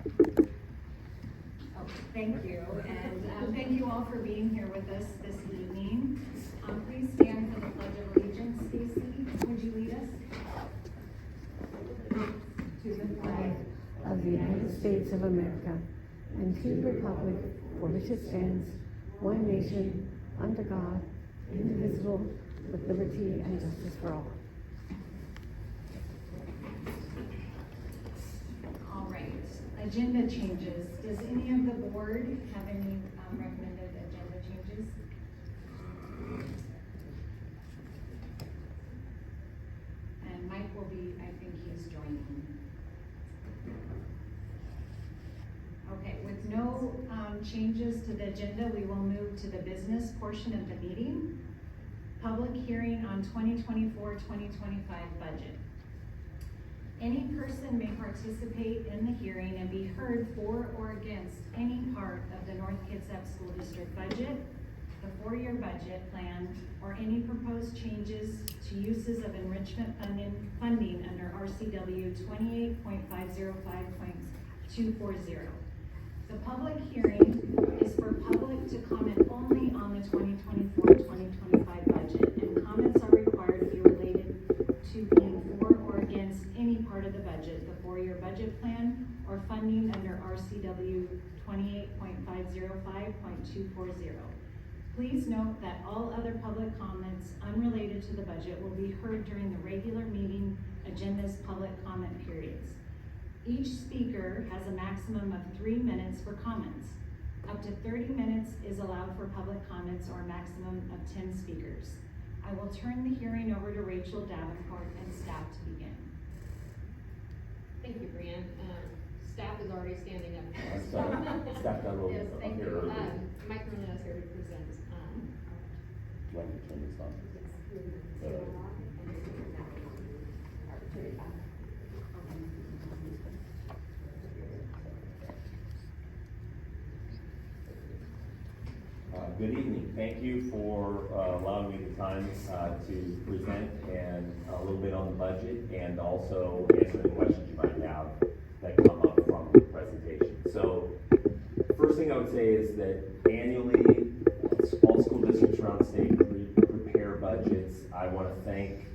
Oh, thank you, and thank you all for being here with us this evening. Please stand for the Pledge of Allegiance. Stacy, would you lead us? To the flag of the United States of America and to the republic for which it stands, one nation, under God, indivisible, with liberty and justice for all. All right, agenda changes. Does any of the board have any recommended agenda changes? And Mike will be, I think he's joining. Okay, with no changes to the agenda, we will move to the business portion of the meeting. Public hearing on 2024-2025 budget. Any person may participate in the hearing and be heard for or against any part of the North Kitsap School District budget, the four-year budget plan, or any proposed changes to uses of enrichment funding under RCW 28.505.240. The public hearing is for public to comment only on the 2024-2025 budget, and comments are required to be related to being for or against any part of the budget, the four-year budget plan, or funding under RCW 28.505.240. Please note that all other public comments unrelated to the budget will be heard during the regular meeting agenda's public comment periods. Each speaker has a maximum of 3 minutes for comments. Up to 30 minutes is allowed for public comments, or a maximum of 10 speakers. I will turn the hearing over to Rachel Davenport and staff to begin. Thank you, Brianne. Staff is already standing up. Staff got a little Yes, up thank here you. early. Mike Ronan is here to present. Do I need to turn this on? Good evening. Thank you for allowing me the time to present and a little bit on the budget, and also answer any questions you might have that come up from the presentation. So, first thing I would say is that annually, all school districts around the state prepare budgets. I want to thank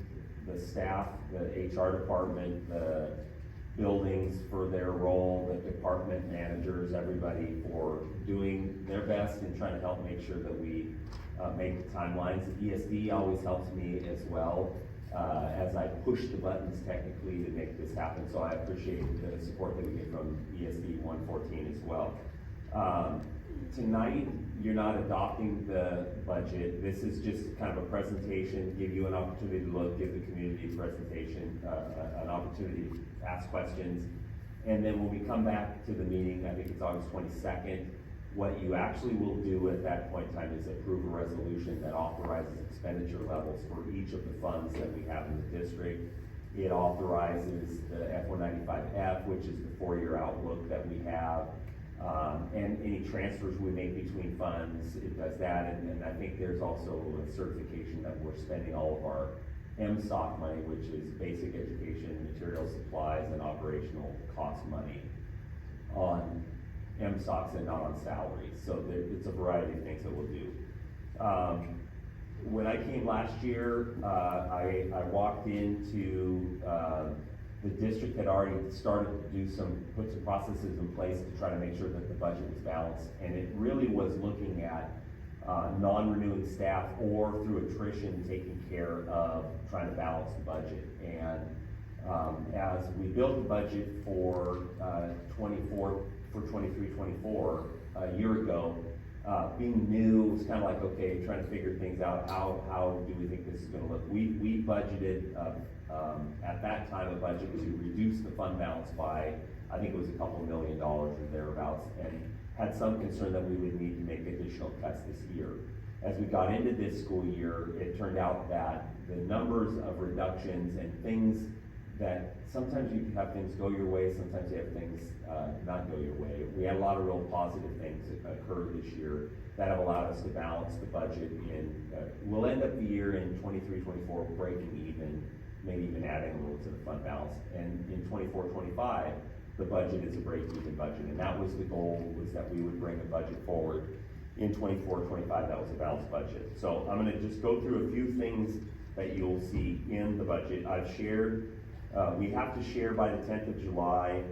the staff, the HR department, the buildings for their role, the department managers, everybody for doing their best and trying to help make sure that we make the timelines. The ESD always helps me as well as I push the buttons technically to make this happen. So I appreciate the support that we get from ESD 114 as well. Tonight, you're not adopting the budget. This is just kind of a presentation, give you an opportunity to look, give the community a presentation, an opportunity to ask questions. And then when we come back to the meeting, I think it's August 22nd, what you actually will do at that point in time is approve a resolution that authorizes expenditure levels for each of the funds that we have in the district. It authorizes the F195F, which is the four-year outlook that we have. And any transfers we make between funds, it does that, and I think there's also a certification that we're spending all of our MSOC money, which is basic education, material supplies, and operational cost money, on MSOCs and not on salaries. So it's a variety of things that we'll do. When I came last year, I walked into the district had already started to put some processes in place to try to make sure that the budget was balanced. And it really was looking at non-renewing staff or through attrition taking care of trying to balance the budget. And as we built the budget for 23-24 a year ago, being new, it was kind of like, okay, trying to figure things out. How do we think this is going to look? We budgeted at that time a budget to reduce the fund balance by, I think it was a couple $1 million or thereabouts, and had some concern that we would need to make additional cuts this year. As we got into this school year, it turned out that the numbers of reductions and things that sometimes you can have things go your way, sometimes you have things not go your way. We had a lot of real positive things that occurred this year that have allowed us to balance the budget in, we'll end up the year in 23-24 breaking even, maybe even adding a little to the fund balance. And in 24-25, the budget is a break-even budget, and that was the goal, was that we would bring a budget forward in 24-25 that was a balanced budget. So I'm gonna just go through a few things that you'll see in the budget. I've shared, we have to share by the 10th of July,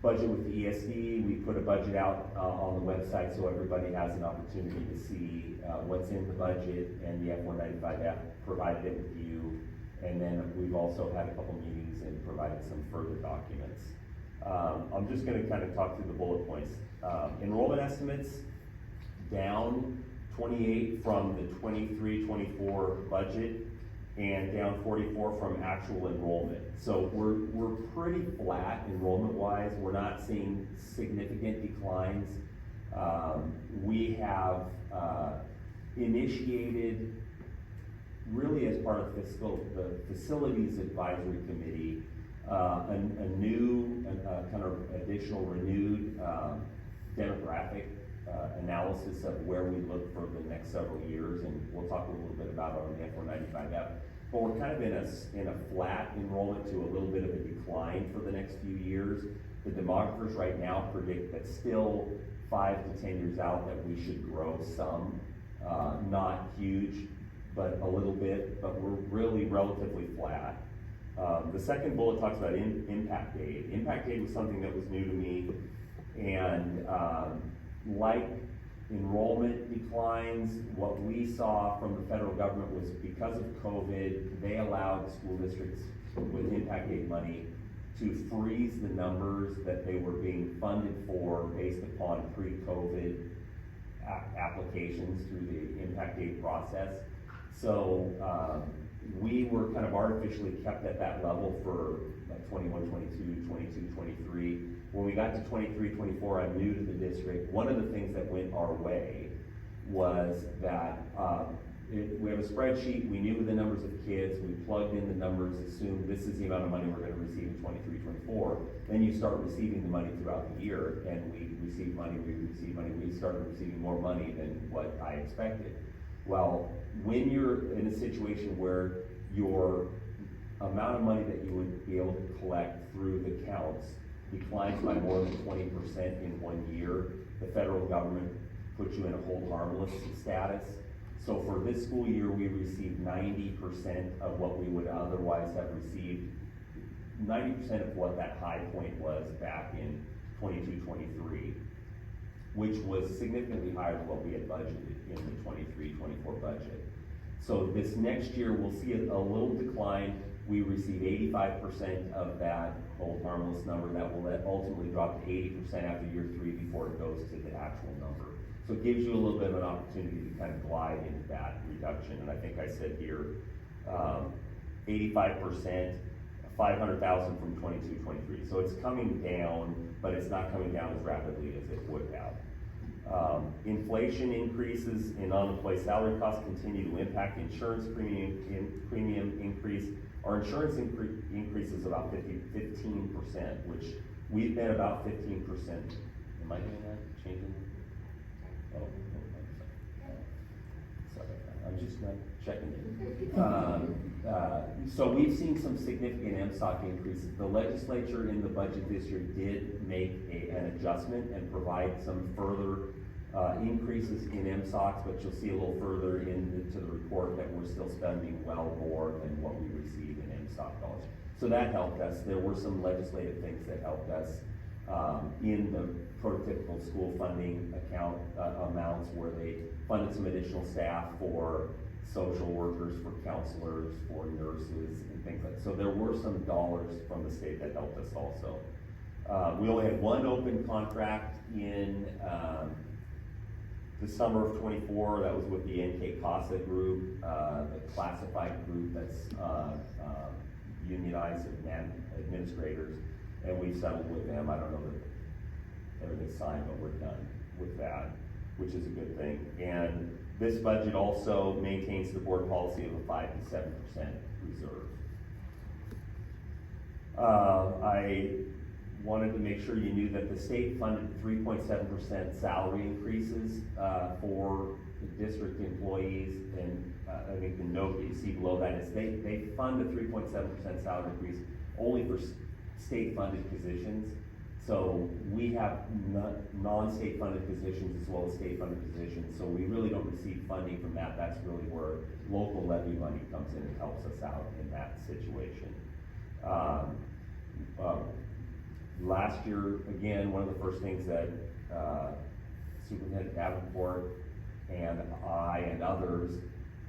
budget with the ESD. We put a budget out on the website so everybody has an opportunity to see what's in the budget, and the F-195 app provided it with you. And then we've also had a couple meetings and provided some further documents. I'm just gonna kind of talk through the bullet points. Enrollment estimates, down 28 from the 23-24 budget, and down 44 from actual enrollment. So we're pretty flat enrollment wise. We're not seeing significant declines. We have initiated, really as part of the Facilities Advisory Committee, a new, kind of additional renewed demographic analysis of where we look for the next several years, and we'll talk a little bit about it on the F-195F. But we're kind of in a flat enrollment to a little bit of a decline for the next few years. The demographers right now predict that still 5 to 10 years out that we should grow some, not huge, but a little bit, but we're really relatively flat. The second bullet talks about impact aid. Impact aid was something that was new to me, and like enrollment declines, what we saw from the federal government was because of COVID, they allowed school districts with impact aid money to freeze the numbers that they were being funded for based upon pre-COVID applications through the impact aid process. So we were kind of artificially kept at that level for like 21, 22, 22, 23. When we got to 23, 24, I'm new to the district. One of the things that went our way was that we have a spreadsheet, we knew the numbers of kids, we plugged in the numbers, assumed this is the amount of money we're gonna receive in 23, 24. Then you start receiving the money throughout the year, and we receive money, we started receiving more money than what I expected. Well, when you're in a situation where your amount of money that you would be able to collect through the counts declines by more than 20% in 1 year, the federal government puts you in a hold harmless status. So for this school year, we received 90% of what we would otherwise have received, 90% of what that high point was back in 22, 23, which was significantly higher than what we had budgeted in the 23, 24 budget. So this next year, we'll see a little decline. We receive 85% of that hold harmless number. That will ultimately drop to 80% after year 3 before it goes to the actual number. So it gives you a little bit of an opportunity to kind of glide into that reduction. And I think I said here, 85%, 500,000 from 22, 23. So it's coming down, but it's not coming down as rapidly as it would have. Inflation increases in unemployed salary costs continue to impact insurance premium increase. Our insurance increase is about 15%, which we've been about 15%. Am I doing that? Changing? Oh, sorry, I'm just not checking it. So we've seen some significant MSOC increases. The legislature in the budget this year did make an adjustment and provide some further increases in MSOCs, but you'll see a little further into the report that we're still spending well more than what we receive in MSOC dollars. So that helped us. There were some legislative things that helped us in the prototypical school funding account amounts, where they funded some additional staff for social workers, for counselors, for nurses, and things like that. So there were some dollars from the state that helped us also. We only had one open contract in the summer of 24. That was with the NK CASA group, the classified group that's unionized administrators, and we settled with them. I don't know that everything's signed, but we're done with that, which is a good thing. And this budget also maintains the board policy of a 5 to 7% reserve. I wanted to make sure you knew that the state funded 3.7% salary increases for the district employees, and I think the note that you see below that is they fund a 3.7% salary increase only for state funded positions. So we have non-state funded positions as well as state funded positions, so we really don't receive funding from that. That's really where local levy money comes in and helps us out in that situation. Last year, again, one of the first things that Superintendent Davenport and I and others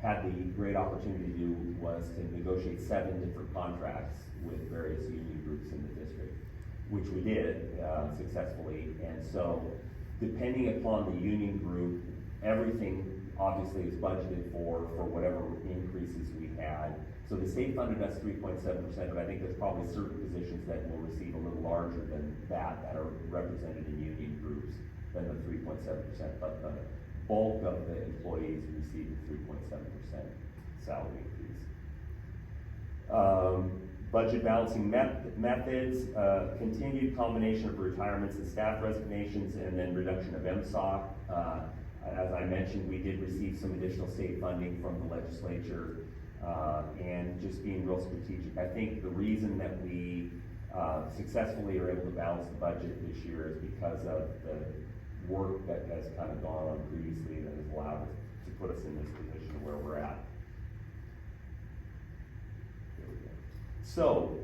had the great opportunity to do was to negotiate 7 different contracts with various union groups in the district, which we did successfully. And so, depending upon the union group, everything obviously is budgeted for whatever increases we had. So the state funded us 3.7%, but I think there's probably certain positions that will receive a little larger than that are represented in union groups than the 3.7%, but the bulk of the employees receive the 3.7% salary increase. Budget balancing methods, continued combination of retirements and staff resignations, and then reduction of MSOC. As I mentioned, we did receive some additional state funding from the legislature, and just being real strategic. I think the reason that we successfully are able to balance the budget this year is because of the work that has kind of gone on previously that has allowed us to put us in this position where we're at. So,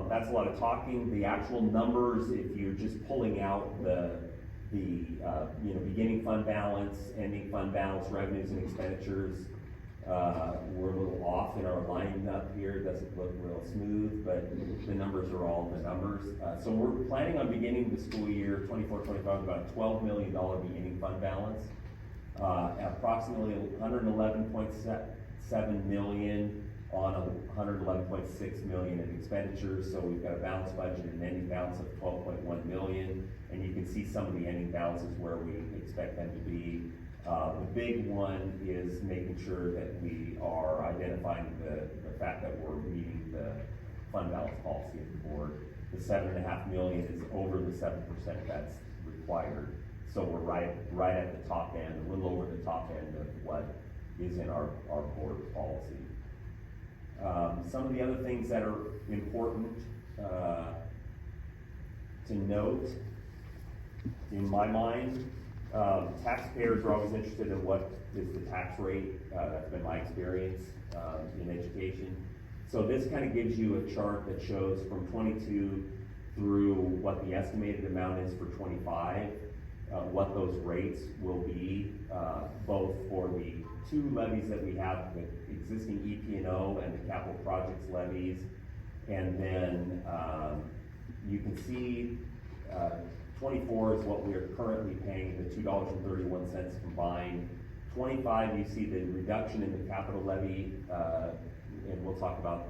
that's a lot of talking. The actual numbers, if you're just pulling out the beginning fund balance, ending fund balance, revenues and expenditures, we're a little off in our line up here. It doesn't look real smooth, but the numbers are all the numbers. So we're planning on beginning the school year 24-25 with about a $12 million beginning fund balance, approximately 111.7 million on 111.6 million in expenditures. So we've got a balanced budget and ending balance of 12.1 million, and you can see some of the ending balances where we expect them to be. The big one is making sure that we are identifying the fact that we're meeting the fund balance policy of the board. The 7.5 million is over the 7% that's required. So we're right at the top end, a little over the top end of what is in our board policy. Some of the other things that are important to note, in my mind, taxpayers are always interested in what is the tax rate. That's been my experience in education. So this kind of gives you a chart that shows from 22 through what the estimated amount is for 25, what those rates will be, both for the 2 levies that we have, the existing EP&O and the capital projects levies. And then you can see 24 is what we are currently paying, the $2.31 combined. 25, you see the reduction in the capital levy, and we'll talk about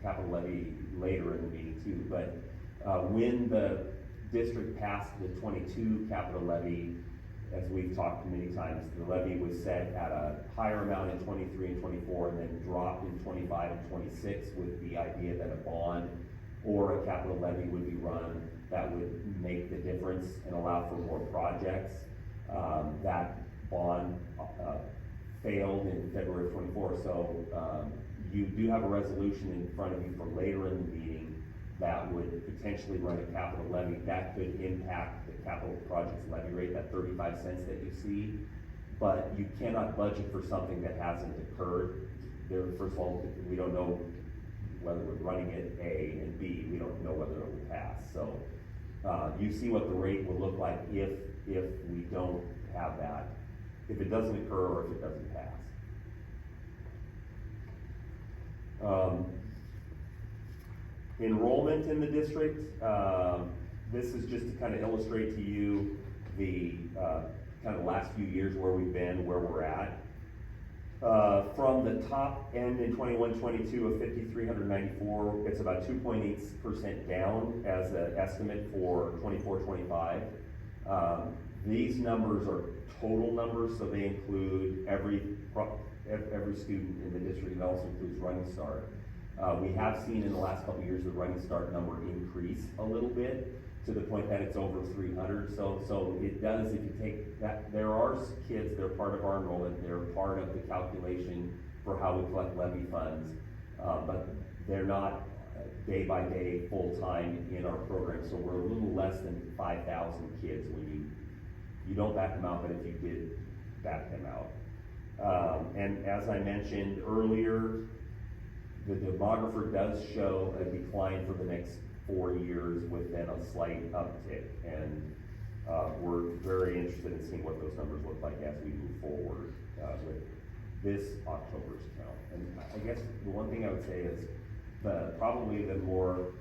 capital levy later in the meeting too. But when the district passed the 22 capital levy, as we've talked many times, the levy was set at a higher amount in 23 and 24, and then dropped in 25 and 26 with the idea that a bond or a capital levy would be run that would make the difference and allow for more projects. That bond failed in February of 24, so you do have a resolution in front of you for later in the meeting that would potentially run a capital levy that could impact the capital projects levy rate, that 35 cents that you see. But you cannot budget for something that hasn't occurred. First of all, we don't know whether we're running it A, and B, we don't know whether it will pass. So you see what the rate will look like if we don't have that, if it doesn't occur or if it doesn't pass. Enrollment in the district, this is just to kind of illustrate to you the kind of last few years where we've been, where we're at. From the top end in 21-22 of 5,394, it's about 2.8% down as an estimate for 24-25. These numbers are total numbers, so they include every student in the district. It also includes Running Start. We have seen in the last couple of years the Running Start number increase a little bit to the point that it's over 300. So it does, if you take that, there are kids, they're part of our enrollment, they're part of the calculation for how we collect levy funds, but they're not day by day, full-time in our program, so we're a little less than 5,000 kids when you don't back them out, but if you did back them out. And as I mentioned earlier, the demographer does show a decline for the next 4 years with then a slight uptick. And we're very interested in seeing what those numbers look like as we move forward with this October's count. And I guess the one thing I would say is probably the more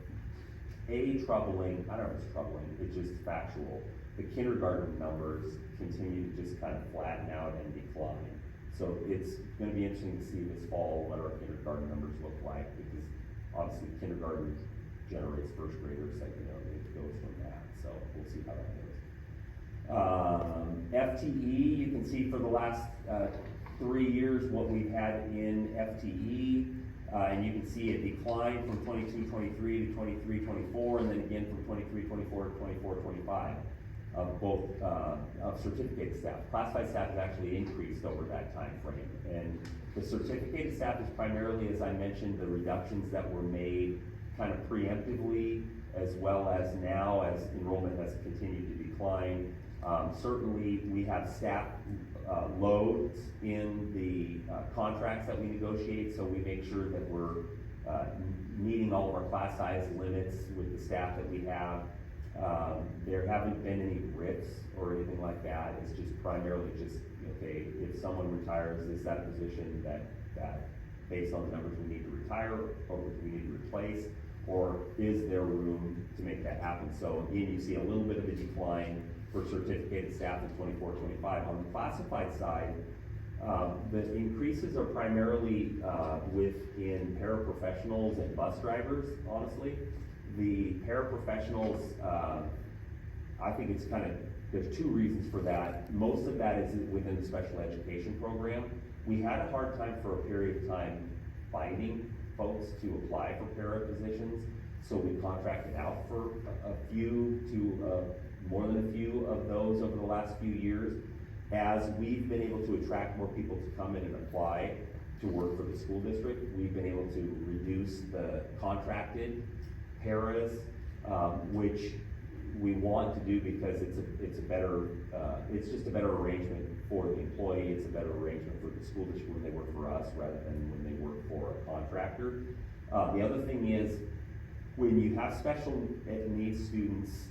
troubling, I don't know if it's troubling, it's just factual. The kindergarten numbers continue to just kind of flatten out and decline. So it's gonna be interesting to see this fall what our kindergarten numbers look like, because obviously kindergarten generates first graders, that, it goes from that. So we'll see how that goes. FTE, you can see for the last 3 years what we've had in FTE. And you can see a decline from 22-23 to 23-24, and then again from 23-24 to 24-25 of both of certificated staff. Classified staff has actually increased over that time frame. And the certificated staff is primarily, as I mentioned, the reductions that were made kind of preemptively, as well as now as enrollment has continued to decline. Certainly we have staff loads in the contracts that we negotiate, so we make sure that we're meeting all of our class size limits with the staff that we have. There haven't been any RIFs or anything like that. It's just primarily just, okay, if someone retires, is that a position that based on the numbers we need to retire or we need to replace, or is there room to make that happen? So again, you see a little bit of a decline for certificated staff in 24-25. On the classified side, the increases are primarily within paraprofessionals and bus drivers, honestly. The paraprofessionals, I think it's there's 2 reasons for that. Most of that is within the special education program. We had a hard time for a period of time finding folks to apply for para positions, so we contracted out for a few to more than a few of those over the last few years. As we've been able to attract more people to come in and apply to work for the school district, we've been able to reduce the contracted paras, which we want to do because it's a better, it's just a better arrangement for the employee. It's a better arrangement for the school district when they work for us rather than when they work for a contractor. The other thing is, when you have special needs students,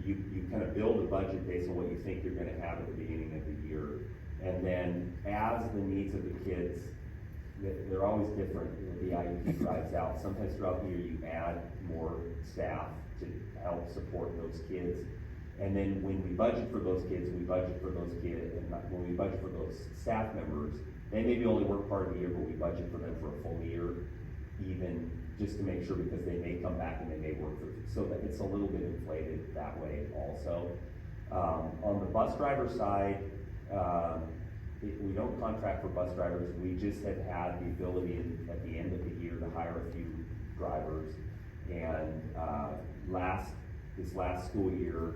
you kind of build a budget based on what you think you're going to have at the beginning of the year. And then as the needs of the kids, they're always different. The IEP drives out. Sometimes throughout the year you add more staff to help support those kids. And then when we budget for those kids, we budget for those kids, and when we budget for those staff members, they maybe only work part of the year, but we budget for them for a full year, even just to make sure, because they may come back and they may work for, so that it's a little bit inflated that way also. On the bus driver side, we don't contract for bus drivers. We just have had the ability at the end of the year to hire a few drivers. And this last school year,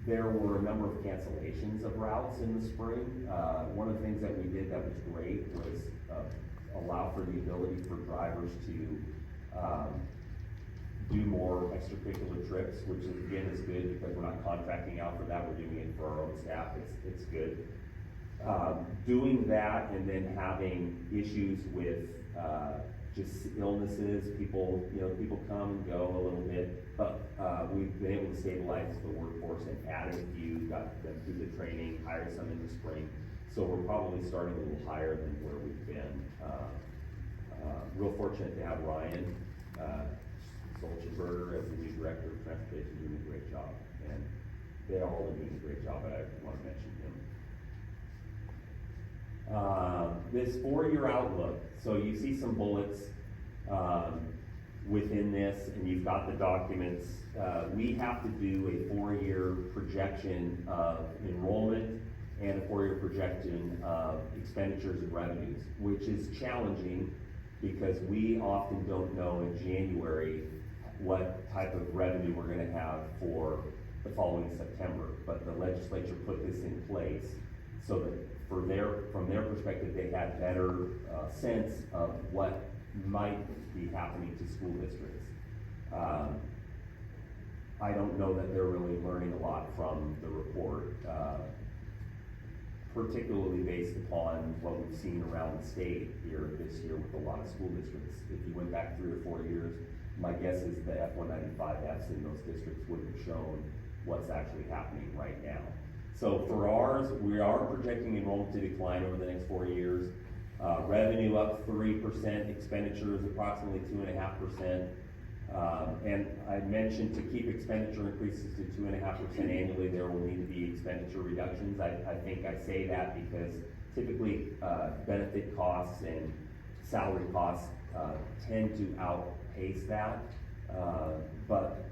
there were a number of cancellations of routes in the spring. One of the things that we did that was great was allow for the ability for drivers to do more extracurricular trips, which again is good because we're not contracting out for that, we're doing it for our own staff. It's good. Doing that and then having issues with just illnesses, people come and go a little bit, but we've been able to stabilize the workforce and added a few, got them through the training, hired some in the spring. So we're probably starting a little higher than where we've been. Real fortunate to have Ryan Solcherberger as the new director of transportation, doing a great job. And they all are doing a great job, but I want to mention him. This 4-year outlook, so you see some bullets within this, and you've got the documents. We have to do a 4-year projection of enrollment and a 4-year projection of expenditures and revenues, which is challenging because we often don't know in January what type of revenue we're going to have for the following September. But the legislature put this in place so that from their perspective, they had better sense of what might be happening to school districts. I don't know that they're really learning a lot from the report, particularly based upon what we've seen around the state here this year with a lot of school districts. If you went back 3 or 4 years, my guess is the F-195Fs in those districts would have shown what's actually happening right now. So for ours, we are projecting enrollment to decline over the next 4 years. Revenue up 3%, expenditures approximately 2.5%. And I mentioned to keep expenditure increases to 2.5% annually, there will need to be expenditure reductions. I think I say that because typically benefit costs and salary costs tend to outpace that. But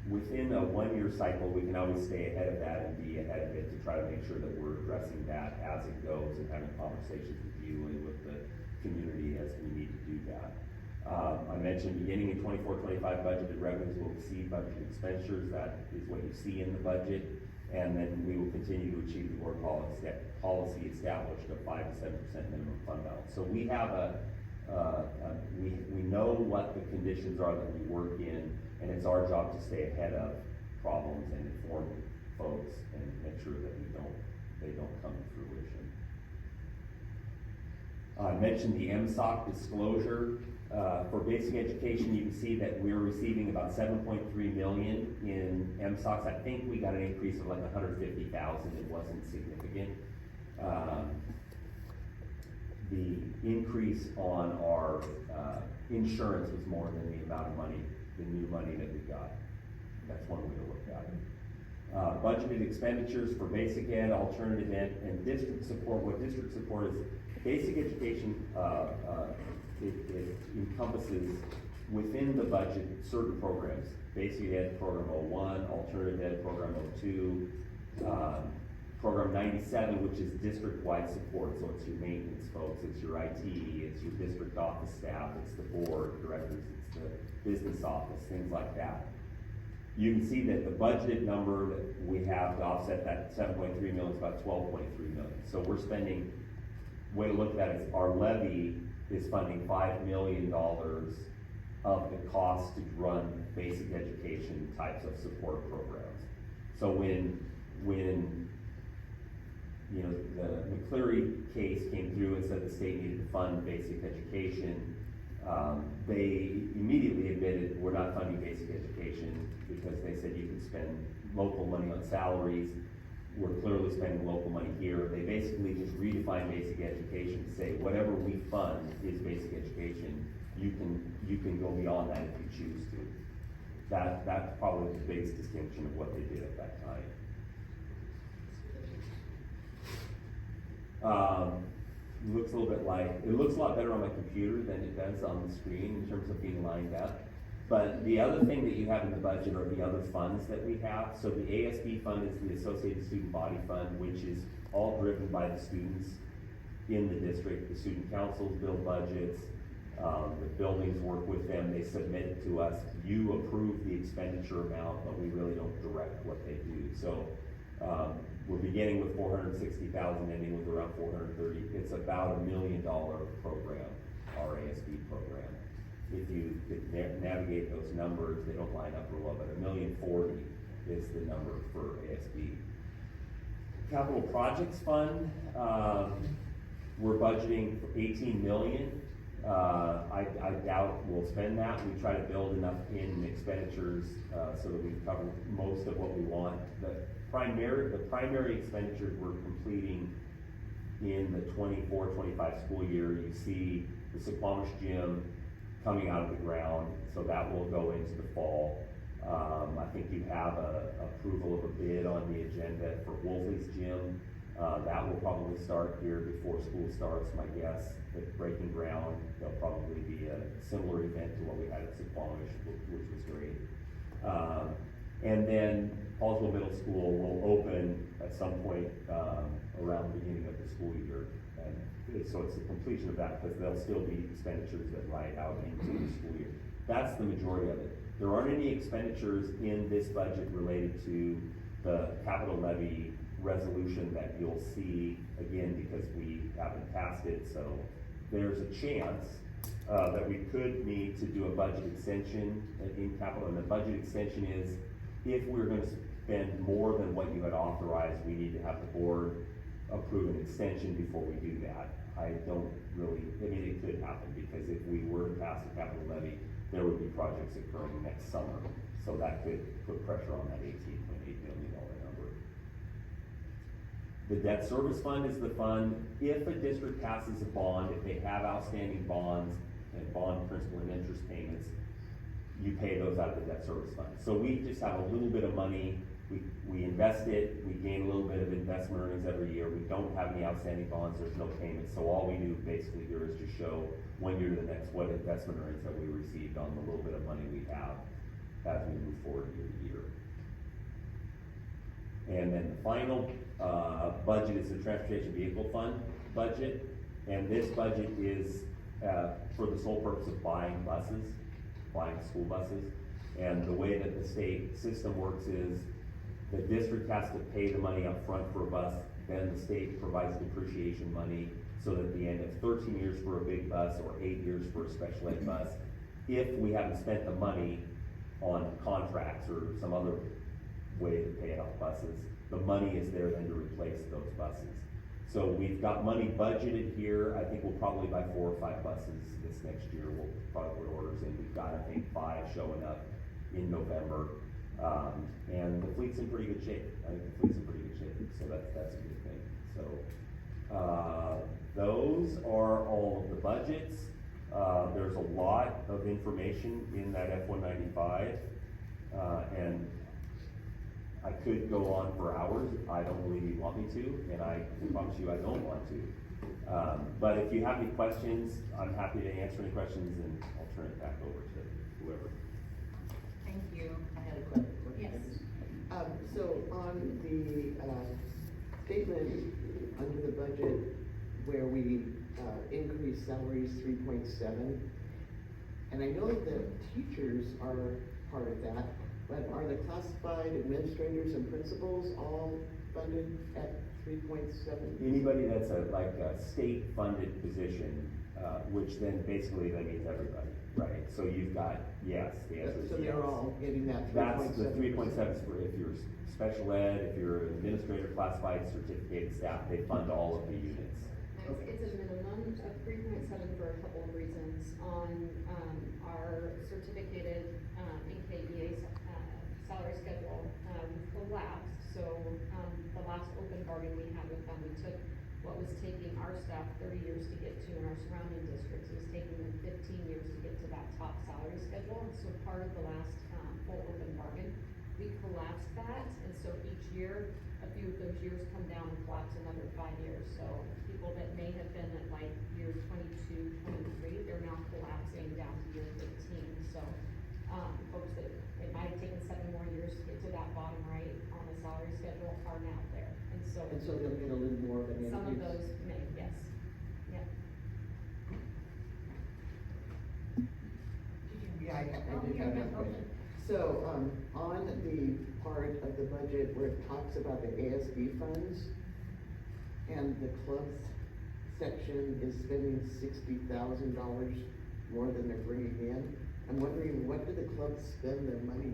within a 1-year cycle, we can always stay ahead of that and be ahead of it to try to make sure that we're addressing that as it goes and having conversations with you and with the community as we need to do that. I mentioned beginning in 24-25 budgeted revenues will exceed budgeted expenditures. That is what you see in the budget. And then we will continue to achieve the board policy established of 5 to 7% minimum fund balance. So we have we know what the conditions are that we work in, and it's our job to stay ahead of problems and inform folks and make sure that they don't come to fruition. I mentioned the MSOC disclosure. For basic education, you can see that we're receiving about 7.3 million in MSOCs. I think we got an increase of like 150,000. It wasn't significant. The increase on our insurance was more than the amount of money, the new money that we got. That's one way to look at it. Budgeted expenditures for basic ed, alternative ed, and district support. What district support is, basic education, it encompasses within the budget certain programs. Basic ed program 01, alternative ed program 02, program 97, which is district-wide support. So it's your maintenance folks, it's your IT, it's your district office staff, it's the board directors, it's the business office, things like that. You can see that the budgeted number that we have to offset that 7.3 million is about 12.3 million. So we're spending, way to look at it is our levy is funding $5 million of the cost to run basic education types of support programs. So when you know, the McCleary case came through and said the state needed to fund basic education, they immediately admitted we're not funding basic education because they said you can spend local money on salaries. We're clearly spending local money here. They basically just redefined basic education to say whatever we fund is basic education. You can go beyond that if you choose to. That's probably the biggest distinction of what they did at that time. Looks a little bit like, it looks a lot better on my computer than it does on the screen in terms of being lined up. But the other thing that you have in the budget are the other funds that we have. So the ASB fund is the Associated Student Body Fund, which is all driven by the students in the district. The student councils build budgets, the buildings work with them, they submit to us. You approve the expenditure amount, but we really don't direct what they do. So we're beginning with 460,000, ending with around 430. It's about $1 million program, our ASB program. If you navigate those numbers, they don't line up real well, but $1,040,000 is the number for ASB. Capital Projects Fund, we're budgeting for $18 million. I doubt we'll spend that. We try to build enough in expenditures so that we cover most of what we want. The primary expenditures we're completing in the 24-25 school year. You see the Suquamish Gym coming out of the ground, so that will go into the fall. I think you have approval of a bid on the agenda for Wolfley's Gym. That will probably start here before school starts, my guess. With breaking ground, there'll probably be a similar event to what we had at Suquamish, which was great. And then Poulsbo Middle School will open at some point around the beginning of the school year. And so it's the completion of that, because there'll still be expenditures that ride out into the school year. That's the majority of it. There aren't any expenditures in this budget related to the capital levy resolution that you'll see, again, because we haven't passed it. So there's a chance that we could need to do a budget extension in capital, and the budget extension is, if we're gonna spend more than what you had authorized, we need to have the board approve an extension before we do that. I don't really, I mean, it could happen, because if we were to pass a capital levy, there would be projects occurring next summer, so that could put pressure on that $18.8 million number. The debt service fund is the fund, if a district passes a bond, if they have outstanding bonds and bond principal and interest payments, you pay those out of the debt service fund. So we just have a little bit of money, we invest it, we gain a little bit of investment earnings every year, we don't have any outstanding bonds, there's no payments, so all we do basically here is just show 1 year to the next what investment earnings that we received on the little bit of money we have as we move forward year to year. And then the final budget is the transportation vehicle fund budget, and this budget is for the sole purpose of buying buses, buying school buses. And the way that the state system works is the district has to pay the money up front for a bus, then the state provides depreciation money, so that at the end of 13 years for a big bus or 8 years for a special ed bus, if we haven't spent the money on contracts or some other way to pay off buses, the money is there then to replace those buses. So we've got money budgeted here. I think we'll probably buy 4 or 5 buses this next year. We'll probably put orders in. We've got, I think, 5 showing up in November. And the fleet's in pretty good shape. I think the fleet's in pretty good shape, so that's a good thing. So, those are all of the budgets. There's a lot of information in that F-195, and I could go on for hours. I don't believe you want me to, and I promise you I don't want to. But if you have any questions, I'm happy to answer any questions, and I'll turn it back over to whoever. Thank you. I had a question. Yes. So on the statement under the budget where we increase salaries 3.7, and I know that teachers are part of that, but are the classified administrators and principals all funded at 3.7? Anybody that's like a state-funded position, which then basically that means everybody, right? So you've got, yes, the answer is So they're yes. all getting that 3.7? That's the 3.7 for if you're special ed, if you're an administrator, classified, certificated staff, they fund all of the units. It's a minimum of 3.7 for a couple of reasons. On, our certificated, NKEA, salary schedule, collapsed, so, the last open bargain we had with them, we took what was taking our staff 30 years to get to in our surrounding districts, it was taking them 15 years to get to that top salary schedule, and so part of the last, full open bargain, we collapsed that, and so each year, a few of those years come down and collapse another 5 years, so people that may have been at like year 22, 23, they're now collapsing down to year 15, so, folks that, it might have taken 7 more years to get to that bottom right on the salary schedule are now there, and so. And so they'll get a little more of an increase? Some of those may, yes, yeah. Yeah, I did have that question. So, on the part of the budget where it talks about the ASB funds, and the clubs section is spending $60,000 more than they're bringing in, I'm wondering, what do the clubs spend their money,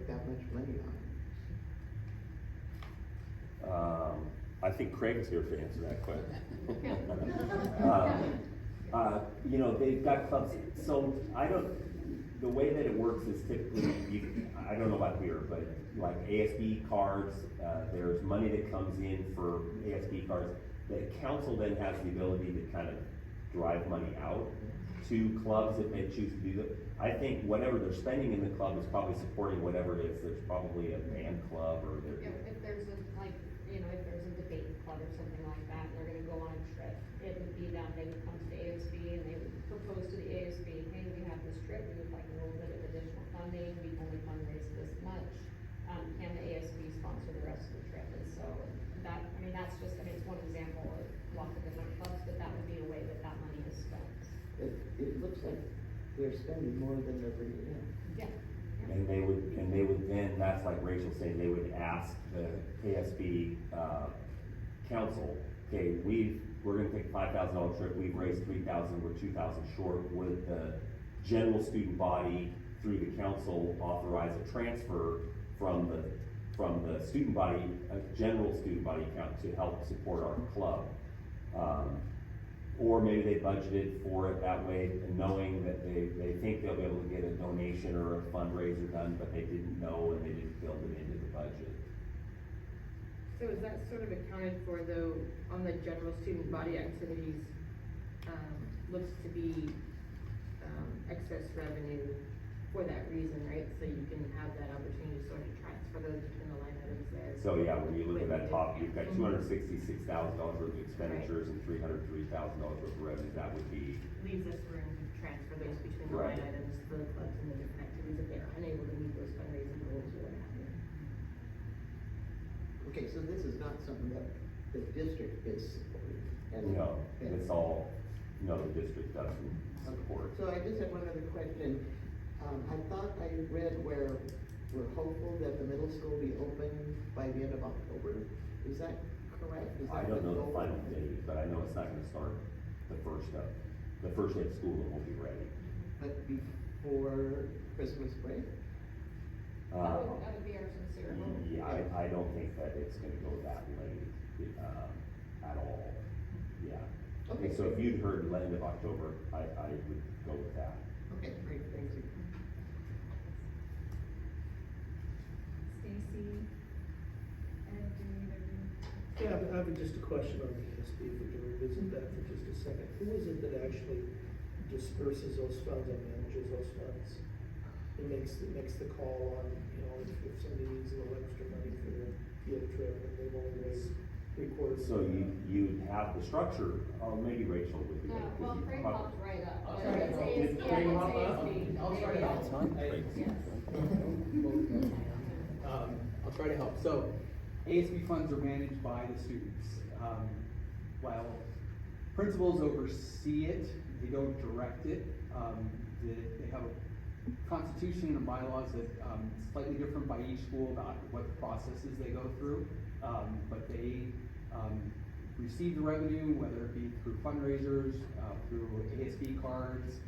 that much money on? I think Craig's here to answer that question. You know, they've got clubs, so the way that it works is typically, I don't know about here, but like ASB cards, there's money that comes in for ASB cards. The council then has the ability to kind of drive money out to clubs if they choose to do that. I think whatever they're spending in the club is probably supporting whatever it is. There's probably a band club or there. If there's a, like, you know, if there's a debate club or something like that, and they're gonna go on a trip, it would be them, they would come to the ASB and they would propose to the ASB, hey, we have this trip, we would like a little bit of additional funding, we can only fundraise this much. Can the ASB sponsor the rest of the trip? And so that, I mean, that's just, I mean, it's one example of lots of different clubs, but that would be a way that that money is spent. It looks like they're spending more than they're bringing in. Yeah. And they would then, that's like Rachel saying, they would ask the ASB, council, okay, we've we're gonna take a $5,000 trip, we've raised 3,000, we're 2,000 short. Would the general student body, through the council, authorize a transfer from the student body, a general student body account to help support our club? Or maybe they budgeted for it that way, knowing that they think they'll be able to get a donation or a fundraiser done, but they didn't know and they didn't build it into the budget. So is that sort of accounted for though, on the general student body activities, looks to be, excess revenue for that reason, right? So you can have that opportunity to sort of transfer those between the line items there. So yeah, when you look at that top, you've got $266,000 worth of expenditures and $303,000 worth of revenue, that would be. Leaves us room to transfer those between the Right. line items for the clubs and the different activities if they're unable to meet those fundraising goals or what have you. Okay, so this is not something that the district is supporting? and- No, and- it's all, no, the district doesn't support. So I just have one other question. I thought I read where we're hopeful that the middle school will be open by the end of October. Is that correct? Is I that don't know the goal? final date, but I know it's not gonna start the first day of school, it won't be ready. But before Christmas break? That would be our sincere hope. Yeah, I don't think that it's gonna go that late, at all, yeah. Okay. So if you'd heard end of October, I would go with that. Okay, great, thank you. Stacy, Ed, do either of you? Yeah, I have just a question on the ESP, if we can revisit that for just a second. Who is it that actually disperses those funds and manages those funds? It makes the call on, if somebody needs a little extra money for their field trip and they've only raised $3/4. So you have the structure, maybe Rachel would be. No, able to well, give you- Frank popped right up. I'll But try it's to- ASB, Did Frank it's pop up? ASB. I'll try to help. Yes. I'll try to help. So, ASB funds are managed by the students. While principals oversee it, they don't direct it. They have a constitution and bylaws that slightly different by each school about what the processes they go through. But they receive the revenue, whether it be through fundraisers, through ASB cards.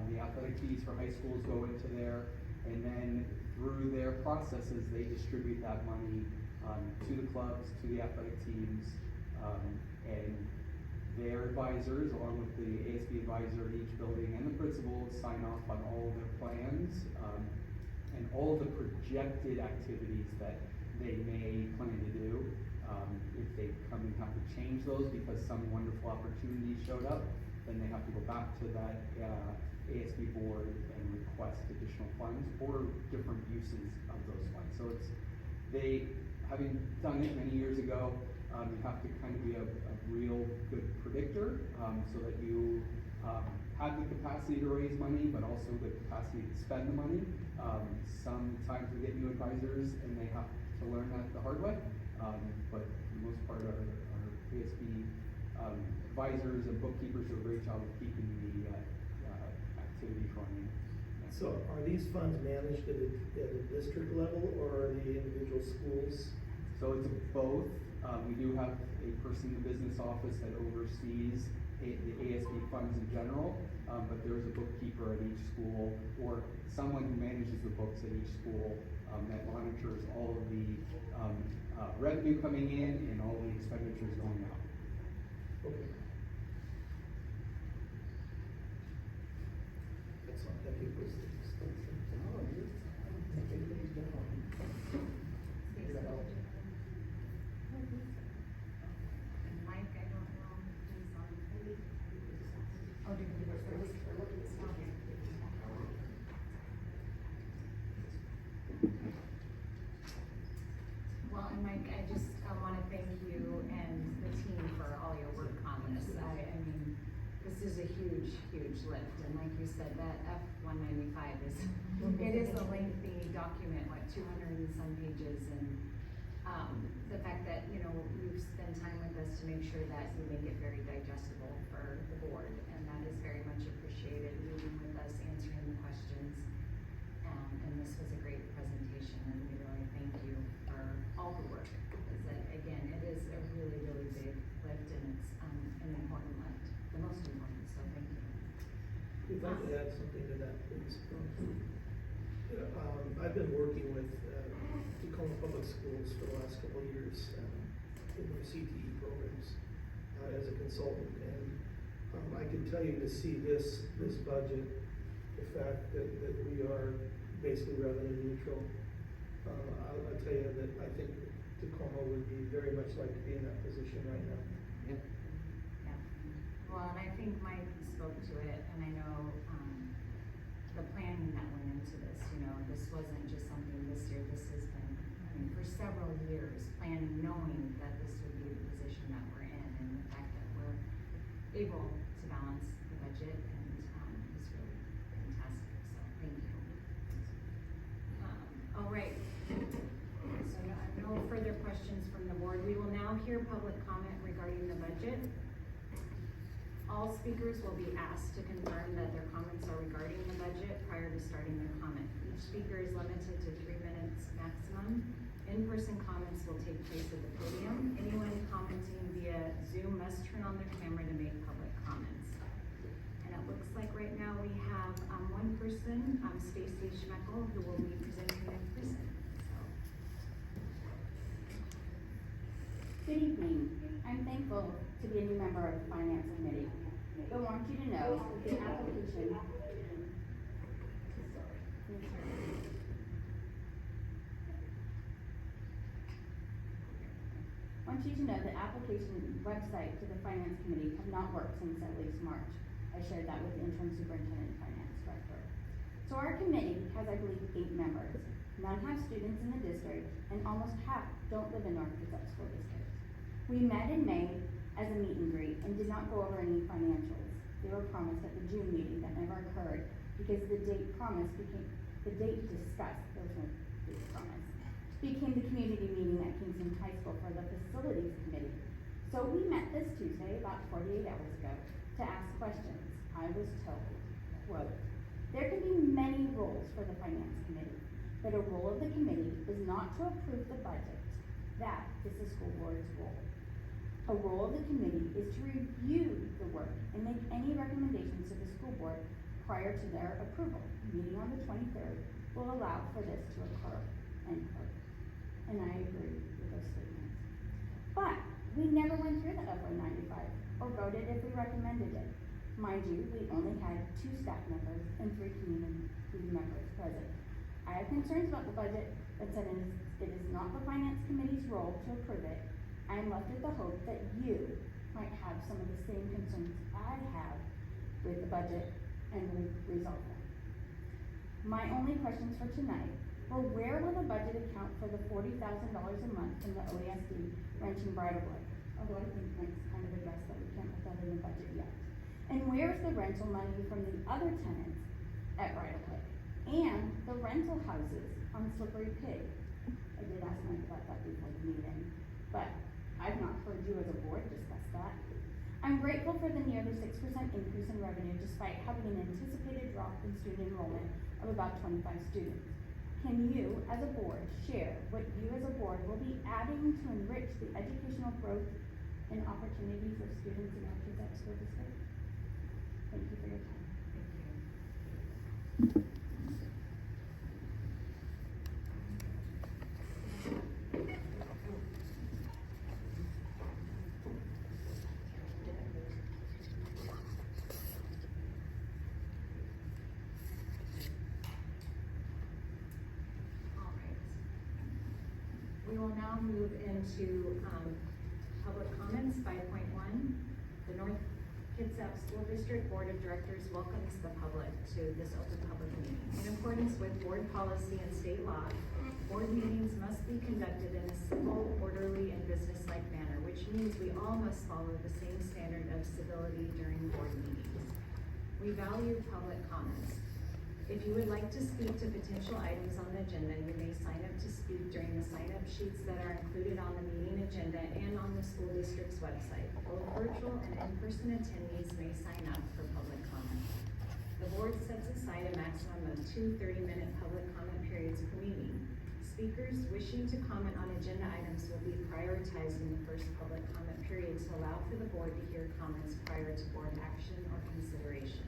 The athletic fees for high schools go into there, and then through their processes, they distribute that money to the clubs, to the athletic teams, and their advisors, along with the ASB advisor at each building and the principals, sign off on all of their plans, and all of the projected activities that they may plan to do. If they come and have to change those because some wonderful opportunity showed up, then they have to go back to that ASB board and request additional funds or different uses of those funds. So having done it many years ago, you have to kind of be a real good predictor, so that you have the capacity to raise money, but also the capacity to spend the money. Sometimes we get new advisors and they have to learn that the hard way, but for the most part, our ASB advisors and bookkeepers do a great job of keeping the activities running. So are these funds managed at a district level or are they individual schools? So it's both. We do have a person in the business office that oversees the ASB funds in general, but there is a bookkeeper at each school or someone who manages the books at each school that monitors all of the revenue coming in and all the expenditures going out. Okay. Excellent, thank you for this. And Mike, I don't know, who's on. Oh, did you go first? Well, and Mike, I just, wanna thank you and the team for all your work on this. I mean, this is a huge, huge lift, and like you said, that F-195 it is a lengthy document, 200 and some pages, and, the fact that, you spend time with us to make sure that you make it very digestible for the board, and that is very much appreciated, meeting with us, answering the questions. And this was a great presentation, and we really thank you for all the work, because again, it is a really, really big lift, and it's, an If I could add something to that, please. I've been working with, Tacoma Public Schools for the last couple of years, in their CTE programs, as a consultant, and, I can tell you to see this budget, the fact that we are basically revenue neutral, I'll tell you that I think Tacoma would be very much like to be in that position right now. Yep. Yeah, well, and I think Mike spoke to it, and I know, the planning that went into this, you know, this wasn't just something this year, this has been, I mean, for several years, planning, knowing that this would be the position that we're in, and the fact that we're able to balance the budget, and, is really fantastic, so thank you. All right, so no further questions from the board. We will now hear public comment regarding the budget. All speakers will be asked to confirm that their comments are regarding the budget prior to starting their comment. Each speaker is limited to 3 minutes maximum. In-person comments will take place at the podium. Anyone commenting via Zoom must turn on their camera to make public comments. And it looks like right now we have one person, Stacy Schmeckel, who will be presenting in person. Good evening. I'm thankful to be a new member of the Finance Committee. I want you to know that the application website to the Finance Committee have not worked since at least March. I shared that with the interim superintendent and finance director. So our committee has, I believe, 8 members. None have students in the district, and almost half don't live in North Kitsap School District. We met in May as a meet and greet and did not go over any financials. They were promised at the June meeting that never occurred because the date discussed, there was no date promised, became the community meeting at Kingston High School for the Facilities Committee. So we met this Tuesday, about 48 hours ago, to ask questions. I was told, quote, there can be many roles for the Finance Committee, but a role of the committee is not to approve the budget. That is the school board's role. A role of the committee is to review the work and make any recommendations to the school board prior to their approval. Meeting on the 23rd will allow for this to occur, end quote. And I agree with those statements. But we never went through the FY95 or voted if we recommended it. Mind you, we only had 2 staff members and 3 community members present. I have concerns about the budget, but said it is not the Finance Committee's role to approve it. I am left with the hope that you might have some of the same concerns I have with the budget and resolve them. My only questions for tonight were, where will the budget account for the $40,000 a month from the OESD wrenching bridal blade? Although I think Mike's kind of addressed that we can't put that in the budget yet. And where's the rental money from the other tenants at Bridal Blade? And the rental houses on Slippery Pig? I did ask Mike about that before the meeting, but I've not heard you as a board discuss that. I'm grateful for the nearly 6% increase in revenue despite having an anticipated drop in student enrollment of about 25 students. Can you, as a board, share what you as a board will be adding to enrich the educational growth and opportunities of students in our Kitsap School District? Thank you for your time. Thank you. We will now move into public comments. 5.1, the North Kitsap School District Board of Directors welcomes the public to this open public meeting. In accordance with board policy and state law, board meetings must be conducted in a civil, orderly, and business-like manner, which means we all must follow the same standard of civility during board meetings. We value public comments. If you would like to speak to potential items on the agenda, you may sign up to speak during the sign-up sheets that are included on the meeting agenda and on the school district's website. Both virtual and in-person attendees may sign up for public comment. The board sets aside a maximum of 2 30-minute public comment periods per meeting. Speakers wishing to comment on agenda items will be prioritized in the first public comment period to allow for the board to hear comments prior to board action or consideration.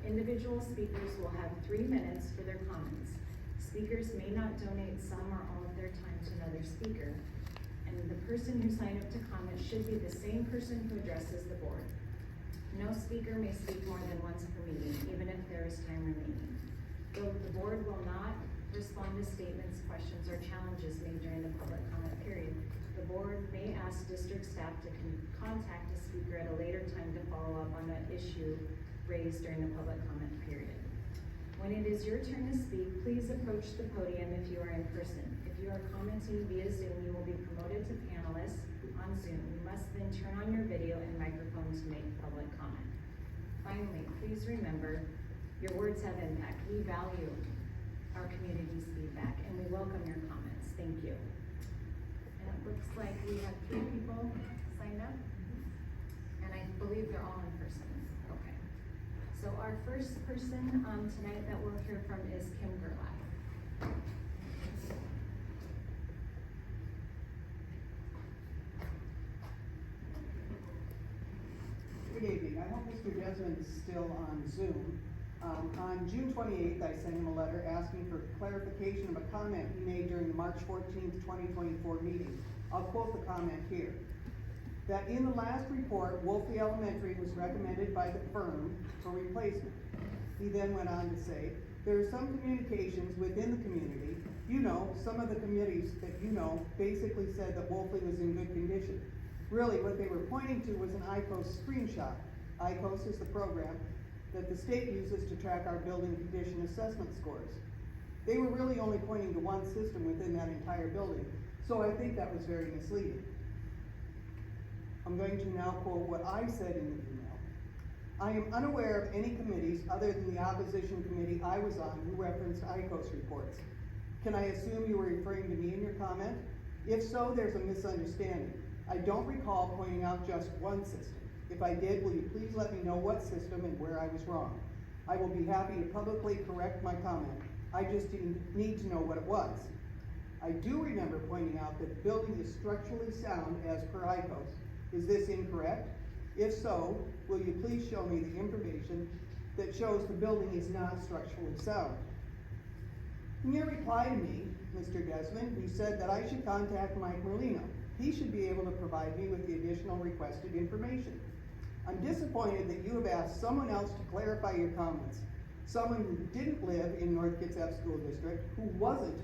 Individual speakers will have 3 minutes for their comments. Speakers may not donate some or all of their time to another speaker, and the person who signed up to comment should be the same person who addresses the board. No speaker may speak more than once per meeting, even if there is time remaining. Though the board will not respond to statements, questions, or challenges made during the public comment period, the board may ask district staff to contact a speaker at a later time to follow up on that issue raised during the public comment period. When it is your turn to speak, please approach the podium if you are in person. If you are commenting via Zoom, you will be promoted to panelist on Zoom. You must then turn on your video and microphone to make public comment. Finally, please remember, your words have impact. We value our community's feedback, and we welcome your comments. Thank you. And it looks like we have 3 people signed up, and I believe they're all in person. Okay. So our first person tonight that we'll hear from is Kim Gerlach. Good evening. I hope Mr. Desmond is still on Zoom. On June 28th, I sent him a letter asking for clarification of a comment he made during the March 14th, 2024 meeting. I'll quote the comment here. That in the last report, Wolfley Elementary was recommended by the firm for replacement. He then went on to say, there are some communications within the community. You know, some of the committees that you know basically said that Wolfley was in good condition. Really, what they were pointing to was an ICOS screenshot. ICOS is the program that the state uses to track our building condition assessment scores. They were really only pointing to one system within that entire building, so I think that was very misleading. I'm going to now quote what I said in the email. I am unaware of any committees other than the opposition committee I was on who referenced ICOS reports. Can I assume you were referring to me in your comment? If so, there's a misunderstanding. I don't recall pointing out just one system. If I did, will you please let me know what system and where I was wrong? I will be happy to publicly correct my comment. I just need to know what it was. I do remember pointing out that the building is structurally sound as per ICOS. Is this incorrect? If so, will you please show me the information that shows the building is not structurally sound? In your reply to me, Mr. Desmond, you said that I should contact Mike Merlino. He should be able to provide me with the additional requested information. I'm disappointed that you have asked someone else to clarify your comments, someone who didn't live in North Kitsap School District, who wasn't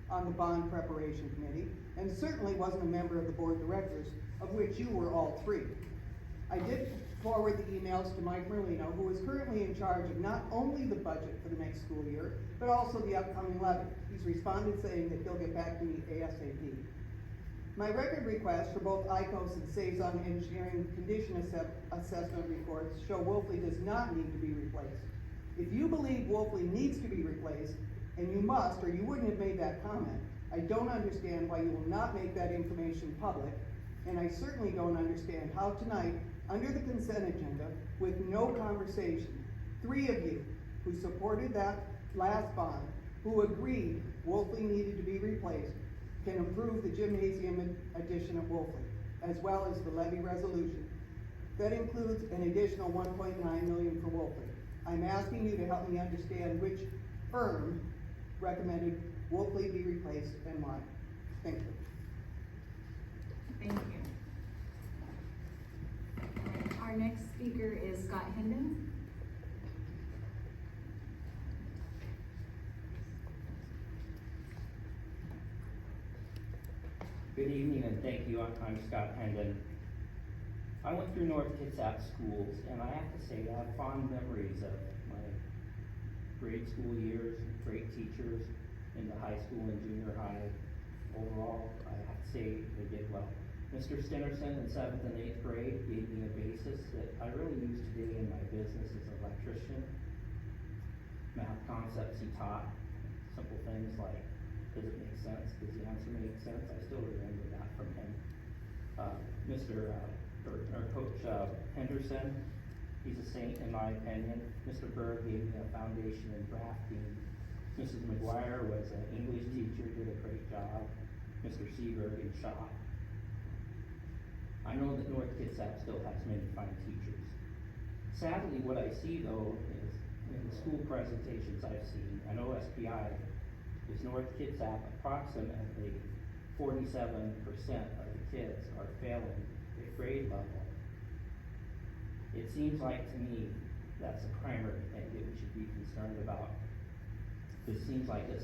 on the bond preparation committee, and certainly wasn't a member of the board of directors, of which you were all 3. I did forward the emails to Mike Merlino, who is currently in charge of not only the budget for the next school year, but also the upcoming levy. He's responded saying that he'll get back to me ASAP. My record requests for both ICOS and Saison Engineering condition assessment reports show Wolfley does not need to be replaced. If you believe Wolfley needs to be replaced, and you must, or you wouldn't have made that comment, I don't understand why you will not make that information public, and I certainly don't understand how tonight, under the consent agenda, with no conversation, 3 of you who supported that last bond, who agreed Wolfley needed to be replaced, can approve the gymnasium addition of Wolfley, as well as the levy resolution. That includes an additional $1.9 million for Wolfley. I'm asking you to help me understand which firm recommended Wolfley be replaced and why. Thank you. Thank you. Our next speaker is Scott Hendon. Good evening and thank you. I'm Scott Hendon. I went through North Kitsap schools and I have to say I have fond memories of my grade school years, great teachers into high school and junior high. Overall, I have to say they did well. Mr. Stinnerson in 7th and 8th grade gave me a basis that I really use today in my business as an electrician. Math concepts he taught, simple things like, does it make sense? Does the answer make sense? I still remember that from him. Coach Henderson, he's a saint in my opinion. Mr. Berg gave me a foundation in drafting. Mrs. McGuire was an English teacher, did a great job. Mr. Seberg in shop. I know that North Kitsap still has many fine teachers. Sadly, what I see though is in the school presentations I've seen, I know SPI is North Kitsap, approximately 47% of the kids are failing at grade level. It seems like to me that's a primary thing that we should be concerned about. This seems like a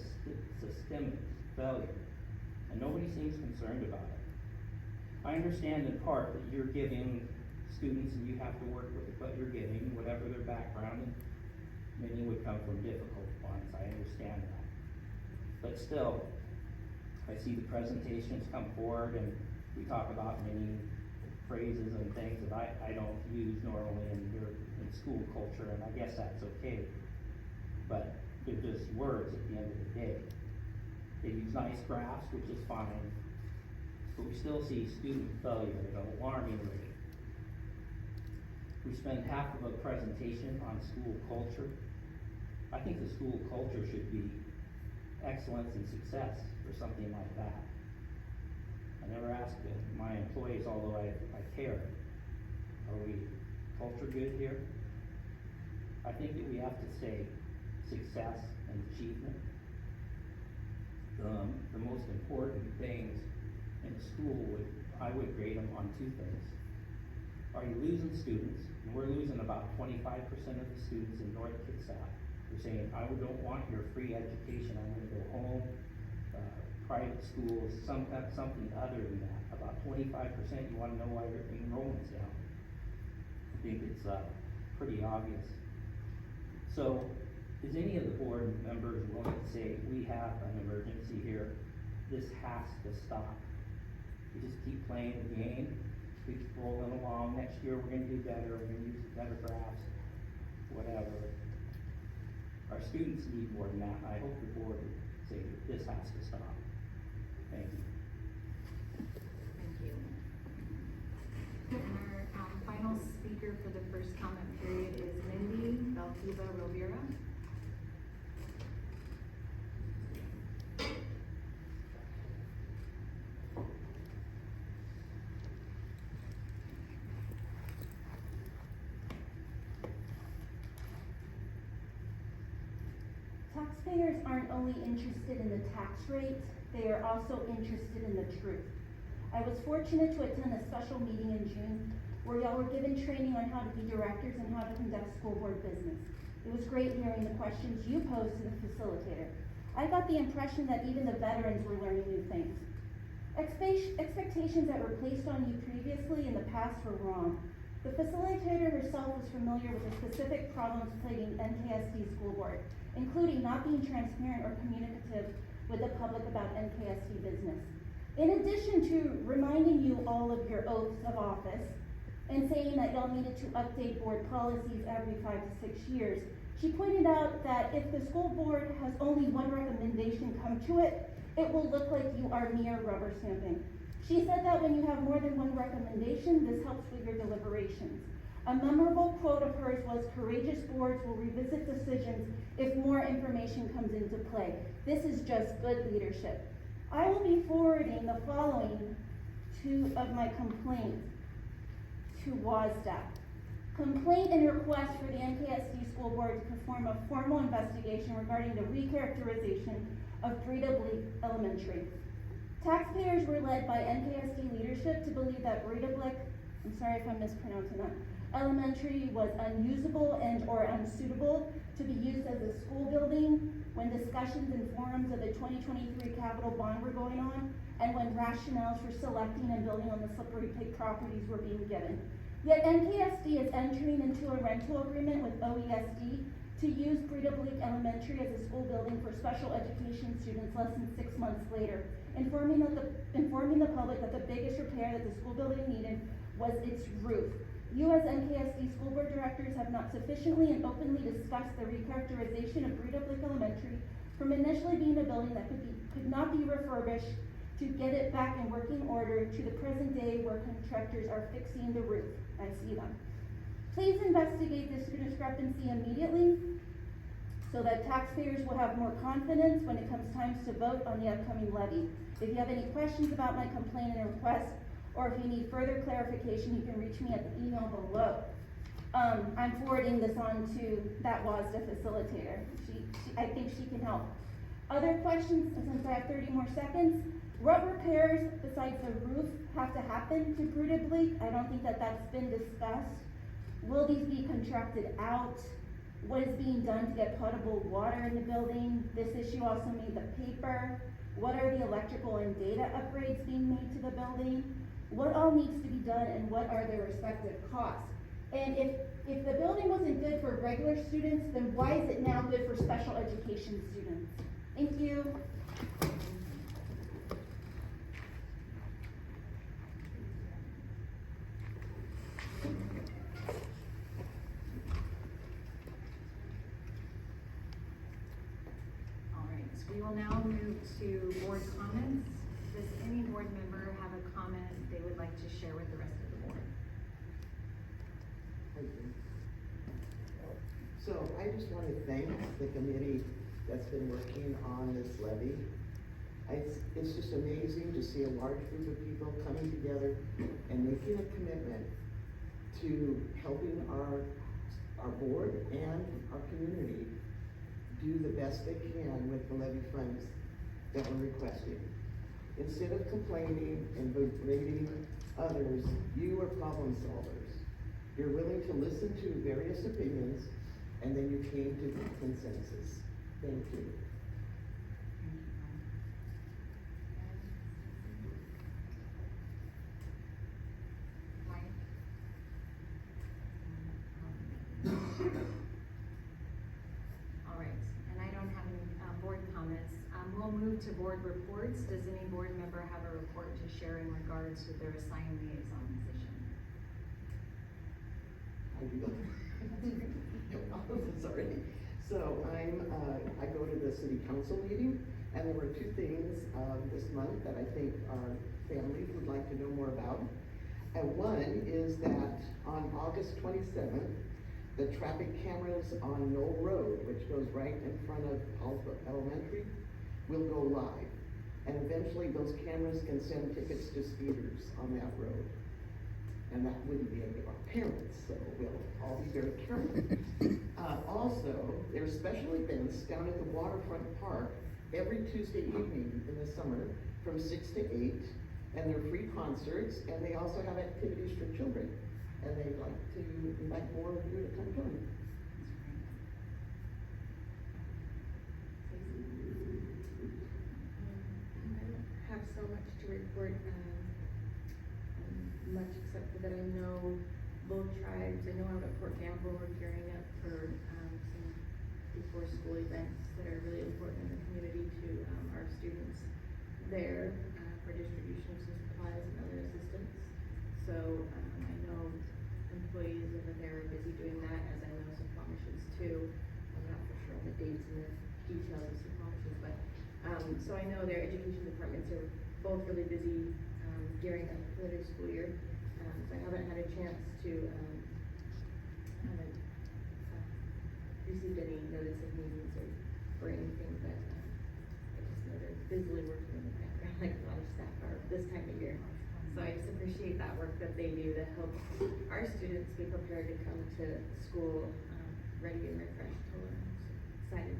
systemic failure, and nobody seems concerned about it. I understand in part that you're giving students and you have to work with what you're giving, whatever their background, and many would come from difficult ones, I understand that. But still, I see the presentations come forward and we talk about many phrases and things that I don't use normally in school culture, and I guess that's okay. But they're just words at the end of the day. They use nice graphs, which is fine, but we still see student failure at an alarming rate. We spend half of a presentation on school culture. I think the school culture should be excellence and success or something like that. I never ask my employees, although I care, are we culture good here? I think that we have to say success and achievement. The most important things in school I would grade them on two things. Are you losing students? And we're losing about 25% of the students in North Kitsap. They're saying, I don't want your free education, I'm gonna go home, private schools, something other than that. About 25%, you wanna know why your enrollment's down. I think it's pretty obvious. So, is any of the board members willing to say, we have an emergency here, this has to stop? We just keep playing the game, keep rolling along, next year we're gonna do better, we're gonna use better graphs, whatever. Our students need more than that, and I hope the board would say that this has to stop. Thank you. Thank you. And our final speaker for the first comment period is Mindy Valtiva Rovira. Taxpayers aren't only interested in the tax rate, they are also interested in the truth. I was fortunate to attend a special meeting in June where y'all were given training on how to be directors and how to conduct school board business. It was great hearing the questions you posed to the facilitator. I got the impression that even the veterans were learning new things. Expectations that were placed on you previously in the past were wrong. The facilitator herself was familiar with the specific problems plaguing NKSD school board, including not being transparent or communicative with the public about NKSD business. In addition to reminding you all of your oaths of office and saying that y'all needed to update board policies every 5 to 6 years, she pointed out that if the school board has only one recommendation come to it, it will look like you are mere rubber stamping. She said that when you have more than one recommendation, this helps with your deliberations. A memorable quote of hers was, "Courageous boards will revisit decisions if more information comes into play. This is just good leadership." I will be forwarding the following two of my complaints to WASDA. Complaint and request for the NKSD school board to perform a formal investigation regarding the recharacterization of Breda Bleak Elementary. Taxpayers were led by NKSD leadership to believe that Breda Bleak, I'm sorry if I'm mispronouncing that, elementary was unusable and or unsuitable to be used as a school building when discussions and forums of the 2023 capital bond were going on and when rationales for selecting and building on the Slippery Pig properties were being given. Yet NKSD is entering into a rental agreement with OESD to use Breda Bleak Elementary as a school building for special education students less than 6 months later, informing the public that the biggest repair that the school building needed was its roof. You as NKSD school board directors have not sufficiently and openly discussed the recharacterization of Breda Bleak Elementary from initially being a building that could not be refurbished to get it back in working order to the present day where contractors are fixing the roof. I see them. Please investigate this discrepancy immediately so that taxpayers will have more confidence when it comes time to vote on the upcoming levy. If you have any questions about my complaint and request, or if you need further clarification, you can reach me at the email below. I'm forwarding this on to that WASDA facilitator. I think she can help. Other questions, since I have 30 more seconds? What repairs besides the roof have to happen to Gruta Bleak? I don't think that that's been discussed. Will these be contracted out? What is being done to get potable water in the building? This issue also made the paper. What are the electrical and data upgrades being made to the building? What all needs to be done and what are their respective costs? And if the building wasn't good for regular students, then why is it now good for special education students? Thank you. All right, we will now move to board comments. Does any board member have a comment they would like to share with the rest of the board? So I just want to thank the committee that's been working on this levy. It's just amazing to see a large group of people coming together and making a commitment to helping our board and our community do the best they can with the levy funds that we're requesting. Instead of complaining and berating others, you are problem solvers. You're willing to listen to various opinions, and then you came to consensus. Thank you. All right, and I don't have any board comments. We'll move to board reports. Does any board member have a report to share in regards to their assigned liaison position? I do. Sorry. So I go to the city council meeting, and there were two things this month that I think our families would like to know more about. And one is that on August 27th, the traffic cameras on Knoll Road, which goes right in front of Poulsbo Elementary, will go live. And eventually those cameras can send tickets to speeders on that road. And that wouldn't be any of our parents, so we'll all be very careful. Also, there's special events down at the waterfront park every Tuesday evening in the summer from 6 to 8, and they're free concerts, and they also have activities for children. And they'd like to invite more of you to come join. I don't have so much to report, much except for that I know both tribes, I know out at Fort Gamble, we're gearing up for, some before school events that are really important in the community to, our students there, for distribution of some supplies and other assistance. So, I know employees over there are busy doing that, as I know some Squamishes too. I'm not for sure on the dates and the details of some Squamishes, but, so I know their education departments are both really busy, gearing up for the new school year. So I haven't had a chance to, haven't received any notice of meetings or anything, but, I just know they're busily working in the background, like a lot of staff are this time of year. So I just appreciate that work that they do to help our students be prepared to come to school, ready and refreshed to learn. So excited.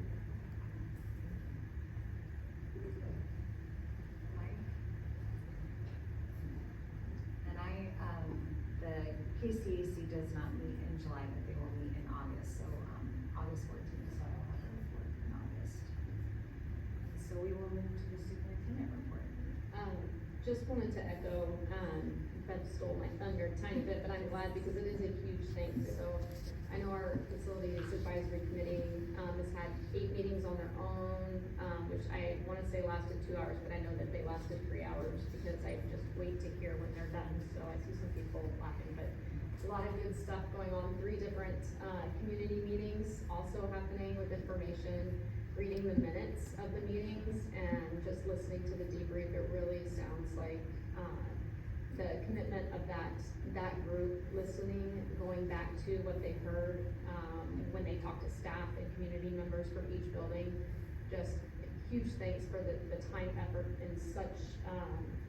The KCAC does not meet in July, but they will meet in August, so, August 14th, so I'll have a report in August. So we will move to the superintendent report. Just wanted to echo, Beth stole my thunder a tiny bit, but I'm glad because it is a huge thing. So I know our facilities advisory committee, has had 8 meetings on their own, which I wanna say lasted 2 hours, but I know that they lasted 3 hours because I just wait to hear when they're done. So I see some people laughing, but a lot of good stuff going on. 3 different, community meetings also happening with information, reading the minutes of the meetings and just listening to the debrief. It really sounds like, the commitment of that group, listening, going back to what they heard, when they talked to staff and community members from each building, just huge thanks for the time, effort, and such,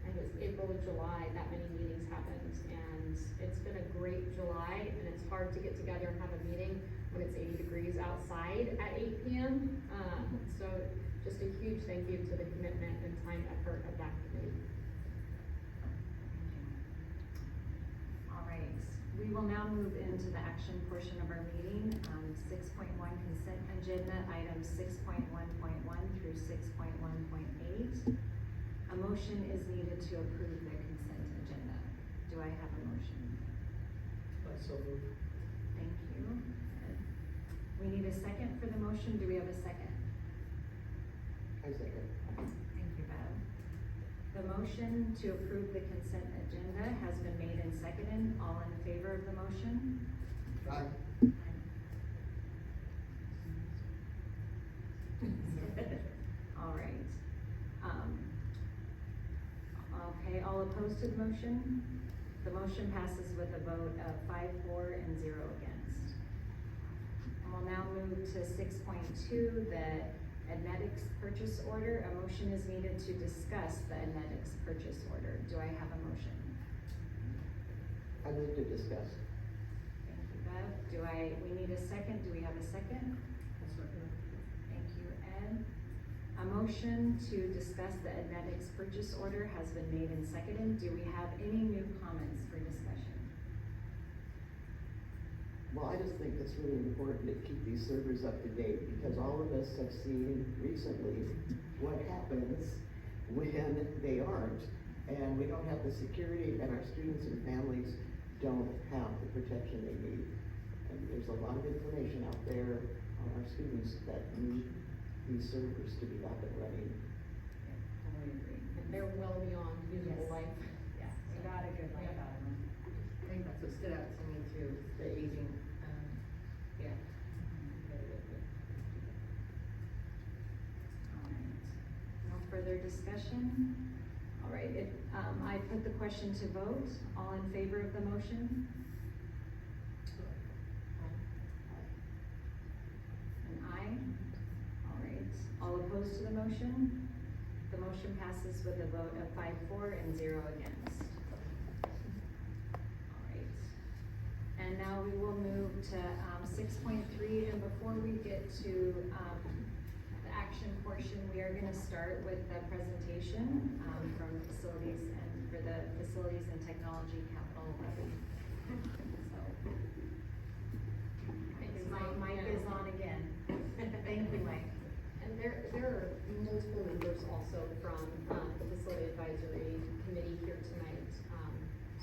and it's April, July, that many meetings happened, and it's been a great July, and it's hard to get together and have a meeting when it's 80 degrees outside at 8 p.m. So just a huge thank you to the commitment and time, effort of that committee. All right, we will now move into the action portion of our meeting. 6.1 consent agenda, items 6.1.1 through 6.1.8. A motion is needed to approve the consent agenda. Do I have a motion? So moved. Thank you. We need a second for the motion. Do we have a second? I second. Thank you, Bev. The motion to approve the consent agenda has been made and seconded. All in favor of the motion? Aye. All right. Okay, all opposed to the motion? The motion passes with a vote of 5-4 and 0 against. And we'll now move to 6.2, the Adnetics purchase order. A motion is needed to discuss the Adnetics purchase order. Do I have a motion? I move to discuss. Thank you, Bev. We need a second. Do we have a second? Thank you, Ed. A motion to discuss the Adnetics purchase order has been made and seconded. Do we have any new comments for discussion? Well, I just think it's really important to keep these servers up to date, because all of us have seen recently what happens when they aren't, and we don't have the security, and our students and families don't have the protection they need. And there's a lot of information out there on our students that need these servers to be up and running. Totally agree. And they're well beyond usable Yes. life. Yes, we got a good life out of them. I think that's what stood out to me too, the aging, yeah. All right. No further discussion? All right, I put the question to vote. All in favor of the motion? An aye? All right. All opposed to the motion? The motion passes with a vote of 5-4 and 0 against. All right. And now we will move to 6.3, and before we get to the action portion, we are gonna start with the presentation from facilities and for the facilities and technology capital levy. So, my mic is on again. Thank you, Mike. And there are multiple members also from the Facility Advisory Committee here tonight.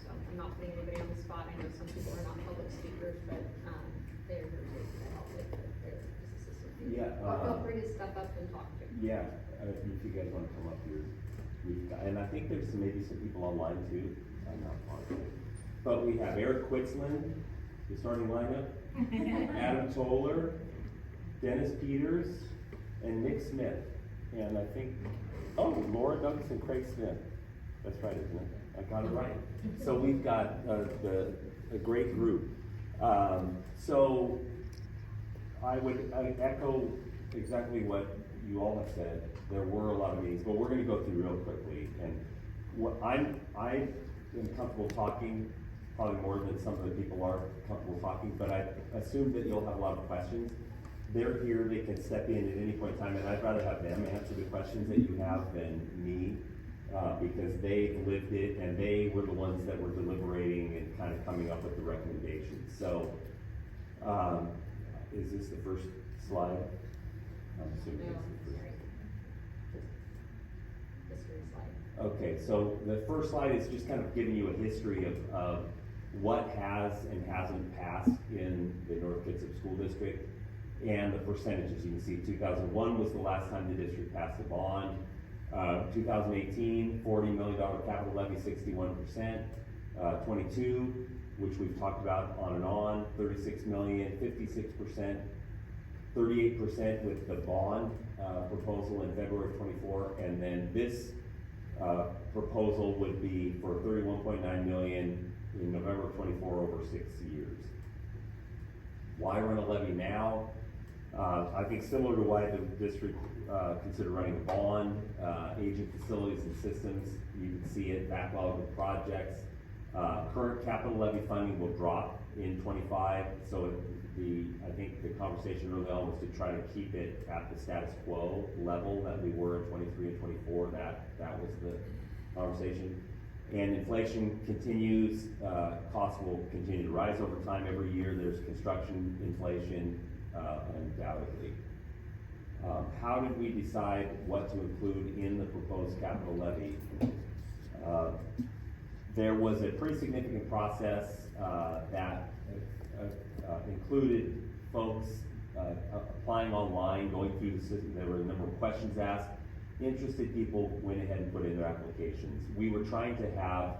So I'm not putting anybody on the spot. I know some people are not public speakers, but they're here to help with their assistance. Yeah, Feel free to step up and talk to. Yeah, if you guys wanna come up here, and I think there's maybe some people online too, I'm not positive. But we have Eric Quitzland, the starting lineup, Adam Toller, Dennis Peters, and Nick Smith. And I think, Laura Douglas and Craig Smith. That's right, isn't it? I got it right. So we've got a great group. So I would echo exactly what you all have said. There were a lot of meetings, but we're gonna go through real quickly. And what I am comfortable talking, probably more than some of the people are comfortable talking, but I assume that you'll have a lot of questions. They're here, they can step in at any point in time, and I'd rather have them answer the questions that you have than me, because they lived it, and they were the ones that were deliberating and kind of coming up with the recommendations. So, is this the first slide? I'm assuming No, it's the first. sorry. This very slide. Okay, so the first slide is just kind of giving you a history of what has and hasn't passed in the North Kitsap School District and the percentages. You can see 2001 was the last time the district passed a bond. 2018, $40 million capital levy, 61%. 22, which we've talked about on and on, 36 million, 56%. 38% with the bond proposal in February of 24, and then this proposal would be for 31.9 million in November of 24 over 6 years. Why run a levy now? I think similar to why the district, considered running a bond, aging facilities and systems, you can see it, backlog of projects. Current capital levy funding will drop in '25, so I think the conversation early on was to try to keep it at the status quo level that we were in '23 and '24, that was the conversation. And inflation continues, costs will continue to rise over time. Every year there's construction inflation, undoubtedly. How did we decide what to include in the proposed capital levy? There was a pretty significant process that included folks applying online, going through the system. There were a number of questions asked. Interested people went ahead and put in their applications. We were trying to have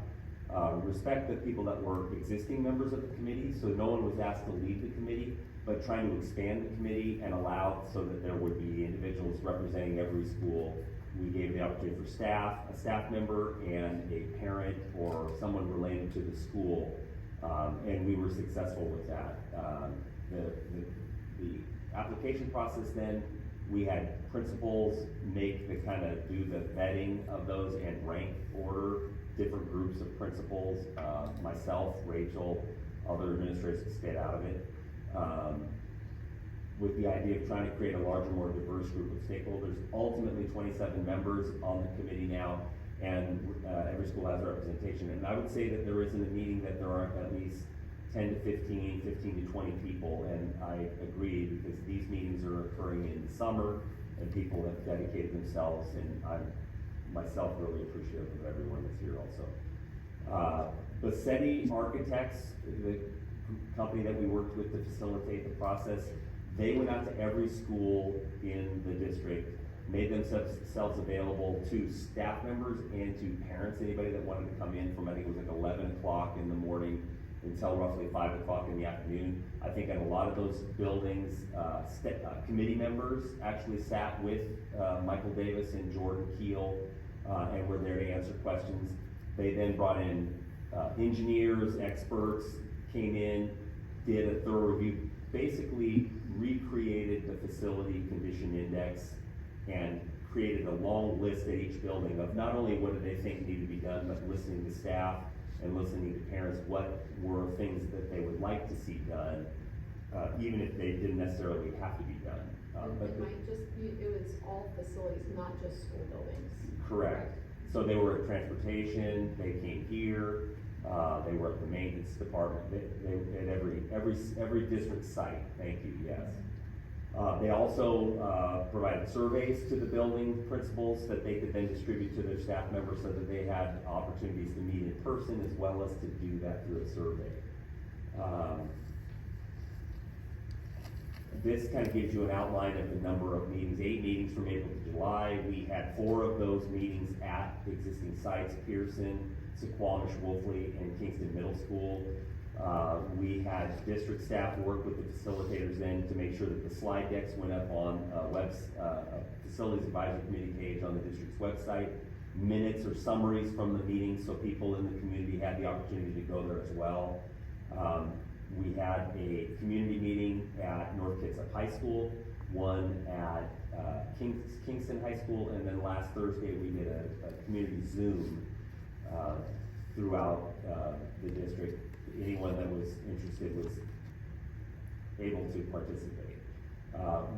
respect the people that were existing members of the committee, so no one was asked to leave the committee, but trying to expand the committee and allow so that there would be individuals representing every school. We gave the opportunity for staff, a staff member, and a parent or someone related to the school, and we were successful with that. The application process then, we had principals make do the vetting of those and rank order different groups of principals, myself, Rachel, other administrators that stayed out of it, with the idea of trying to create a larger, more diverse group of stakeholders. Ultimately, 27 members on the committee now, and every school has representation. And I would say that there isn't a meeting that there aren't at least 10 to 15, 15 to 20 people, and I agree, because these meetings are occurring in the summer, and people have dedicated themselves, and I'm myself really appreciative of everyone that's here also. Bassetti Architects, the company that we worked with to facilitate the process, they went out to every school in the district, made themselves available to staff members and to parents, anybody that wanted to come in from, I think it was like 11 o'clock in the morning until roughly 5 o'clock in the afternoon. I think in a lot of those buildings, committee members actually sat with Michael Davis and Jordan Keel and were there to answer questions. They then brought in engineers, experts, came in, did a thorough review, basically recreated the facility condition index and created a long list at each building of not only what did they think needed to be done, but listening to staff and listening to parents, what were things that they would like to see done, even if they didn't necessarily have to be done. It might just be, it was all facilities, not just school buildings. Correct. So they were at transportation, they came here, they were at the maintenance department, they at every district site, thank you, yes. They also provided surveys to the building principals that they could then distribute to their staff members so that they had opportunities to meet in person as well as to do that through a survey. This kind of gives you an outline of the number of meetings, 8 meetings from April to July. We had 4 of those meetings at existing sites, Pearson, Suquamish, Wolfley, and Kingston Middle School. We had district staff work with the facilitators then to make sure that the slide decks went up on Facilities Advisory Committee page on the district's website. Minutes or summaries from the meetings so people in the community had the opportunity to go there as well. We had a community meeting at North Kitsap High School, one at Kingston High School, and then last Thursday we did a community Zoom throughout the district. Anyone that was interested was able to participate.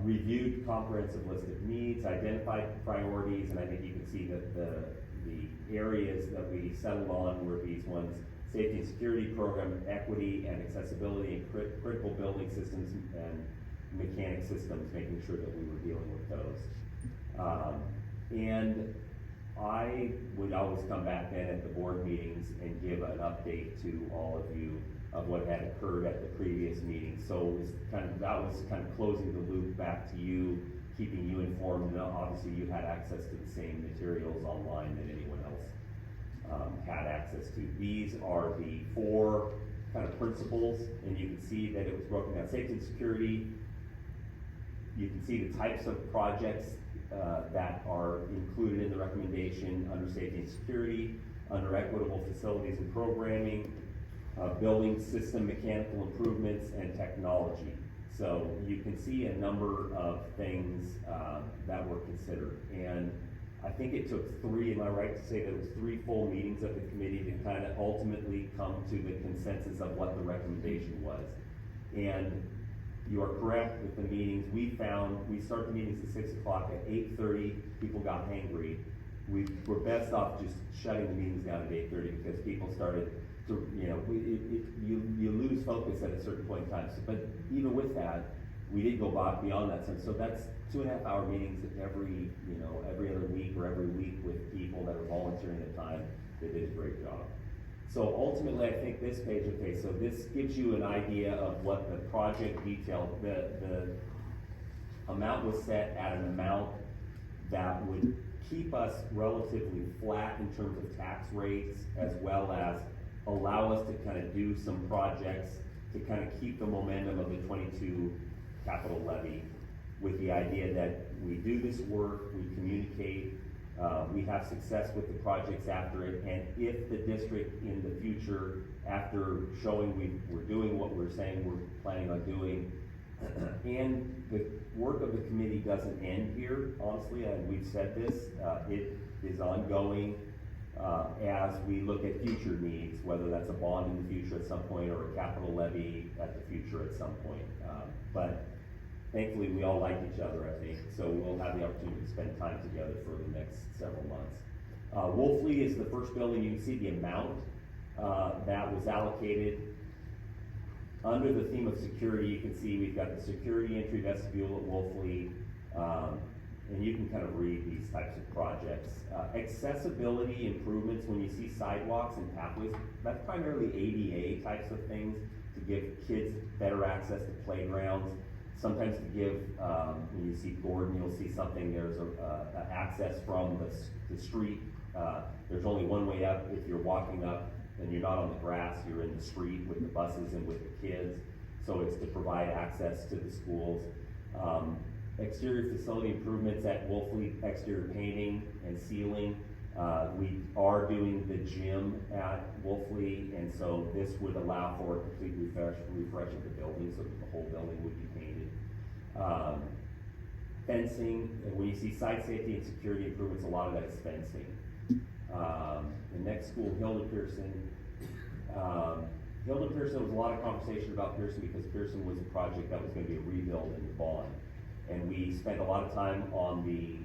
Reviewed comprehensive list of needs, identified priorities, and I think you can see that the areas that we settled on were these ones: safety and security program, equity and accessibility, and critical building systems and mechanic systems, making sure that we were dealing with those. And I would always come back then at the board meetings and give an update to all of you of what had occurred at the previous meeting. So it was that was kind of closing the loop back to you, keeping you informed, and obviously you had access to the same materials online that anyone else had access to. These are the 4 kind of principles, and you can see that it was broken down. Safety and security, you can see the types of projects that are included in the recommendation under safety and security, under equitable facilities and programming, building system mechanical improvements, and technology. So you can see a number of things, that were considered. And I think it took three, am I right to say that it was 3 full meetings of the committee to kind of ultimately come to the consensus of what the recommendation was. And you are correct with the meetings. We start the meetings at 6 o'clock. At 8:30, people got hangry. We were best off just shutting the meetings down at 8:30 because people started to, you lose focus at a certain point in time. So, but even with that, we did go beyond that. So that's 2.5 hour meetings every other week or every week with people that are volunteering their time. They did a great job. So ultimately, I think this page, okay, so this gives you an idea of what the project detail, the amount was set at an amount that would keep us relatively flat in terms of tax rates, as well as allow us to kind of do some projects to kind of keep the momentum of the 22 capital levy, with the idea that we do this work, we communicate, we have success with the projects after it, and if the district in the future, after showing we're doing what we're saying we're planning on doing, and the work of the committee doesn't end here, honestly, and we've said this, it is ongoing as we look at future needs, whether that's a bond in the future at some point or a capital levy at the future at some point. But thankfully, we all like each other, I think, so we'll have the opportunity to spend time together for the next several months. Wolfley is the first building. You can see the amount that was allocated. Under the theme of security, you can see we've got the security entry vestibule at Wolfley, and you can kind of read these types of projects. Accessibility improvements, when you see sidewalks and pathways, that's primarily ADA types of things to give kids better access to playgrounds. Sometimes to give, when you see Gordon, you'll see something, there's a access from the street. There's only one way up. If you're walking up and you're not on the grass, you're in the street with the buses and with the kids. So it's to provide access to the schools. Exterior facility improvements at Wolfley, exterior painting and sealing. We are doing the gym at Wolfley, and so this would allow for a complete refresh of the building, so that the whole building would be painted. Fencing, and when you see site safety and security improvements, a lot of that is fencing. The next school, Hilda Pearson. Hilda Pearson, was a lot of conversation about Pearson because Pearson was a project that was going to be a rebuild in the bond. And we spent a lot of time on the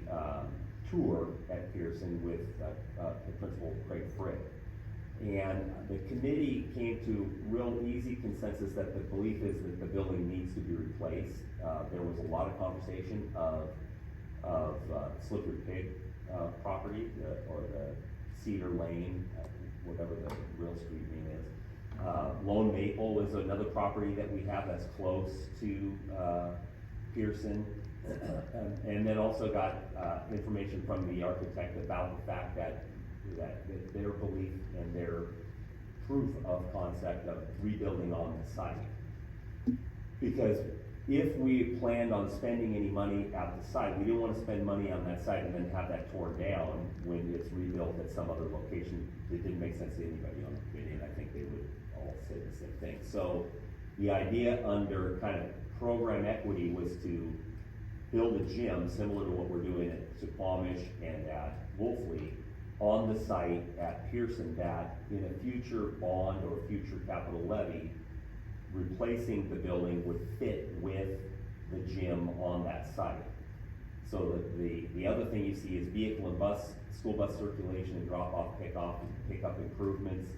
tour at Pearson with the principal, Craig Frick. And the committee came to real easy consensus that the belief is that the building needs to be replaced. There was a lot of conversation of Slippery Pig property, or the Cedar Lane, whatever the real street name is. Lone Maple is another property that we have that's close to Pearson. And then also got information from the architect about the fact that their belief and their proof of concept of rebuilding on the site. Because if we planned on spending any money at the site, we didn't want to spend money on that site and then have that torn down when it's rebuilt at some other location. It didn't make sense to anybody on the committee, and I think they would all say the same thing. So the idea under kind of program equity was to build a gym similar to what we're doing at Suquamish and at Wolfley on the site at Pearson, that in a future bond or future capital levy, replacing the building would fit with the gym on that site. So the other thing you see is vehicle and school bus circulation and drop-off, pickup improvements,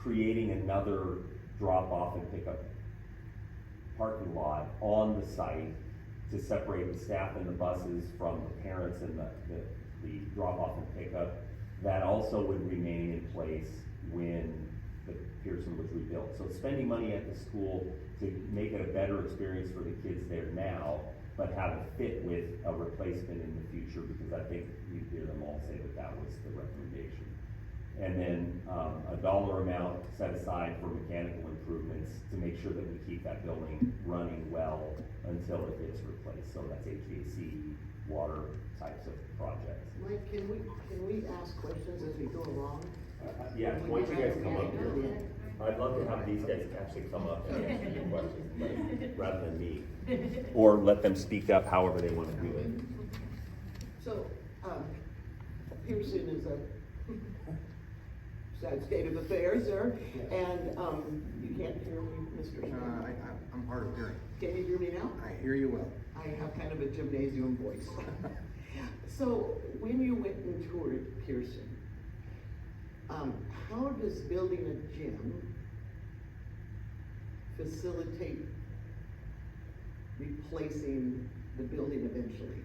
creating another drop-off and pickup parking lot on the site to separate the staff and the buses from the parents and the drop-off and pickup. That also would remain in place when the Pearson was rebuilt. So spending money at the school to make it a better experience for the kids there now, but have it fit with a replacement in the future, because I think you hear them all say that that was the recommendation. And then a dollar amount set aside for mechanical improvements to make sure that we keep that building running well until it gets replaced. So that's HVAC, water types of projects. Mike, can we ask questions as we go along? Yeah, why don't you guys come up here? I'd love to have these guys actually come up and answer your questions, but, rather than me. Or let them speak up however they wanna do it. So, Pearson is a sad state of affairs there, and, you can't hear me, Mr. Smith? I'm hard of hearing. Can you hear me now? I hear you well. I have kind of a gymnasium voice. So, when you went and toured Pearson, how does building a gym facilitate replacing the building eventually?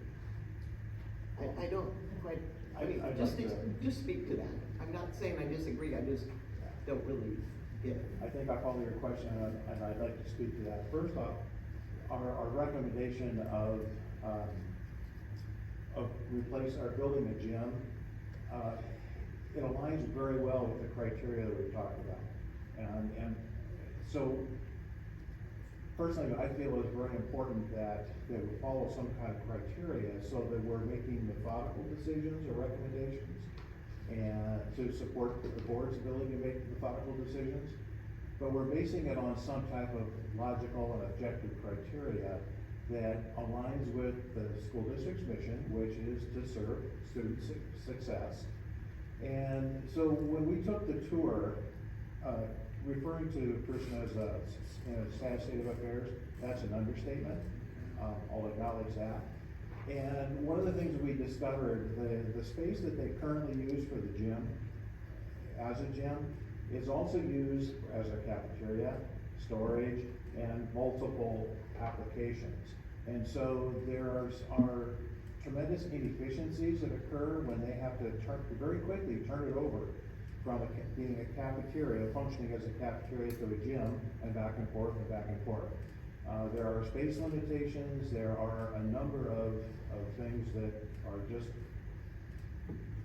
I don't quite, just speak to that. I'm not saying I disagree, I just don't really get it. I think I follow your question, and I'd like to speak to that. First off, our recommendation of building a gym, it aligns very well with the criteria that we've talked about. And so, personally, I feel it's very important that we follow some kind of criteria so that we're making methodical decisions or recommendations and to support the board's ability to make methodical decisions. But we're basing it on some type of logical and objective criteria that aligns with the school district's mission, which is to serve student success. And so when we took the tour, referring to Pearson as in a sad state of affairs, that's an understatement. I'll acknowledge that. And one of the things we discovered, the space that they currently use for the gym, as a gym, is also used as a cafeteria, storage, and multiple applications. And so there are tremendous inefficiencies that occur when they have to very quickly turn it over from being a cafeteria, functioning as a cafeteria to a gym, and back and forth and back and forth. There are space limitations, there are a number of things that are just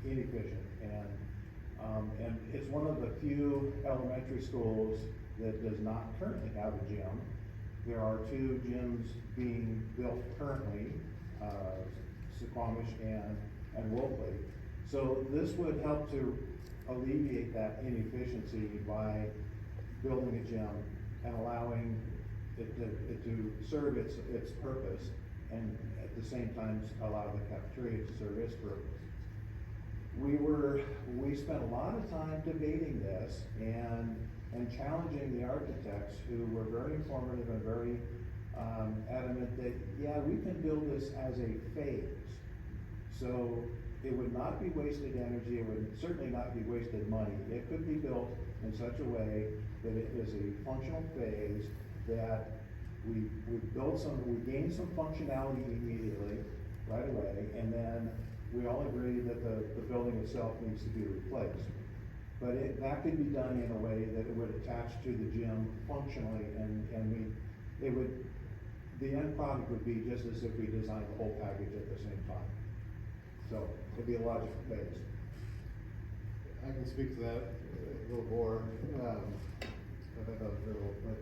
inefficient. And it's one of the few elementary schools that does not currently have a gym. There are 2 gyms being built currently, Suquamish and Wolfley. So this would help to alleviate that inefficiency by building a gym and allowing it to serve its purpose, and at the same time allow the cafeteria to serve its purpose. We spent a lot of time debating this and challenging the architects, who were very informative and very adamant that, yeah, we can build this as a phase. So it would not be wasted energy, it would certainly not be wasted money. It could be built in such a way that it is a functional phase, that we gain some functionality immediately, right away, and then we all agree that the building itself needs to be replaced. But that could be done in a way that it would attach to the gym functionally, and the end product would be just as if we designed the whole package at the same time. So it'd be a logical phase. I can speak to that a little more. I thought that was real, but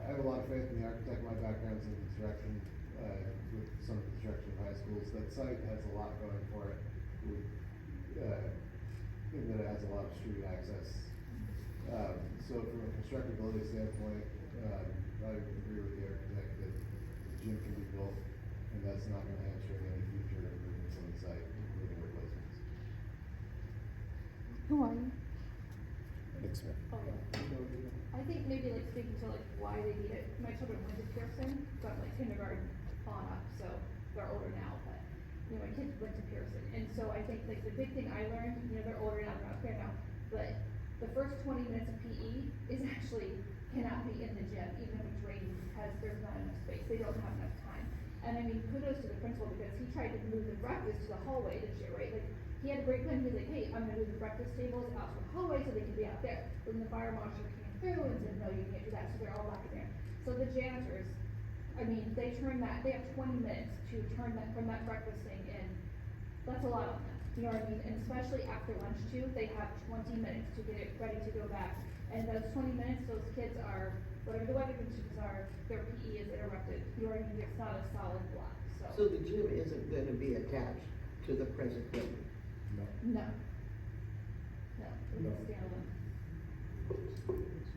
I have a lot of faith in the architect. My background's in construction, with some construction of high schools. That site has a lot going for it. In that it has a lot of street access. So from a constructability standpoint, I agree with the architect that the gym can be built, and that's not going to hamstring any future improvements on the site, including replacements. Who are you? I think maybe like speaking to like why they need it. My children went to Pearson, got like kindergarten on up, so they're older now, but my kids went to Pearson. And so I think like the big thing I learned, they're older now, they're not here now, but the first 20 minutes of PE cannot be in the gym, even if it's raining, because there's not enough space. They don't have enough time. And I mean, kudos to the principal, because he tried to move the breakfast to the hallway this year, right? Like, he had a great plan. He's like, hey, I'm gonna move the breakfast tables out to the hallway so they can be out there. But then the fire marshal came through and said, no, you can't do that, so they're all back in there. So the janitors, I mean, they have 20 minutes to turn that, from that breakfast thing in. That's a lot on them, you know what I mean? And especially after lunch too, they have 20 minutes to get it ready to go back. And those 20 minutes, those kids are, whatever the weather conditions are, their PE is interrupted. You know what I mean? It's not a solid block, so. So the gym isn't gonna be attached to the present building? No. No, it's standalone.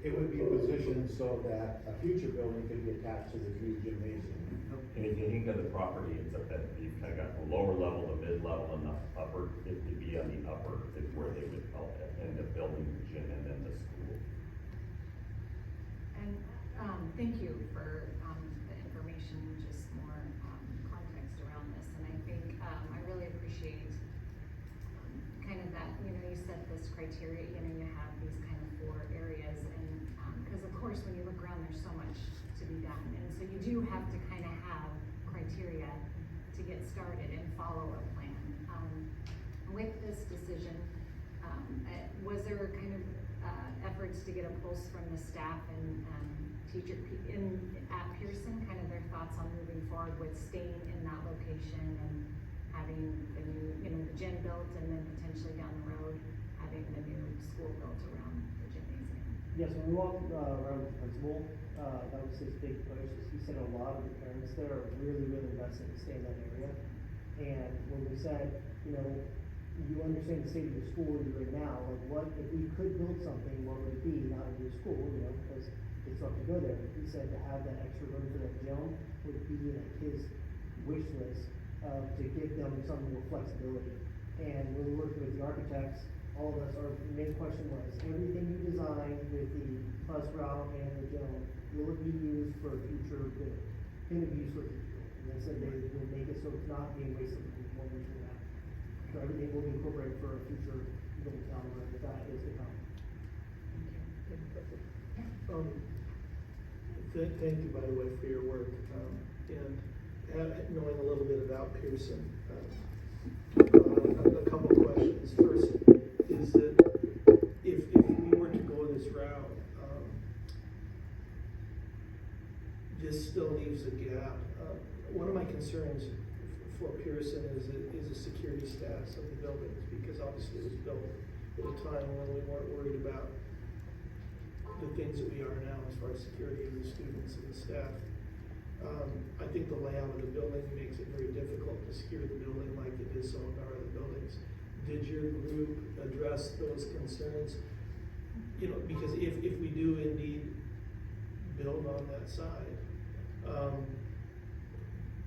it would be positioned so that a future building could be attached to the new gymnasium. And if you think of the property, it's up that, you've kind of got the lower level, the mid-level, and the upper, it'd be on the upper is where they would end up building the gym and then the school. And, thank you for, the information, just more, context around this, and I think, I really appreciate, kind of that, you know, you set this criteria, you know, you have these kind of 4 areas, and, cause of course, when you look around, there's so much to be done, and so you do have to kind of have criteria to get started and follow a plan. With this decision, was there kind of, efforts to get a pulse from the staff and, teacher at Pearson, kind of their thoughts on moving forward with staying in that location and having the new, you know, the gym built and then potentially down the road, having the new school built around the gymnasium? Yes, when we walked around the principal, that was his big push. He said a lot of the parents there are really, really invested to stay in that area. And when we said, you know, you understand the state of the school you're in now, like what, if we could build something, what would it be? Not a new school, you know, because it's not to go there. He said to have that extra room for that gym would be like his wish list, to give them some more flexibility. And when we worked with the architects, all of us, our main question was, everything you design with the bus route and the gym, will it be used for future good? Can it be used for future good? And they said they will make it so it's not being wasted from 1 year to the next. So everything will be incorporated for a future building down the road, that is to come. Thank you, by the way, for your work, and knowing a little bit about Pearson. A couple questions. First, is that if we were to go this route, this still leaves a gap. One of my concerns for Pearson is the security status of the buildings, because obviously it was built at a time when we weren't worried about the things that we are now as far as security of the students and the staff. I think the layout of the building makes it very difficult to secure the building like it is some of our other buildings. Did your group address those concerns? You know, because if we do indeed build on that side,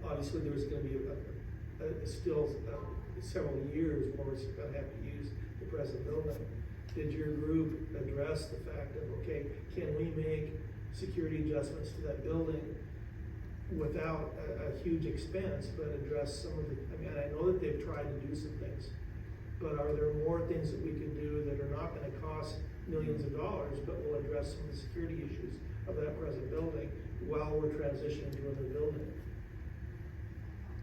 obviously there's going to be still several years where we're going to have to use the present building. Did your group address the fact of, okay, can we make security adjustments to that building without a huge expense, but address some of the, I mean, I know that they've tried to do some things, but are there more things that we can do that are not gonna cost millions of dollars, but will address some of the security issues of that present building while we're transitioning to a new building?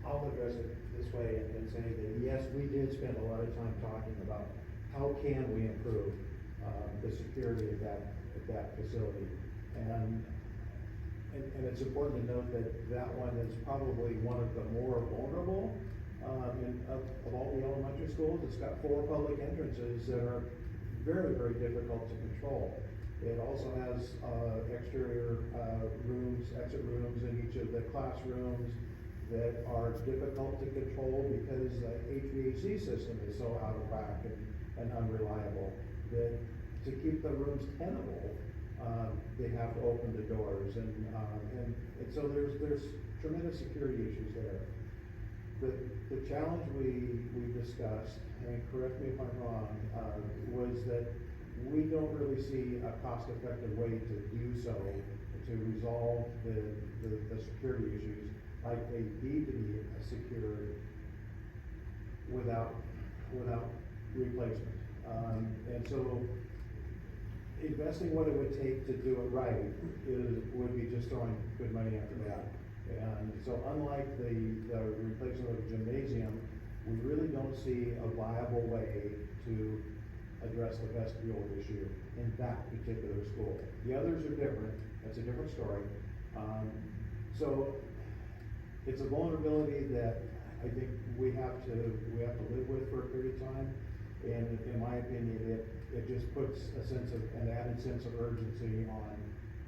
I'll address it this way and say that yes, we did spend a lot of time talking about how can we improve the security of that facility. And it's important to note that one is probably one of the more vulnerable of all the elementary schools. It's got 4 public entrances that are very, very difficult to control. It also has exterior exit rooms in each of the classrooms that are difficult to control because the HVAC system is so out of whack and unreliable that to keep the rooms tenable, they have to open the doors and so there's tremendous security issues there. The challenge we discussed, and correct me if I'm wrong, was that we don't really see a cost-effective way to do so, to resolve the security issues like they need to be secured without replacement. And so investing what it would take to do it right would be just throwing good money after that. And so unlike the replacement of the gymnasium, we really don't see a viable way to address the vestibule issue in that particular school. The others are different, that's a different story. So it's a vulnerability that I think we have to live with for a period of time. And in my opinion, it just puts an added sense of urgency on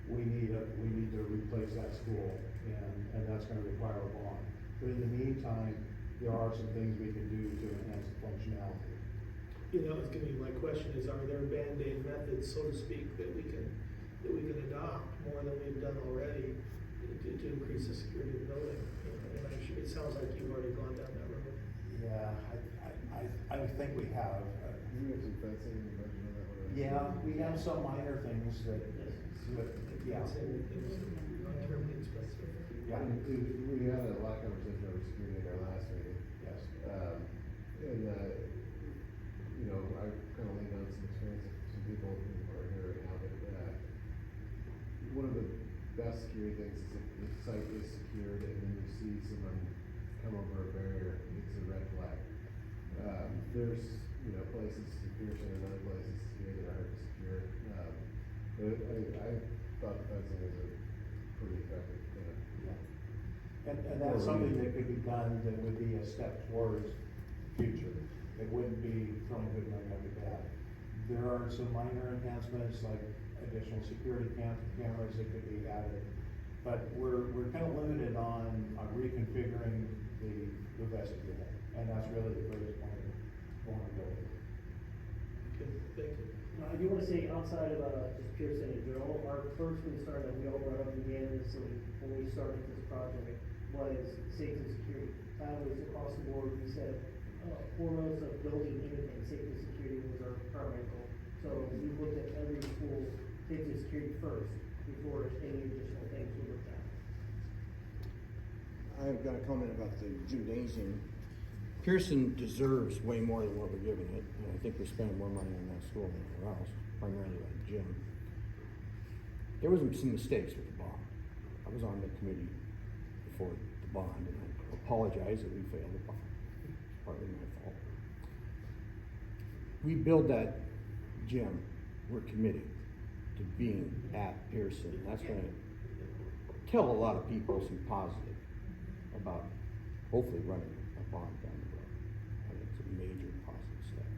we need to replace that school, and that's going to require a bond. But in the meantime, there are some things we can do to enhance the functionality. You know, it's going to be my question is, are there Band-Aid methods, so to speak, that we can that we can adopt more than we've done already to increase the security of the building. And I'm sure, it sounds like you've already gone down that road. Yeah, I think we have. You have some fencing in the budget on that one? right? Yeah, we have some minor things that, yeah. Long-term expensive. Yeah. We had a lot of conversation over security in our last meeting. Yes. And, you know, I kind of leaned on some experience of some people who are here right now, but, one of the best security things is if the site is secured and then you see someone come over a barrier, it's a red flag. There's, you know, places to Pearson and other places here that are hard to secure. But I thought the fencing was a pretty effective, And that's something that could be done that would be a step towards future. It wouldn't be throwing good money after that. There are some minor enhancements like additional security cameras that could be added. But we're kind of limited on reconfiguring the vestibule. And that's really the greatest point of vulnerability. Okay, thank you. I do wanna say, outside of, just Pearson in general, our first concern that we all brought up unanimously when we started this project was safety and security. That was across the board, we said, foremost of building anything, safety and security was our primary goal. So we looked at every school, safety and security first, before any additional things we looked at. I've got a comment about the gymnasium. Pearson deserves way more than what we're giving it. And I think we're spending more money on that school than anywhere else, primarily on the gym. There was some mistakes with the bond. I was on the committee before the bond, and I apologize that we failed the bond. It's partly my fault. We build that gym, we're committed to being at Pearson. That's gonna tell a lot of people some positive about hopefully running a bond down the road. I think it's a major positive step.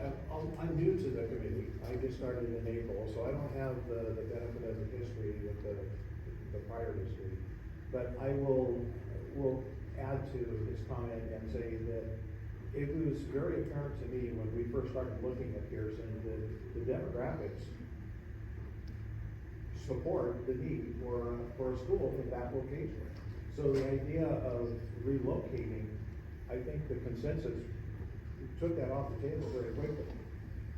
And I'm new to the committee. I just started in April, so I don't have the benefit of the history with the prior history. But I will add to his comment and say that it was very apparent to me when we first started looking at Pearson that the demographics support the need for a school in that location. So the idea of relocating, I think the consensus took that off the table very quickly.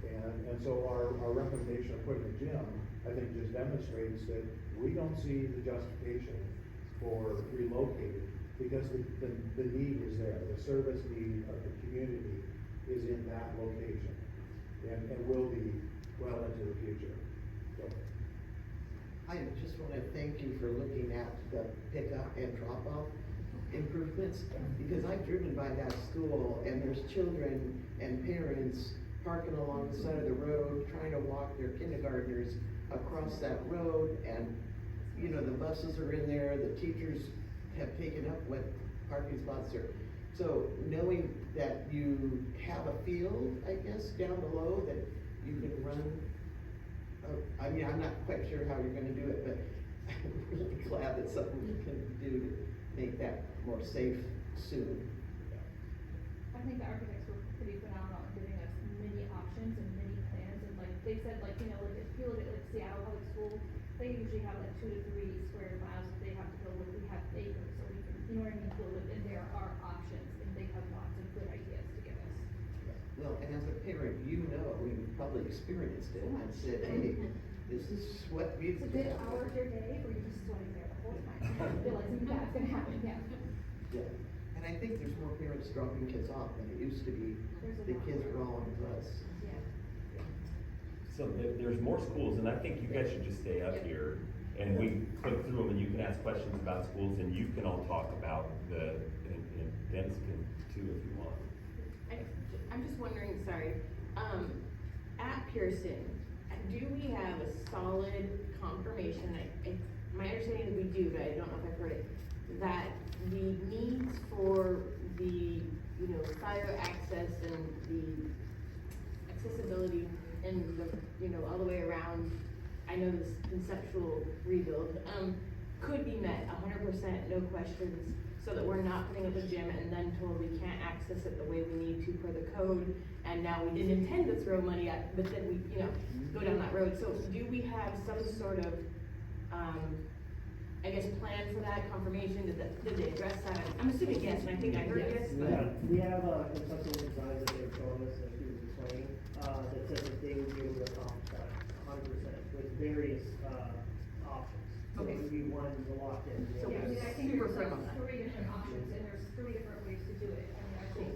And so our recommendation of putting a gym, I think just demonstrates that we don't see the justification for relocating because the need is there. The service need of the community is in that location and will be well into the future. So. I just want to thank you for looking at the pickup and drop-off improvements, because I've driven by that school and there's children and parents parking along the side of the road, trying to walk their kindergartners across that road, and, you know, the buses are in there, the teachers have taken up what parking spots are. So knowing that you have a field, I guess, down below that you can run, I mean, I'm not quite sure how you're gonna do it, but I'm really glad that something we can do to make that more safe soon. I think the architects were pretty phenomenal in giving us many options and many plans, and like, they said, like, you know, like, if you look at like Seattle Public School, they usually have like 2 to 3 square miles that they have to build with, we have acres, so we can, you know what I mean, build it, and there are options, and they have lots of good ideas to give us. Well, and as a parent, you know, we've probably experienced it and said, hey, this is what we. It's a good hour of your day, or you're just sweating there the whole time, realizing that's gonna happen, yeah. Yeah, and I think there's more parents dropping kids off than it used to be. The kids were all on the bus. Yeah. So there's more schools, and I think you guys should just stay up here, and we click through them, and you can ask questions about schools, and you can all talk about and Dennis can too if you want. I'm just wondering, sorry, at Pearson, do we have a solid confirmation, my understanding is we do, but I don't know if I've heard it, that the needs for the, you know, fire access and the accessibility and the, you know, all the way around, I know this conceptual rebuild, could be met 100%, no questions. so that we're not putting up a gym and then told we can't access it the way we need to per the code, and now we didn't intend to throw money at, but then we, go down that road. So do we have some sort of, I guess, plan for that, confirmation, did they address that? I'm assuming yes, and I think I heard yes, but. Yeah, we have, conceptual designs that they've shown us, that she was explaining, that says that they would be able to accomplish that 100% with various, options. So Okay. it would be one locked in. So Yeah. we- I think Super there's firm like on that. 3 different options, and there's 3 different ways to do it. I mean, I think,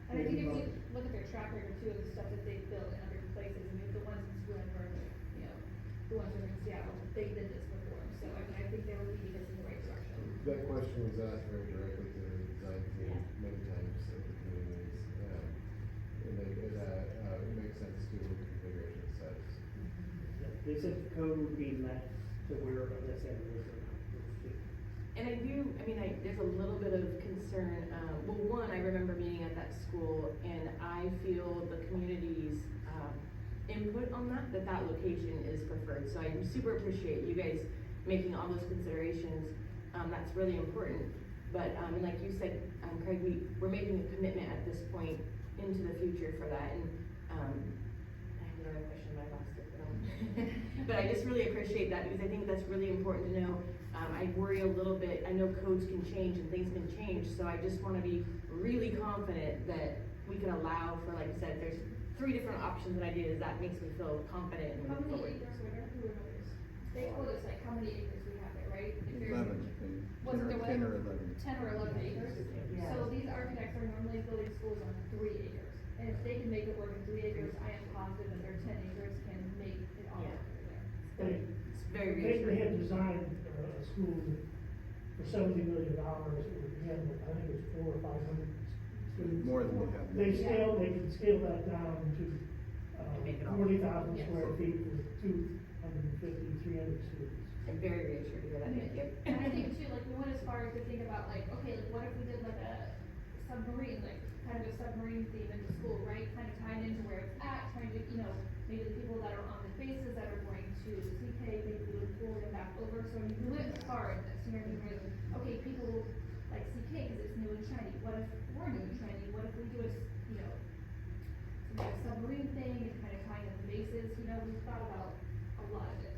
and I think if you look at their track record too, of the stuff that they've built in other places, I mean, the ones in Sweden or, the ones in Seattle, they did this before, so I mean, I think they were leading us in the right direction. That question was asked very directly to the design team many times at the communities, and it makes sense to the configuration size. Yeah, they said the code would be met to where, the standard is. And there's a little bit of concern, well, one, I remember meeting at that school, and I feel the community's, input on that location is preferred, so I super appreciate you guys making all those considerations, that's really important. But, like you said, Craig, we're making a commitment at this point into the future for that, and, I have another question, but I lost it, but I just really appreciate that, because I think that's really important to know. I worry a little bit, I know codes can change and things can change, so I just wanna be really confident that we can allow for, like I said, there's 3 different options and ideas, that makes me feel confident and How move many forward. acres were there? Who remembers? They told us like how many acres we have there, right? If there's- 11, I think. Wasn't there 10 or what? 11. 10 or 11 acres? Yeah. So these architects are normally building schools on 3 acres. And if they can make it work in 3 acres, I am positive that their 10 acres can make it all Yeah. work over there. It's very They reassuring. had designed a school for $70 million, and I think it's 400 or 500 students. More than we have. They can scale that down to, Make it all- 40,000 Yes. square feet with 250, 300 students. I'm very reassured to hear that, thank you. And I think too, like, we went as far as to think about like, okay, like, what if we did like a submarine, like, kind of a submarine theme in the school, right? Kind of tying into where it's at, trying to, maybe the people that are on the bases that are going to CK, maybe we would pull them back over, so I mean, we went as far as this, where, okay, people like CK, cause it's new and shiny, what if we're new and shiny, what if we do a, a submarine thing and kind of tying in the bases, we've thought about a lot of it.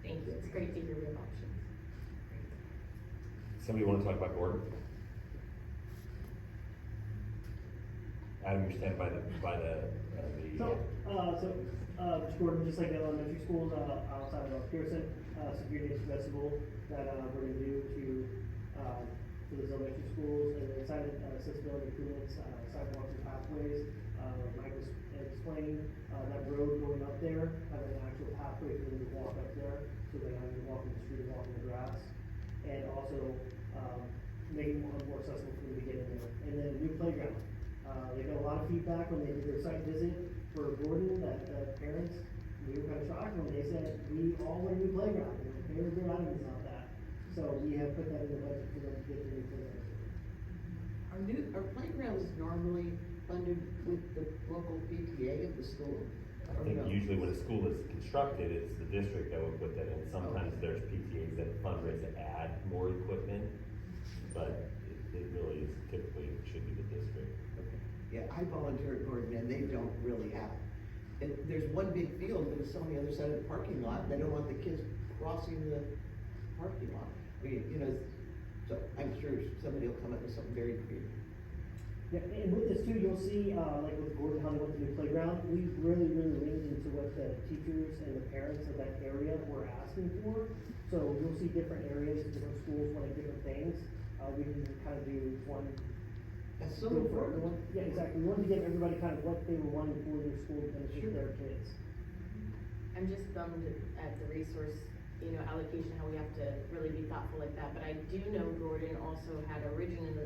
Thank you, it's great to hear we have options. Somebody wanna talk about Gordon? Adam, you're standing by the, Mr. Gordon, just like the elementary schools, outside of Pearson, security festival that, we're gonna do to those elementary schools, and excited, accessibility improvements, sidewalks and pathways. Mike was explaining, that road going up there, having an actual pathway for them to walk up there, so they don't have to walk in the street, walk in the grass. And also, making it more accessible for them to get in there. And then a new playground. They got a lot of feedback when they did their site visit for Gordon, that parents, we were kind of shocked when they said, we all want a new playground, and they were good adamant on that. So we have put that in the budget for them to get the new playground. Are playgrounds normally funded with the local PTA of the school? I think usually when a school is constructed, it's the district that would put that in. Sometimes there's PTAs that fundraise to add more equipment, but it really is typically, it should be the district. Yeah, I volunteer at Gordon and they don't really have, and there's one big field, but it's on the other side of the parking lot, and they don't want the kids crossing the parking lot. So I'm sure somebody will come up with something very creative. Yeah, and with this too, you'll see, like with Gordon, how they went to the playground, we really leaned into what the teachers and the parents of that area were asking for. So you'll see different areas, different schools wanting different things. We can kind of do one. That's so good for important. everyone. Yeah, exactly. We wanted to give everybody kind of what they were wanting for their school to benefit their kids. I'm just bummed at the resource, allocation, how we have to really be thoughtful like that, but I do know Gordon also had originally,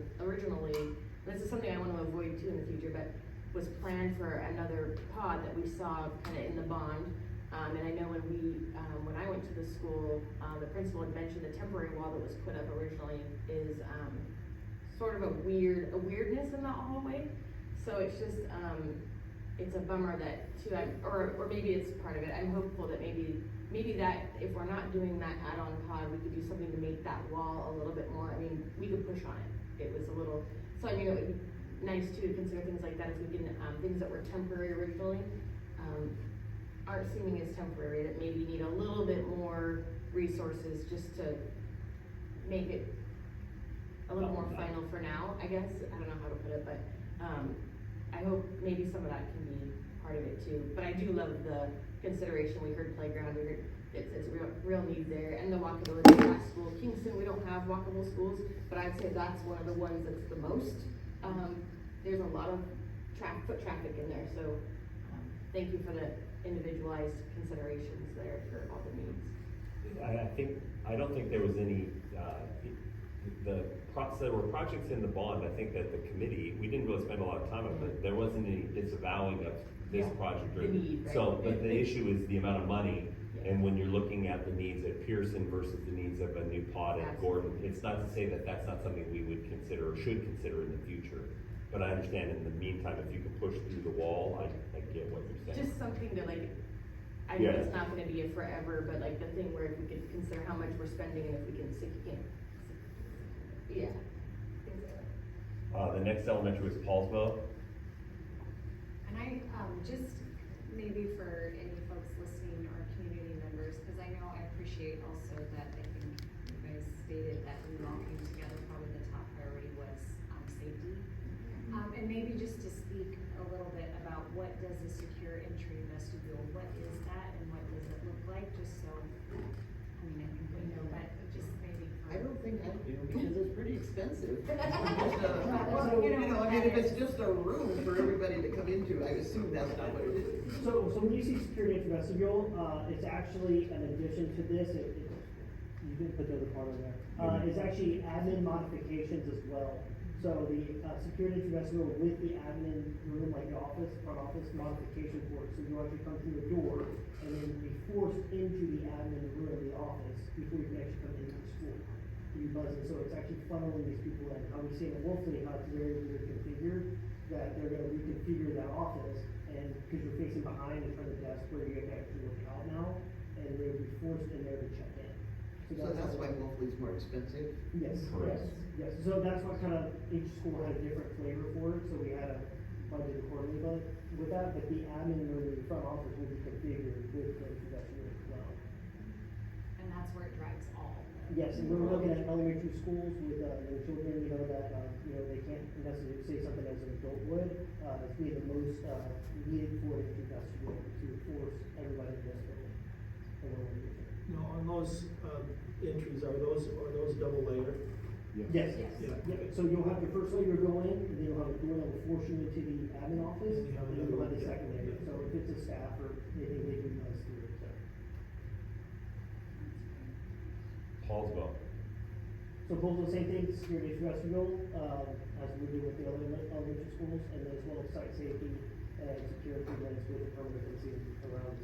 this is something I wanna avoid too in the future, but was planned for another pod that we saw kinda in the bond. And I know when I went to the school, the principal had mentioned the temporary wall that was put up originally is, sort of a weirdness in that hallway. So it's just, it's a bummer that too, or maybe it's part of it. I'm hopeful that maybe that if we're not doing that add-on pod, we could do something to make that wall a little bit more, we could push on it. it was a little, so I mean, it would be nice to consider things like that as we can, things that were temporary originally, aren't seeming as temporary, that maybe need a little bit more resources just to make it a little more final for now, I guess. I don't know how to put it, but, I hope maybe some of that can be part of it too. But I do love the consideration, we heard playground, we heard, it's real need there, and the walkability at school. Kingston, we don't have walkable schools, but I'd say that's one of the ones that's the most. There's a lot of foot traffic in there, so, thank you for the individualized considerations there for all the needs. I don't think there was any, there were projects in the bond, I think that the committee, we didn't really spend a lot of time on it, but there wasn't any disavowing of this project. Or, the need, right? So, but the issue is the amount of money, and when you're looking at the needs at Pearson versus the needs of a new pod at Gordon, it's not to say that that's not something we would consider or should consider in the future. But I understand in the meantime, if you can push through the wall, I get what you're saying. Just something to like, I know it's not gonna be a forever, but like the thing where if we could consider how much we're spending and if we can, yeah. Things like that. The next elementary was Poulsbo. And I, just maybe for any folks listening or community members, because I know I appreciate also that I think you guys stated that we all came together, probably the top priority was, safety. And maybe just to speak a little bit about what does a secure entry vestibule, what is that and what does it look like, just so, I mean, I think we know, but just maybe. I don't think I do, because it's pretty expensive. Well, You know, I mean, if it's just a room for everybody to come into, I assume that's not what it is. So when you see security entry vestibule, it's actually an addition to this, you didn't put the other part in there. It's actually admin modifications as well. So the, security entry vestibule with the admin room, like the office, front office modification for it. So you actually come through the door and then be forced into the admin room, the office, before you can actually come into the school. You buzzing, so it's actually funneling these people in. How we see in Wolfley, how it's very weird configured, that they're gonna reconfigure that office, and because you're facing behind in front of the desk where you have to actually look out now, and they're gonna be forced in there to check in. So that's why Wolfley's more expensive? Yes, Correct. yes. So that's what kind of, each school had a different flavor for it, so we had a budget accordingly, but with that, but the admin room, the front office will be configured with the introduction as well. And that's where it drives all. Yes, and we're looking at elementary schools with, young children, you know, that, they can't necessarily say something as an adult would, it's being the most, needed for it to force everybody to this building. Now, on those, entries, are those double layered? Yes. Yeah. So you'll have your first layer go in, and then you'll have a door that will force you into the admin office, And you have and then you'll have the another second layer. So if it's a staff or anything, they do nice through it, so. Poulsbo. So both the same thing, security vestibule, as we do with the other elementary schools, and then as well as site safety and security events with permanent fencing around.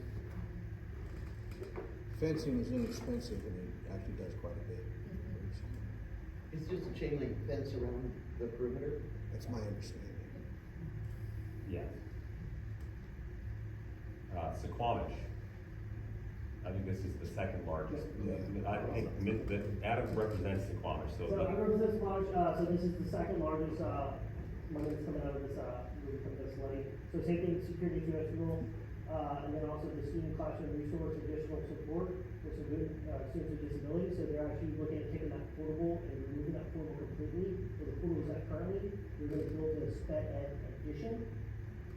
Fencing is inexpensive and it actually does quite a bit. It's just a chain link fence around the perimeter? That's my understanding. Yes. Suquamish. I think this is the second largest. Yeah. I think Adam represents Suquamish, so. So I represent Squamish, so this is the second largest, money that's coming out of this, money. So same thing, security vestibule, and then also the student classroom resource, additional support for some good, students with disabilities. So they're actually looking at taking that portable and removing that portable completely. Where the portable is at currently, they're gonna build a sped ed addition,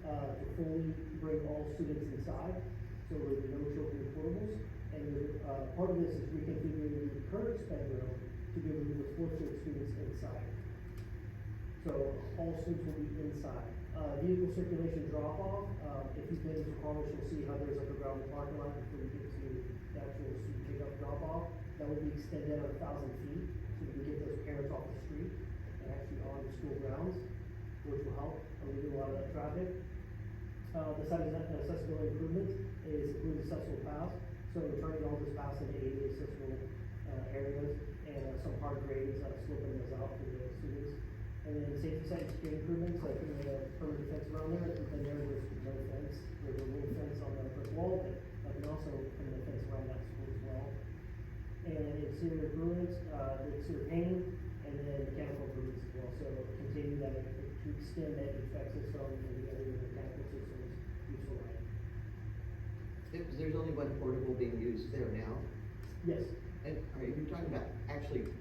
to fully bring all students inside. So there'll be no children with portables. And part of this is reconfiguring the current sped room to be able to move 4 students inside. So all students will be inside. Vehicle circulation drop off, if you've been to college, you'll see how there's like a gravel parking lot before you get to the actual student pickup drop off. That would be extended out 1,000 feet, so we can get those parents off the street and actually on the school grounds, which will help alleviate a lot of that traffic. The site accessibility improvements is including accessible paths, so we're trying to get all this paths into ADA accessible areas and some hard grades, sloping those out for the students. And then safety site and security improvements, like putting a permanent fence around there, and there was no fence, there's a little fence on the brick wall, but I can also put a fence around that school as well. And exterior improvements, the exterior painting, and then mechanical improvements as well, so continue that, to extend that HVAC system and the other mechanical systems useful life. There's only one portable being used there now, Yes, and are you talking about actually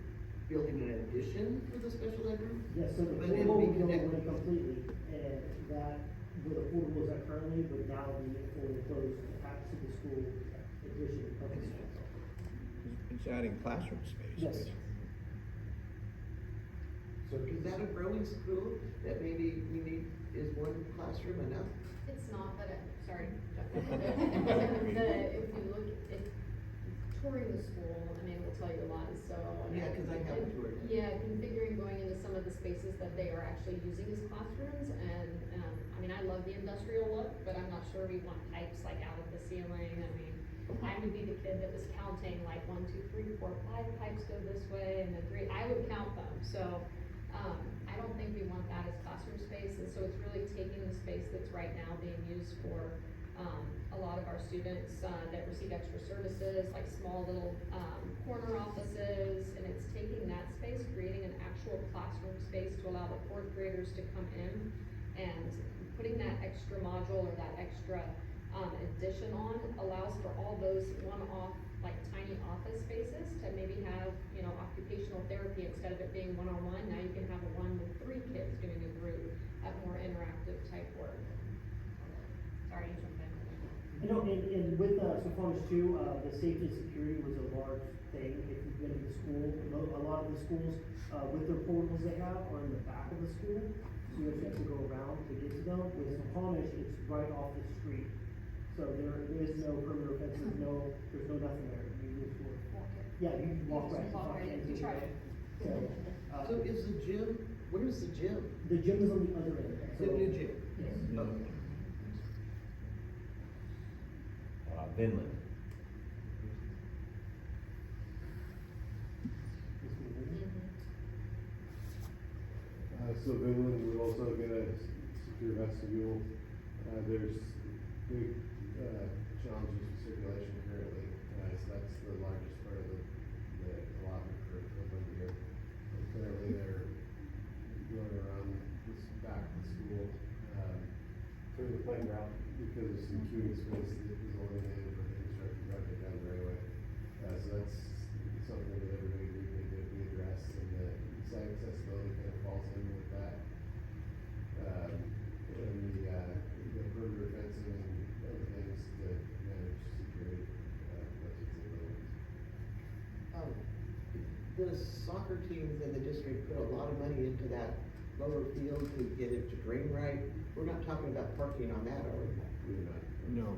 building an addition for the special ed room? yes, so the But it'll portable be will go connected. away completely, and that, where the portables are currently, would now be fully enclosed attached to the school addition of the school. It's adding classroom space. Yes. basically. So is that a growing school that maybe we need, is one classroom enough? It's not, but, sorry, if you look, if touring the school, I mean, will tell you a lot, so. Yeah, 'cause I haven't toured it. Yeah, configuring going into some of the spaces that they are actually using as classrooms, and, I mean, I love the industrial look, but I'm not sure we want pipes like out of the ceiling, I mean, I would be the kid that was counting like 1, 2, 3, 4, 5 pipes go this way, and then 3, I would count them, so, I don't think we want that as classroom space, and so it's really taking the space that's right now being used for, a lot of our students, that receive extra services, like small little, corner offices, and it's taking that space, creating an actual classroom space to allow the 4th graders to come in, and putting that extra module or that extra, addition on allows for all those one-off, like tiny office spaces to maybe have, you know, occupational therapy instead of it being one-on-one. Now you can have a 1 with 3 kids doing a group at more interactive type work. Sorry, you jumped in. You know, and with, Sophonics too, the safety and security was a large thing, if you've been to the school, a lot of the schools, with their portables they have are in the back of the school, so you actually have to go around to get to them. With Sophonics, it's right off the street, so there is no perimeter fences, there's no nothing there. You just walk, yeah, you can walk right. You try it. So is the gym, where's the gym? The gym is on the other end. The new gym? Yes. Okay. Vinland. So Vinland would also get a secure vestibule. There's big, challenges with circulation currently, so that's the largest part of the allotment for Vinland here. And currently they're going around this back of the school, through the playground, because some queuing space that is eliminated for the construction project down the railway. So that's something that everybody agreed that we address, and the site accessibility kind of falls in with that. And the perimeter fencing and other things to manage security, that's what's in The soccer teams in the district put a lot of money into that lower field to get it to drain right. We're not talking about parking on that, are we? We're not. No.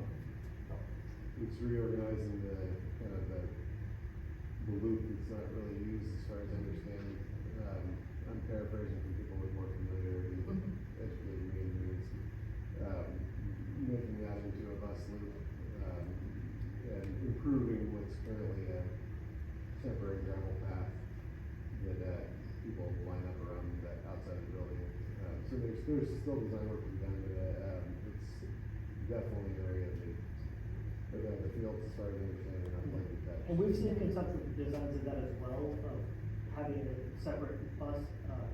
It's reorganizing the, kind of the loop that's not really used as far as I understand. I'm paraphrasing for people with more familiarity with educated reading. Making that into a bus loop, and improving what's currently a temporary gravel path that, people line up around that outside of the building. So there's still design work to be done, but, it's definitely an area that the fields, as far as I understand, are not likely to touch. And we've seen conceptual designs of that as well, of having a separate bus,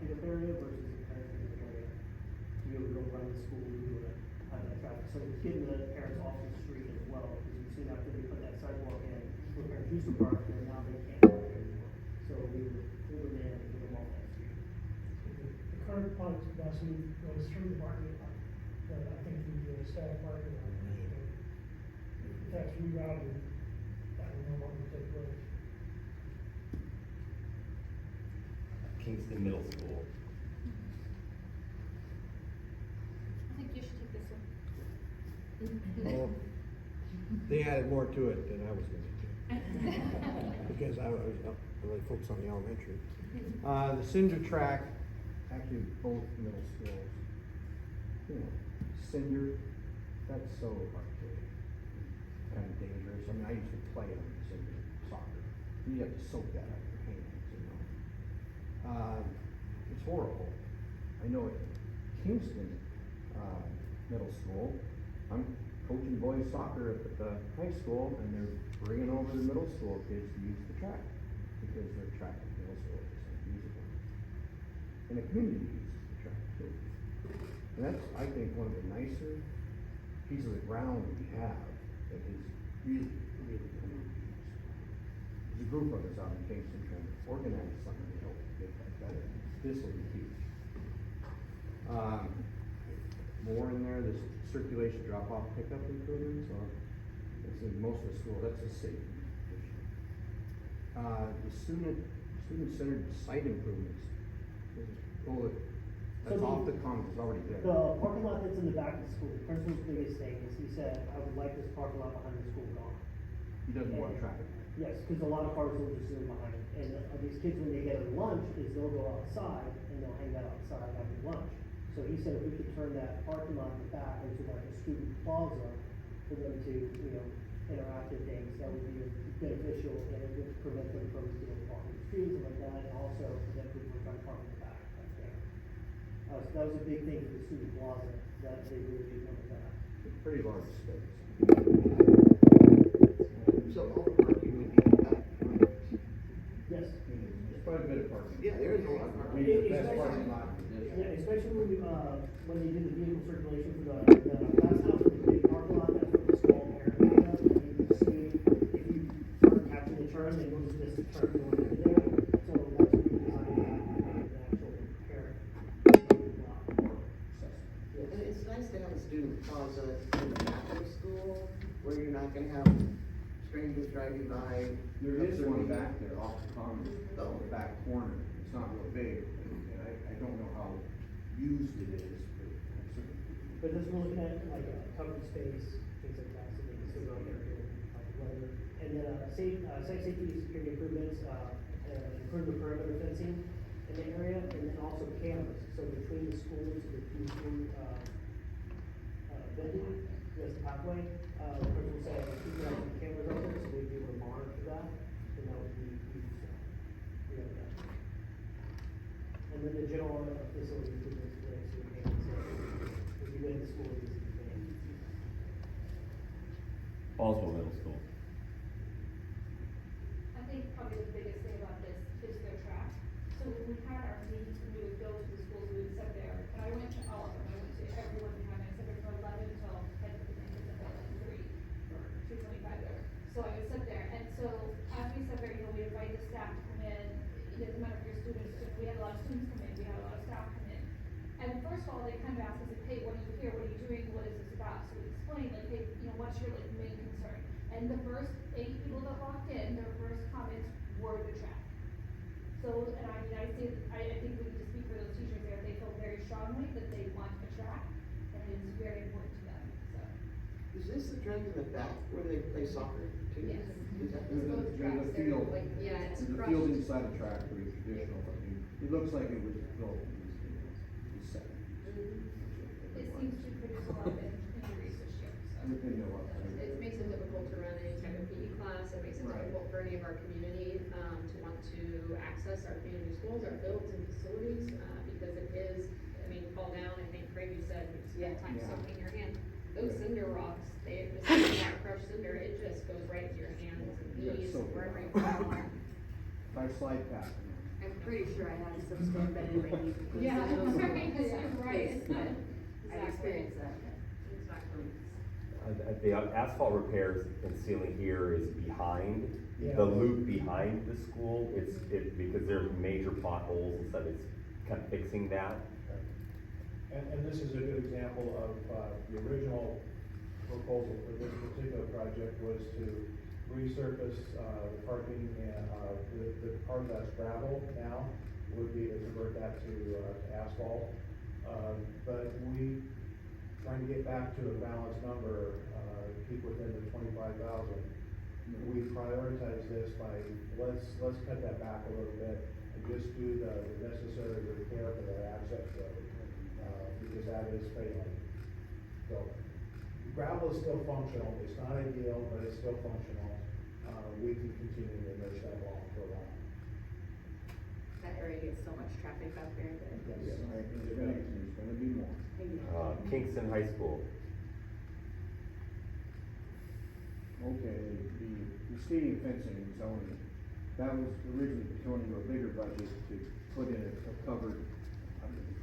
pickup area versus a parent pickup area. To be able to go run the school, to be able to have that traffic, so it's getting the parents off the street as well, because we've seen after they put that sidewalk in, where parents used to park, and now they can't park anymore. So we would pull them in and get them off that street. The current bus loop goes through the parking lot, but I think the staff parking lot, if that's rerouted, that will no longer take place. Kingston Middle School. I think you should take this one. Well, they added more to it than I was gonna do. Because I was really focused on the elementary. The cinder track, actually both middle schools. You know, cinder, that's so archaic, kind of dangerous. I mean, I used to play on cinder soccer. You have to soak that out of your hands, you know. It's horrible. I know at Kingston, middle school, I'm coaching boys soccer at the high school, and they're bringing over the middle school kids to use the track, because their track at middle school isn't usable. And the community uses the track too. And that's, I think, one of the nicer pieces of ground we have that is really, really community used. There's a group of us out in Kingston trying to organize something to help make that better. This will be huge. More in there, this circulation drop-off pickup improvements, it's in most of the school, that's a safety issue. The student-centered site improvements, that's off the comments, it's already there. The parking lot that's in the back of the school, the principal's biggest thing is he said, I would like this parking lot behind the school gone. He doesn't want traffic. Yes, because a lot of cars will just zoom behind it, and these kids, when they get their lunch, is they'll go outside, and they'll hang out outside after lunch. So he said if we could turn that parking lot in the back into like a student plaza for them to, interact with things, that would be beneficial, and it would prevent them from, walking the streets and like that, and also prevent people from trying to park in the back, right there. So that was a big thing for the student plaza, that they really did want that. It's a pretty large space. So all the parking would be in the back. Yes. There's quite a bit of parking. Yeah, there is a lot of parking. Maybe the best parking lot in the district. Yeah, especially when they did the vehicle circulation for the class house, the big parking lot, that's what the small parent area, and you can see, if you start capturing the turn, they notice this turn going into there, so that's what we designed the actual parent parking lot. And it's nice to have a student plaza in the back of the school, where you're not gonna have strangers driving by. There is one back there off the common, Oh. the back corner, it's not real big, and I don't know how used it is, but certainly. But this, we're looking at like a covered space, things like that, so they can sit out there doing like weather. And then, site safety and security improvements, improve the perimeter fencing in the area, and then also cameras. So between the schools, between, vending, there's the pathway, the principal said, keep the cameras out there, so we'd be able to monitor that, and that would be huge, so, we have that. And then the general facility improvements, so if you go to the school, it's the same. Poulsbo Middle School. I think probably the biggest thing about this is their track. So when we had our meetings, we would go to the schools, we would sit there, and I went to all of them, I went to everyone we had, I sat there from 11 till, I think it was about 3 or 2:25 there. So I would sit there, and so as we sat there, we invite the staff to come in, it doesn't matter if you're students, if we had a lot of students come in, we had a lot of staff come in. And first of all, they kind of asked us, like, hey, what are you here, what are you doing, what is this about? So we explained, like, hey, what's your main concern? And the first 8 people that walked in, their first comments were the track. So, and I think we need to speak for those teachers there, they feel very strongly that they want a track, and it is very important to them, so. Is this the track in the back where they play soccer too? Yes. Is that There's the? a field, it's there's a crushed. field inside the track, pretty traditional, I mean, it looks like it was built in the seventies. It seems to produce a lot of injuries this year, so. It makes it difficult to run any type of PE class, it makes it Right. difficult for any of our community, to want to access our community schools, our buildings and facilities, because it is, you fall down, I think Craig, you said, you spend time Yeah. soaking your hand. Those cinder rocks, the cinder rock crushed cinder, it just goes right into your hands and Yeah, knees, so wherever you bad. fall. By slide path. I'm pretty sure I had to stand better than my knees. Yeah, right, because you're right, it's not. I've experienced that. Exactly. The asphalt repairs and sealing here is behind, Yeah. the loop behind the school, because there's major potholes and stuff, it's kind of fixing that. And this is a good example of, the original proposal for this particular project was to resurface, the parking and, the part that's gravel now would be to convert that to asphalt. But we, trying to get back to a balanced number, keep within the 25,000. We prioritize this by, let's cut that back a little bit and just do the necessary repair for that access road, because that is failing. So, gravel is still functional, it's not ideal, but it's still functional. We can continue to nurse that along for a while. That area gets so much traffic out there that. Yes, there's gonna be more. Kingston High School. Okay, the skating fencing and zoning, that was originally going into a bigger budget to put in a covered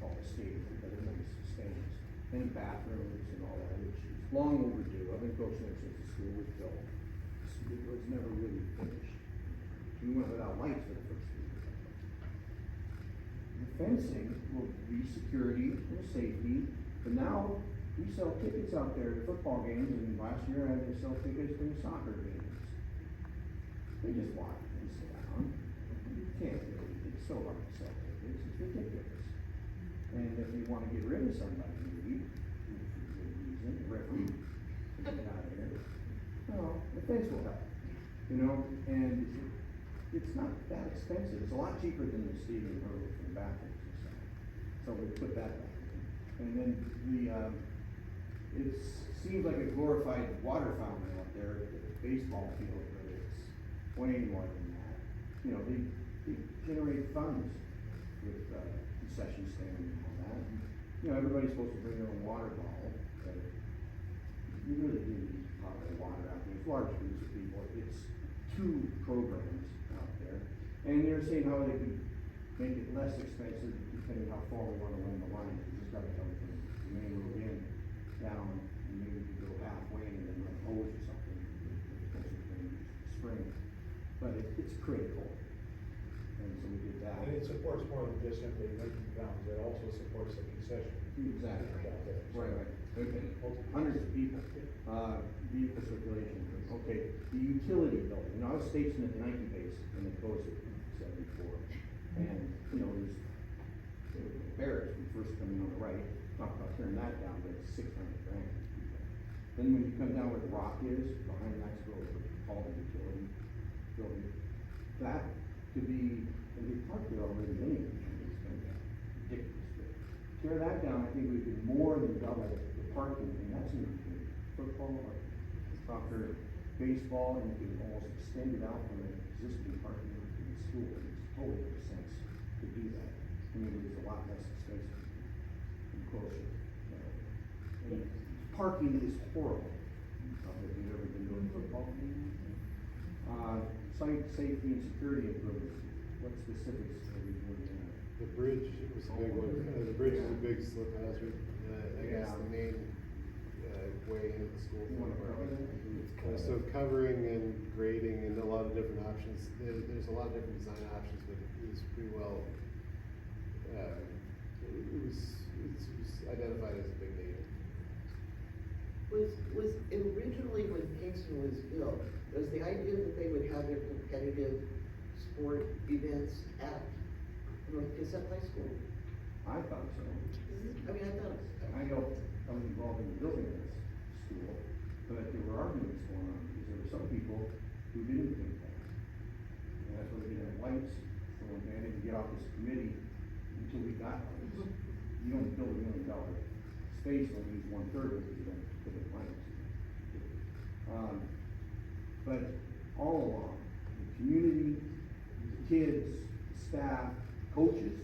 called a stadium, but it's nice stands, and bathrooms and all that, which is long overdue. I've been coaching there since the school was built. It was never really finished. We went without lights for the first few years. The fencing will be security and safety, but now we sell tickets out there to football games, and last year I had to sell tickets to the soccer games. They just walk and sit down. You can't really, it's so hard to sell tickets, it's ridiculous. And if you wanna get rid of somebody, maybe, for good reason, the referee can get out of there. No, the fence will help, you know, and it's not that expensive, it's a lot cheaper than the stadium hurdles and bathrooms and stuff. So we put that back in. And then it seems like a glorified water fountain out there at the baseball field, but it's way more than that. You know, they generate funds with concession stand and all that. And, you know, everybody's supposed to bring their own water bottle, but you really do need potable water out there. It's large groups of people. It's 2 programs out there. And they're saying how they could make it less expensive depending how far we want to run the line. We just got to come from the main road in, down, and maybe we could go halfway and then run hose or something, especially if we use the spring. But it's critical. And so we did that. And it supports more than just simply making grounds, it also supports the concession. Exactly. Out there. Right. Okay. Hundreds of people. Vehicle circulation. Okay. The utility building. You know, I was stationed at the Nike base when it closed in '74. And, you know, there's barracks, we first come in on the right, talk about turning that down, but it's $600,000. Then when you come down where the rock is, behind Maxwell, all the utility building, that could be, and we parked there already anyway, it's kind of ridiculous. But tear that down, I think we could more than double the parking, and that's in football, or soccer, baseball, and you can almost extend it out from the existing parking lot to the school. It's totally makes sense to do that. I mean, it's a lot less expensive and closer. And parking is horrible. If you've ever been doing football. Site safety and security improvements. What specifics are we doing there? The bridge was a big one. The bridge is a big slip hazard. I guess the main way into the school. You want to cover that? So covering and grading and a lot of different options. There's a lot of different design options, but it was pretty well. It was identified as a big need. Was originally when Kingston was built, was the idea that they would have their competitive sport events at North Kitsap High School? I thought so. I mean, I thought. I know I was involved in the building of this school, but there were arguments going on because there were some people who didn't think that. And that's why they didn't have lights, so they didn't get off this committee until we got lights. You don't build $1 million space and use 1/3 of it, you don't put in lights. But all along, the community, the kids, staff, coaches,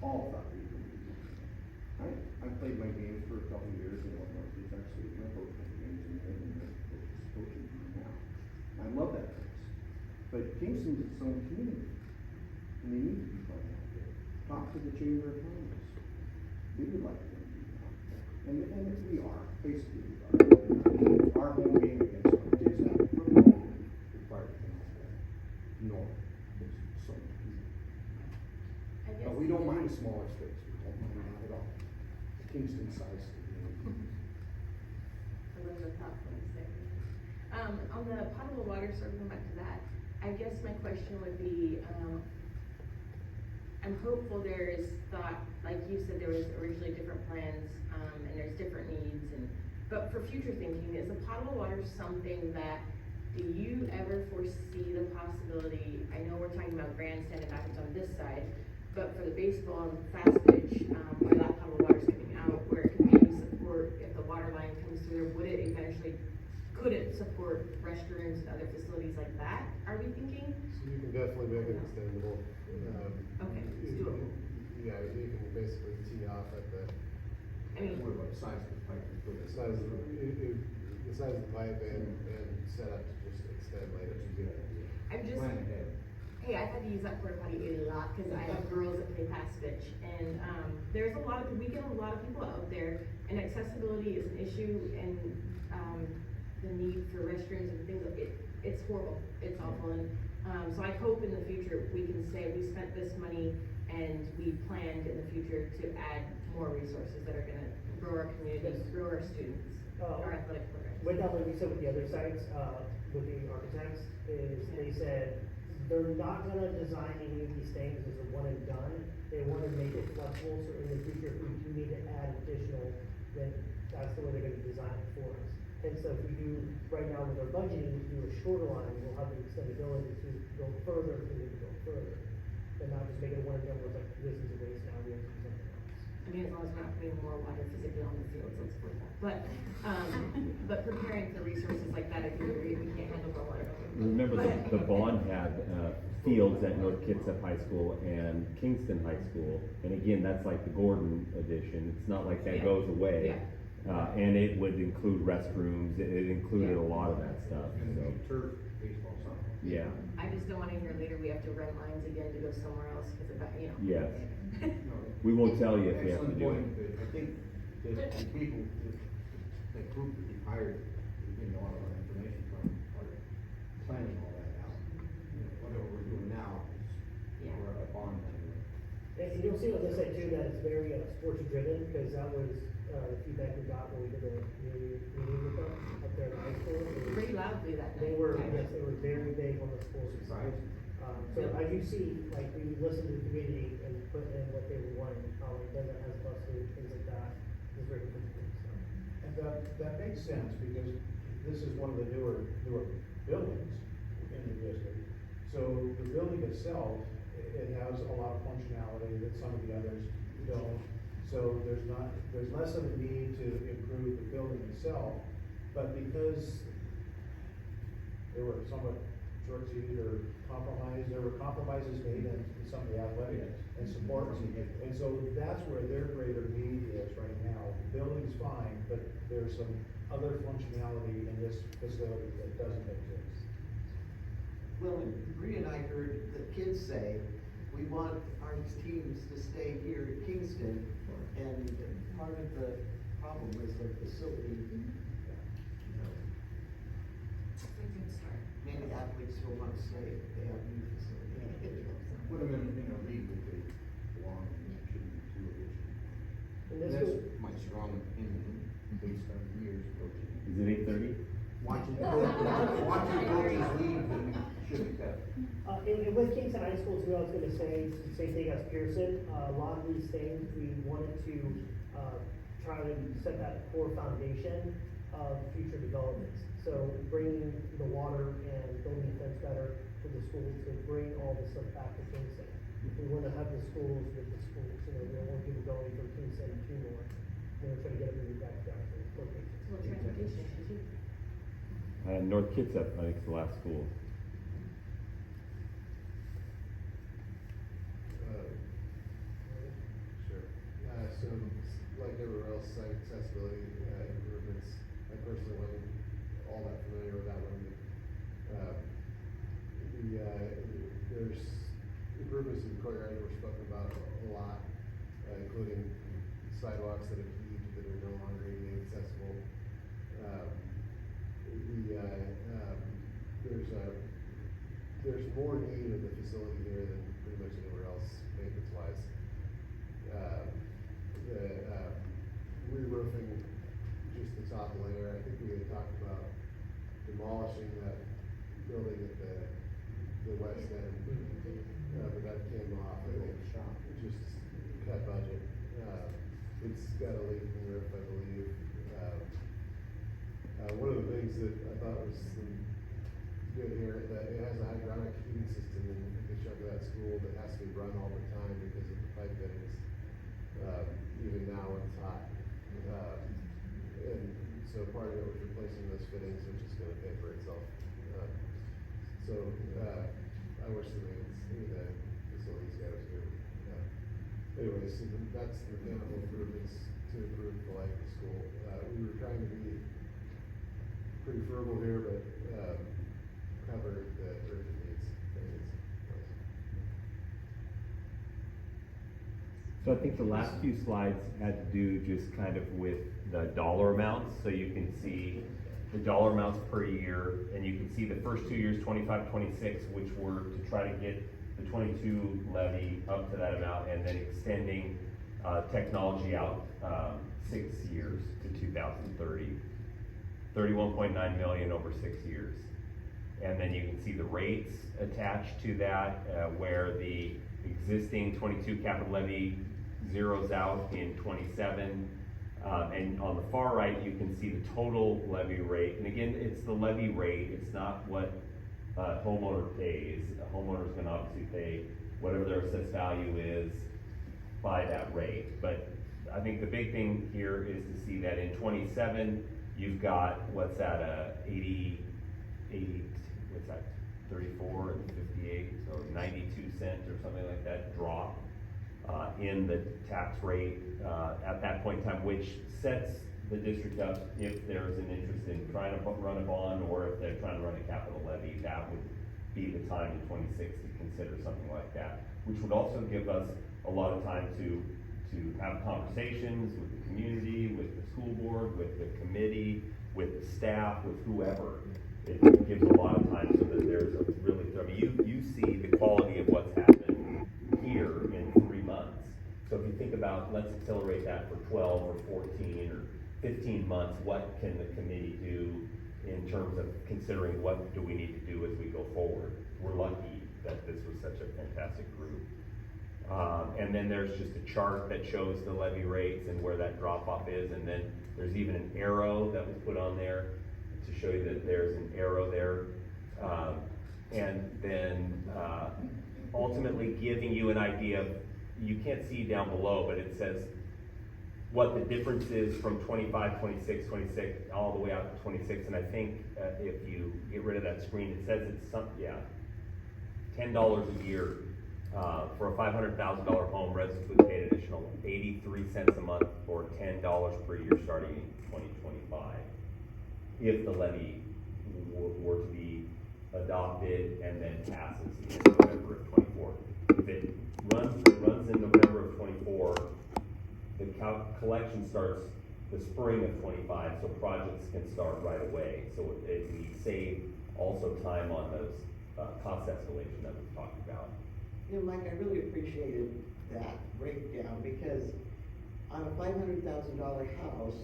all thought we were going to do something. I played my games for a couple of years in North Kitsap State, and I coached my games in there, and the coaching now. I love that place. But Kingston's its own community, and they need to be playing out there. Talk to the Chamber of Commerce. We would like them to be out there. And we are, basically we are. Our home game against our kids out in football required to come out there. No, there's so many people. But we don't mind smaller space, we don't mind that at all. Kingston size community. On the potable water, circling back to that, I guess my question would be, I'm hopeful there is thought, like you said, there was originally different plans, and there's different needs, but for future thinking, is the potable water something that, do you ever foresee the possibility, I know we're talking about grandstand and happens on this side, but for the baseball and fast pitch, where that potable water is coming out, where it can be support, if the water line comes through, would it eventually, could it support restrooms and other facilities like that, are we thinking? So you can definitely make it extendable. Okay, it's doable. Yeah, you can basically tee off at the. What about the size of the pipe? The size of the pipe and set up to just extend later. I'm just. Plan ahead. Hey, I've had to use that porta potty a lot, cause I have girls that play pass pitch, and, there's a lot of, we get a lot of people out there, and accessibility is an issue, and, the need for restrooms and things, it's horrible, it's awful, and, so I hope in the future, we can say, we spent this money, and we planned in the future to add more resources that are gonna grow our communities, grow our students, our athletic programs. With that, like we said with the other sites, with the architects, is they said, they're not gonna design any of these things as a one and done. They wanna make it flexible, so in the future, if we do need to add additional, then that's the way they're gonna design it for us. And so if we do, right now with our budgeting, we do a shorter line, we'll have the extendability to go further if we need to go further. And not just make it a one and done, where it's like, this is a waste now, we have to do something else. I mean, as long as we're not putting more water physically on the fields, let's support that. But preparing for resources like that, I think we can't handle more water. Remember, the bond had, fields at North Kitsap High School and Kingston High School, and again, that's like the Gordon edition, it's not like that goes away. And it would include restrooms, it included a lot of that stuff, so. Turf, baseball, soccer. Yeah. I just don't wanna hear later we have to rent lines again to go somewhere else, cause of that, you know. Yes. We won't tell you if we have to do it. Excellent point, but I think that the people, that group that you hired, you're getting a lot of our information from, are planning all that out. You know, whatever we're doing now is for a bond anyway. And you'll see on this side too, that it's very, sports driven, because that was, the feedback we got when we did a community meeting with them up there in high school. Pretty loudly that night. They were, yes, they were very big on the sports side. So as you see, like, we listened to the community and put in what they were wanting, it doesn't have busted, things like that, it's very good, so. And that makes sense, because this is one of the newer buildings in the district. So the building itself, it has a lot of functionality that some of the others don't. So there's less of a need to improve the building itself, but because they were somewhat short-sighted or compromised, there were compromises made in some of the athletics and supports. And so that's where their greater need is right now. The building's fine, but there's some other functionality in this facility that doesn't exist. Well, and Bree and I heard the kids say, we want our teams to stay here at Kingston, and part of the problem was the facility. You know, It's a good start. many athletes will want to stay if they have new facility. Put them in a league that they belong in, it shouldn't be too original. And this That's was, my strong opinion, based on years of coaching. Is it 8:30? Watching coaches leave, then we should be kept. and with Kingston High School too, I was gonna say, it's the same thing as Pearson, a lot of these things, we wanted to, try to set that core foundation of future developments. So bringing the water and building the fence better to the schools, to bring all this stuff back to Kingston. We wanna have the schools with the schools, you know, we don't want people going from Kingston to North, we're trying to get everybody back to our location. Well, transportation issue too. North Kitsap, I think, is the last school. Sure. So, like everywhere else, site accessibility, improvements, I personally wasn't all that familiar with that one, but, there's improvements in the courtyard that were spoken about a lot, including sidewalks that have heaved that are no longer ADA accessible. There's more need of the facility here than pretty much anywhere else, maintenance wise. Re-roofing just the top layer, I think we had talked about demolishing that building at the west end, but that came off, I think, just cut budget. It's got a leaking roof, I believe. One of the things that I thought was good here, that it has a hydronic heating system in the chunk of that school that has to be run all the time because of the pipe fittings, even now when it's hot. And so part of it was replacing those fittings, which is gonna pay for itself. I wish the facilities guys was here. Anyways, so that's the mechanical improvements to improve the life of the school. We were trying to be pretty frugal here, but, cover the urgent needs. So I think the last few slides had to do just kind of with the dollar amounts, so you can see the dollar amounts per year, and you can see the first 2 years, 25, 26, which were to try to get the 22 levy up to that amount, and then extending technology out 6 years to 2030. 31.9 million over 6 years. And then you can see the rates attached to that, where the existing 22 capital levy zeroes out in 27. And on the far right, you can see the total levy rate. And again, it's the levy rate, it's not what homeowner pays. A homeowner's gonna obviously pay whatever their assessed value is by that rate. But I think the big thing here is to see that in 27, you've got, what's that, 80, what's that, 34 and 58, so 92 cents or something like that drop in the tax rate at that point in time, which sets the district up if there's an interest in trying to run a bond, or if they're trying to run a capital levy, that would be the time in 26 to consider something like that, which would also give us a lot of time to have conversations with the community, with the school board, with the committee, with the staff, with whoever. It gives a lot of time so that there's a really, I mean, you see the quality of what's happened here in 3 months. So if you think about, let's accelerate that for 12 or 14 or 15 months, what can the committee do in terms of considering what do we need to do as we go forward? We're lucky that this was such a fantastic group. And then there's just a chart that shows the levy rates and where that drop off is, and then there's even an arrow that was put on there to show you that there's an arrow there. And then ultimately giving you an idea of, you can't see down below, but it says what the difference is from 25, 26, 26, all the way out to 26. And I think if you get rid of that screen, it says it's $10 a year. For a $500,000 home, residents would pay an additional 83 cents a month, or $10 per year starting in 2025. If the levy were to be adopted and then passes in November of 24. If it runs in November of 24, the collection starts the spring of 25, so projects can start right away. So we save also time on those cost escalation that we've talked about. You know, Mike, I really appreciated that breakdown, because on a $500,000 house,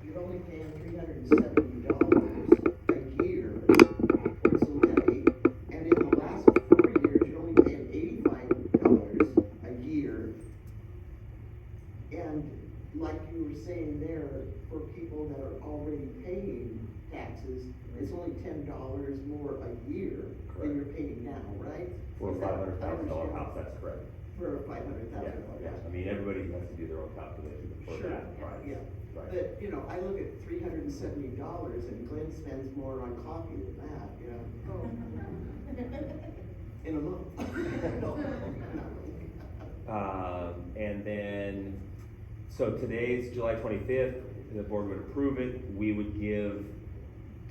you're only paying $370 a year for the levy, and in the last 4 years, you're only paying $85 a year. And like you were saying there, for people that are already paying taxes, it's only $10 more a year than you're paying now, right? For a $500,000 house, that's correct. For a $500,000 house. Yeah. I mean, everybody has to do their own calculation for Sure, that price. yeah. Right. But, you know, I look at $370 and Glenn spends more on coffee than that, you know? In a month. No, not really. And then, so today's July 25th, the board would approve it. We would give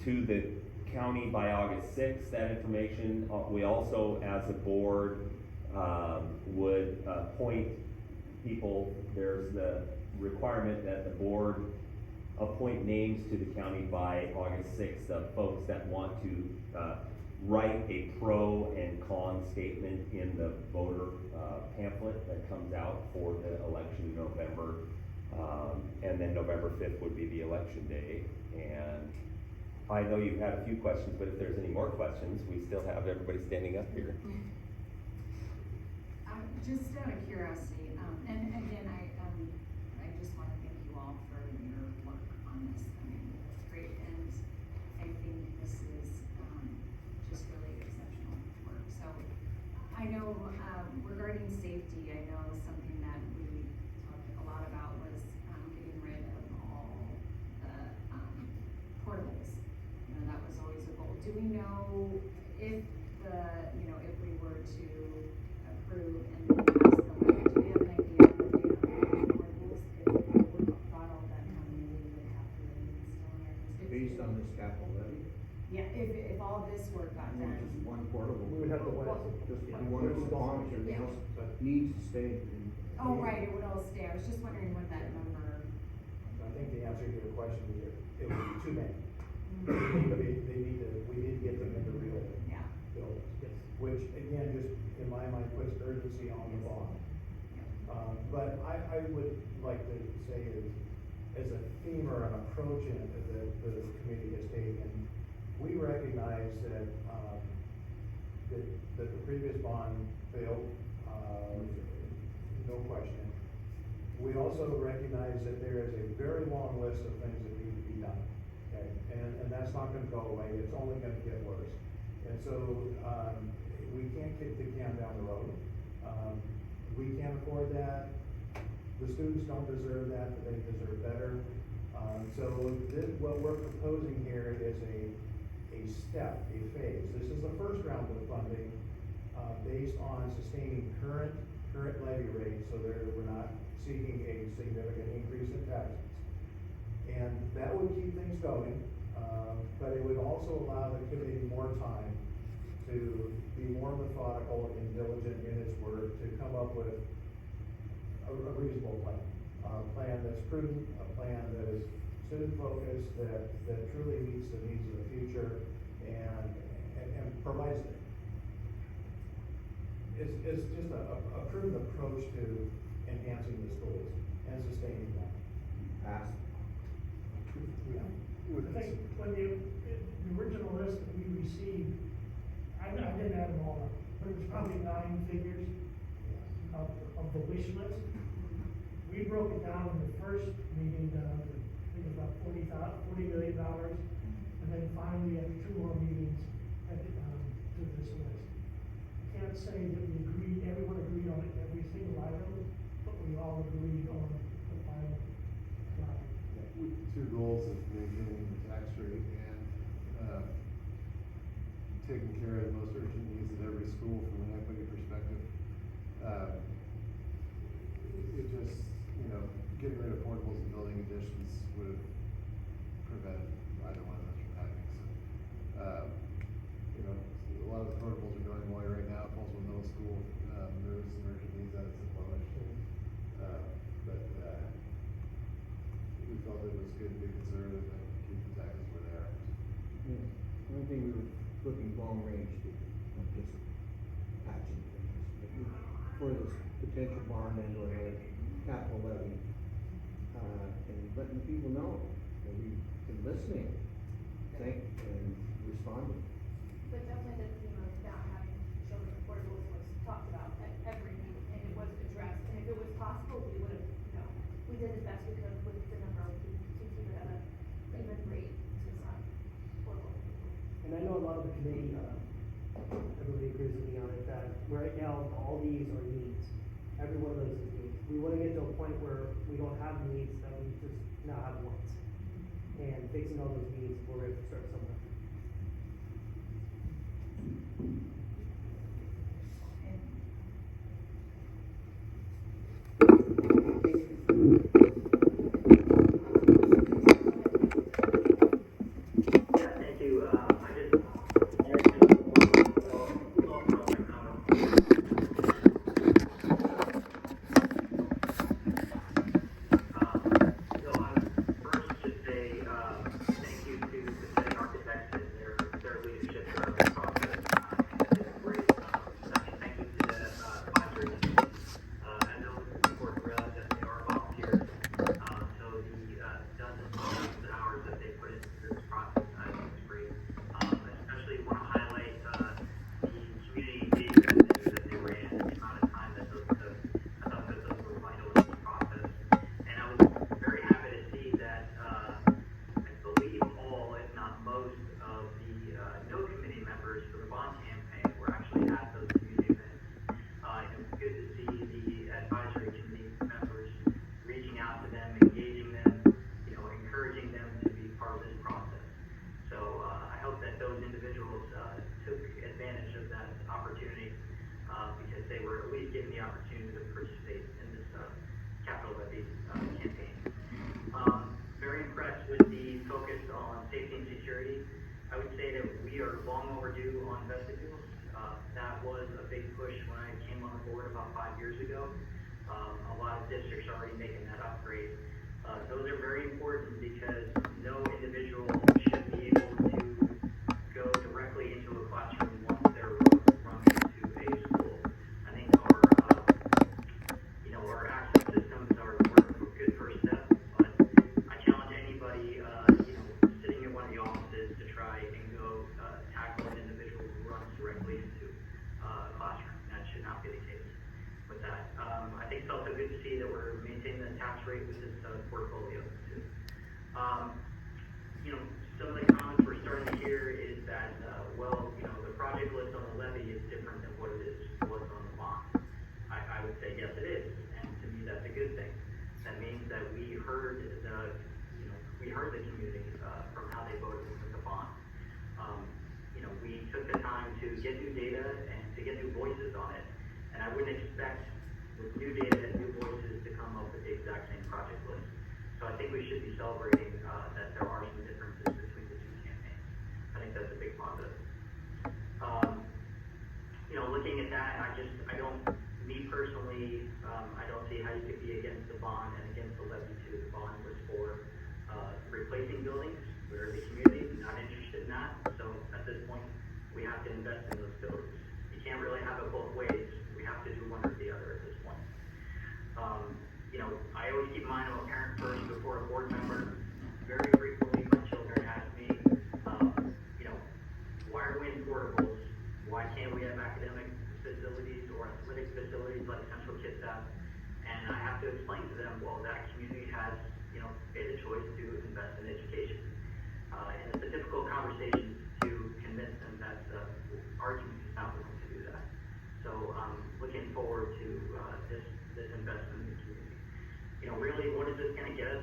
to the county by August 6th that information. We also, as a board, would appoint people. There's the requirement that the board appoint names to the county by August 6th of folks that want to write a pro and con statement in the voter pamphlet that comes out for the election in November. And then November 5th would be the election day. And I know you've had a few questions, but if there's any more questions, we still have everybody standing up here. Just out of curiosity, and again, I just want to thank you all for your work on this. I mean, it's great, and I think this is just really exceptional work. So I know regarding safety, I know something that we talked a lot about was getting rid of all the portables. You know, that was always a goal. Do we know if if we were to approve and then pass the levy, do we have an idea of the portables, if we brought all that money, we would have to install there? Based on this capital levy? Yeah, if all this work got done. Just one portable. We would have to wait. Just one response, everything else needs to stay. Oh, right, it would all stay, I was just wondering what that number. I think the answer to your question is it would be too many. We need to get them into real Yeah. buildings, which again, just in my mind, puts urgency on the bond. But I would like to say as a theme or an approach that the committee has taken, we recognize that the previous bond failed, no question. We also recognize that there is a very long list of things that need to be done, okay? And that's not gonna go away, it's only gonna get worse. And so, we can't kick the can down the road. We can't afford that. The students don't deserve that, but they deserve better. So what we're proposing here is a step, a phase. This is the first round of funding, based on sustaining current levy rates, so we're not seeking a significant increase in taxes. And that would keep things going, but it would also allow the committee more time to be more methodical and diligent in its work to come up with a reasonable plan. A plan that's prudent, a plan that is student-focused, that truly meets the needs of the future and provides it. It's just a prudent approach to enhancing the schools and sustaining them. Pass. I think when the original list that we received, I didn't add them all up, but it was probably 9 figures of the wish list. We broke it down in the first meeting, I think it was about $40 million, and then finally at 2 more meetings to this list. I can't say that everyone agreed on every single item, but we all agreed on the final line. Two goals of maintaining the tax rate and taking care of the most urgent needs of every school from an equity perspective. It just, getting rid of portables and building additions would have prevented either one of those from happening. So, a lot of the portables are going away right now. Poulsbo Middle School moves some urgent needs out of St. But we felt it was good to be conservative and keep the taxes where they are. Yeah, I think we were looking long range to just patching things. For this potential bond and or a capital levy, and letting people know that we've been listening, and responding. But definitely the theme of not having children portables was talked about at every meeting, and it was addressed, and if it was possible, we would have, we did the best we could with the number of people to keep it at a even rate to not portable. And I know a lot of the committee, everybody agrees with me on it, that right now, all these are needs. Every one of those is needs. We wanna get to a point where we don't have needs, that we just now have wants. And fixing all those needs, we're ready to start somewhere. Thank you. I just thank you to the city architects and their leadership throughout the process. It's been great. Second, thank you to the advisory committee. I know it's important to realize that they are volunteers. So the dozens of hours that they put into this process, I think is great. Especially want to highlight the community engagement that they ran, the amount of time that those took. I thought that those were vital to the process. And I was very happy to see that I believe all, if not most, of the no committee members for the bond campaign were actually at those community events. It was good to see the advisory committee members reaching out to them, engaging them, encouraging them to be part of this process. So I hope that those individuals took advantage of that opportunity because they were at least given the opportunity to participate in this capital levy campaign. Very impressed with the focus on safety and security. I would say that we are long overdue on vestibules. That was a big push when I came on board about 5 years ago. A lot of districts are already making that upgrade. Those are very important because no individual should be able to go directly into a classroom once they're run into a school. I think our access systems are a good first step, but I challenge anybody, sitting in one of the offices to try and go tackle an individual who runs directly into a classroom. That should not be the case with that. I think it's also good to see that we're maintaining the tax rate with this portfolio too. Some of the comments we're starting to hear is that, the project list on the levy is different than what it was on the bond. I would say, yes, it is, and to me, that's a good thing. That means that we heard the community, from how they voted with the bond. We took the time to get new data and to get new voices on it, and I wouldn't expect with new data and new voices to come up with the exact same project list. So I think we should be celebrating that there are some differences between the two campaigns. I think that's a big positive. Looking at that, me personally, I don't see how you could be against the bond and against the levy too. The bond was for replacing buildings. We're the community, not interested in that. So at this point, we have to invest in those buildings. You can't really have it both ways. We have to do one or the other at this point. I always keep in mind I'm a parent first before a board member. Very frequently, my children ask me, why are we in portables? Why can't we have academic facilities or athletic facilities like Central Kitsap? And I have to explain to them, well, that community has, made a choice to invest in education. And it's a difficult conversation to convince them that argument is not willing to do that. So I'm looking forward to this investment in the community. Really, what is this going to get us?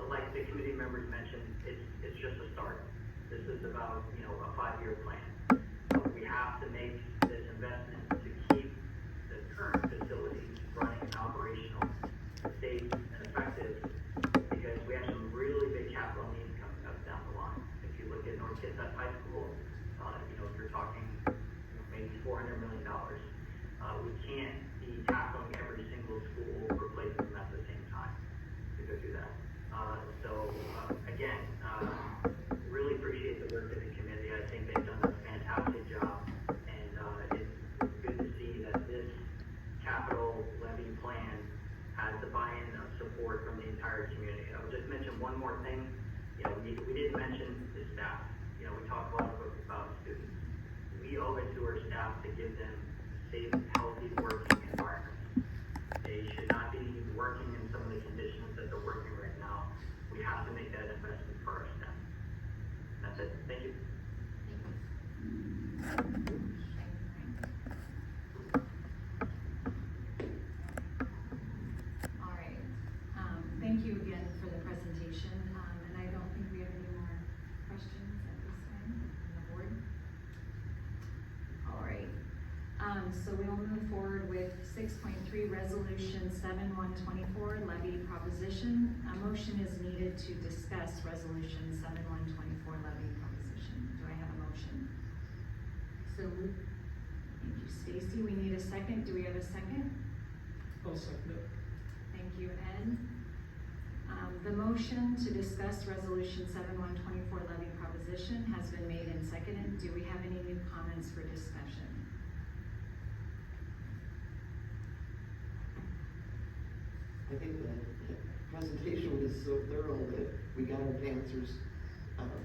Like the committee members mentioned, it's just a start. This is about, a 5-year plan. We have to make this investment to keep the current facilities running and operational, safe and effective, because we have some really big capital needs coming up down the line. If you look at North Kitsap High School, you're talking maybe $400 million. We can't be tackling every single school, replacing them at the same time to go do that. Again, really appreciate the work of the committee. I think they've done a fantastic job, and it's good to see that this capital levy plan has the buy-in of support from the entire community. I would just mention one more thing. We didn't mention the staff. We talk a lot about students. We owe it to our staff to give them safe, healthy working environments. They should not be working in some of the conditions that they're working right now. We have to make that investment for our staff. That's it. Thank you. All right. Thank you again for the presentation. And I don't think we have any more questions at this time on the board. All right. So we will move forward with 6.3, Resolution 7124, Levy Proposition. A motion is needed to discuss Resolution 7124, Levy Proposition. Do I have a motion? So moved. Thank you, Stacy. We need a second. Do we have a second? I'll second it. Thank you, Ed. The motion to discuss Resolution 7124, Levy Proposition has been made and seconded. Do we have any new comments for discussion? I think the presentation was so thorough that we got our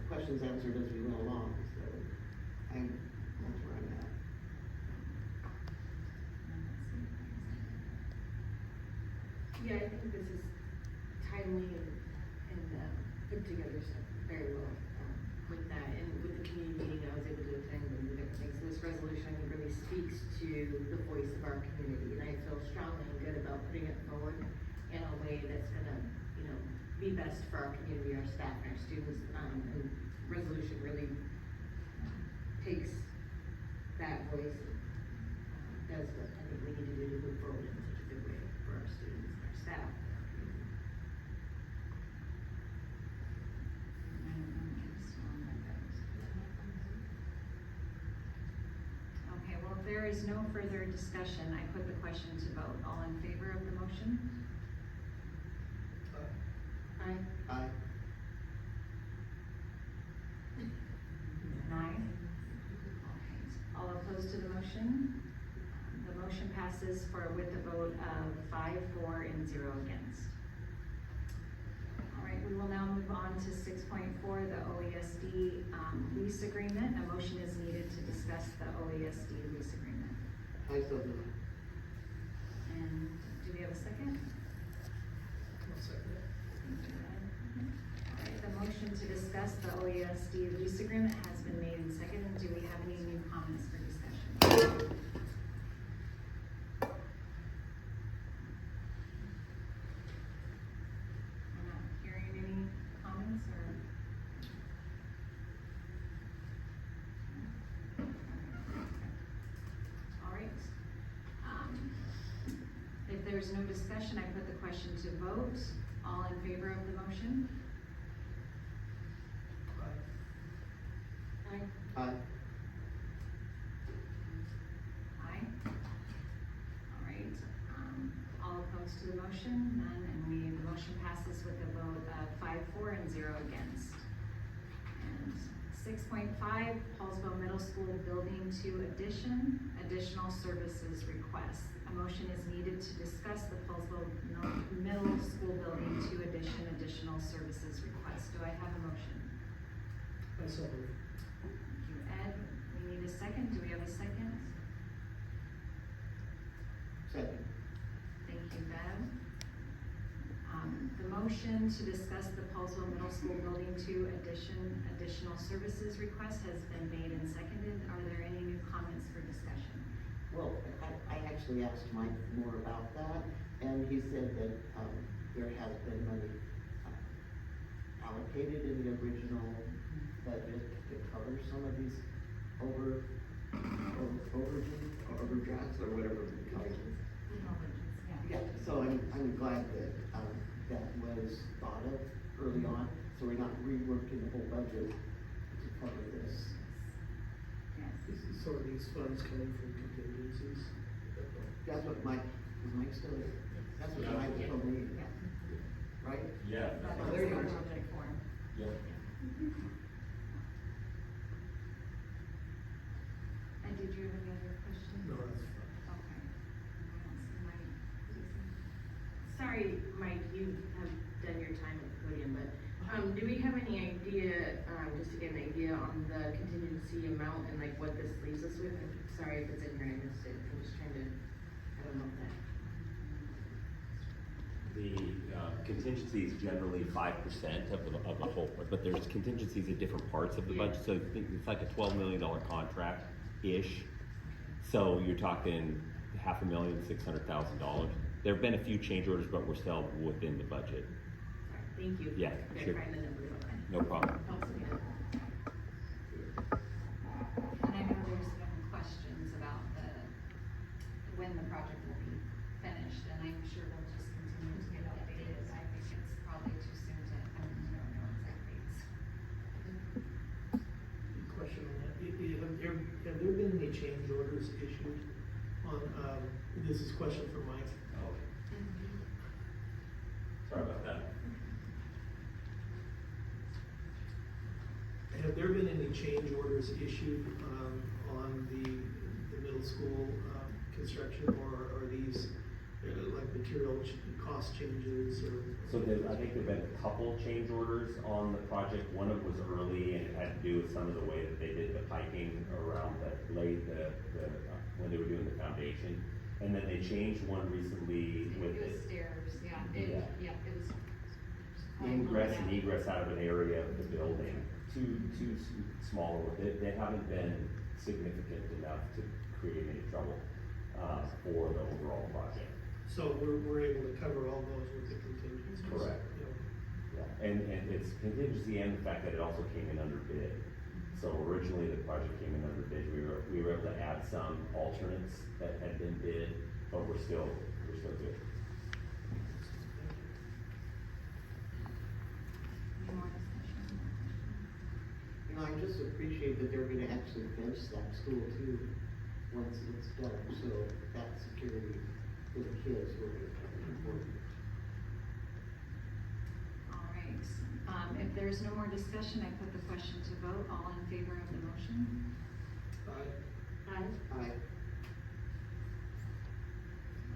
questions answered as we went along, so that's where I'm at. Yeah, I think this is timely and put together very well with that. And with the community meeting, I was able to attend and do different things. So this resolution really speaks to the voice of our community, and I feel strongly and good about putting it forward in a way that's gonna, be best for our community, our staff, and our students. And resolution really takes that voice and does what I think we need to do to move forward in such a good way for our students and our staff. is no further discussion, I put the question to vote. All in favor of the motion? Aye. Aye. Aye. All opposed to the motion? The motion passes with a vote of 5, 4, and 0 against. All right, we will now move on to 6.4, the OESD lease agreement. A motion is needed to discuss the OESD lease agreement. I so move. And do we have a second? I'll second it. Thank you, Ed. All right, the motion to discuss the OESD lease agreement has been made and seconded. Do we have any new comments for discussion? I'm not hearing any comments or? All right. If there's no discussion, I put the question to vote. All in favor of the motion? Aye. Aye. Aye. All right, all opposed to the motion? None, and the motion passes with a vote of 5, 4, and 0 against. And 6.5, Poulsbo Middle School Building 2 addition, additional services request. A motion is needed to discuss the Poulsbo Middle School Building 2 addition, additional services request. Do I have a motion? I so move. Thank you, Ed. We need a second. Do we have a second? Second. Thank you, Bev. The motion to discuss the Poulsbo Middle School Building 2 addition, additional services request has been made and seconded. Are there any new comments for discussion? Well, I actually asked Mike more about that, and he said that, there has been money allocated in the original budget to cover some of these overdrafts, or whatever we call it. Yeah, so I'm glad that, that was thought of early on, so we're not reworking the whole budget to cover this. So are these funds coming from contingencies? That's what Mike, is Mike still there? That's what Mike told me, right? Yeah. Oh, there you are. Yeah. And did you have any other questions? No, that's fine. Okay. Mike, Sorry, Mike, you have done your time at the podium, but, do we have any idea, just to get an idea on the contingency amount and like what this leaves us with? I'm sorry if it's in here and I missed it, I'm just trying to, I don't know that. The contingency is generally 5% of the whole, but there's contingencies at different parts of the budget, so it's like a $12 million contract-ish. So you're talking $500,000, $600,000. There have been a few change orders, but we're still within the budget. Thank you. Yeah, sure. Verifying the numbers, okay. No problem. Helps me out. and I know there's been questions about when the project will be finished, and I'm sure we'll just continue to get updated. I think it's probably too soon to, I don't know exact dates. Question on that, have there been any change orders issued on, this is a question for Mike. Oh. Sorry about that. Have there been any change orders issued, on the middle school, construction, or are these, like material cost changes, or? So I think there've been a couple change orders on the project. One of them was early, and it had to do with some of the way that they did the piping around when they were doing the foundation. And then they changed one recently with It was stairs, Yeah. it was. ingress and egress out of an area of the building. Too small. They haven't been significant enough to create any trouble for the overall project. So we're able to cover all those with the contingencies? Correct. Yeah. Yeah, and it's contingency and the fact that it also came in under bid. So originally the project came in under bid. We were able to add some alternates that had been bid, but we're still good. Any more discussion? You know, I just appreciate that they're gonna actually finish that school too. once it's done, so that security for the kids will be important. All right, if there's no more discussion, I put the question to vote. All in favor of the motion? Aye. Aye. Aye.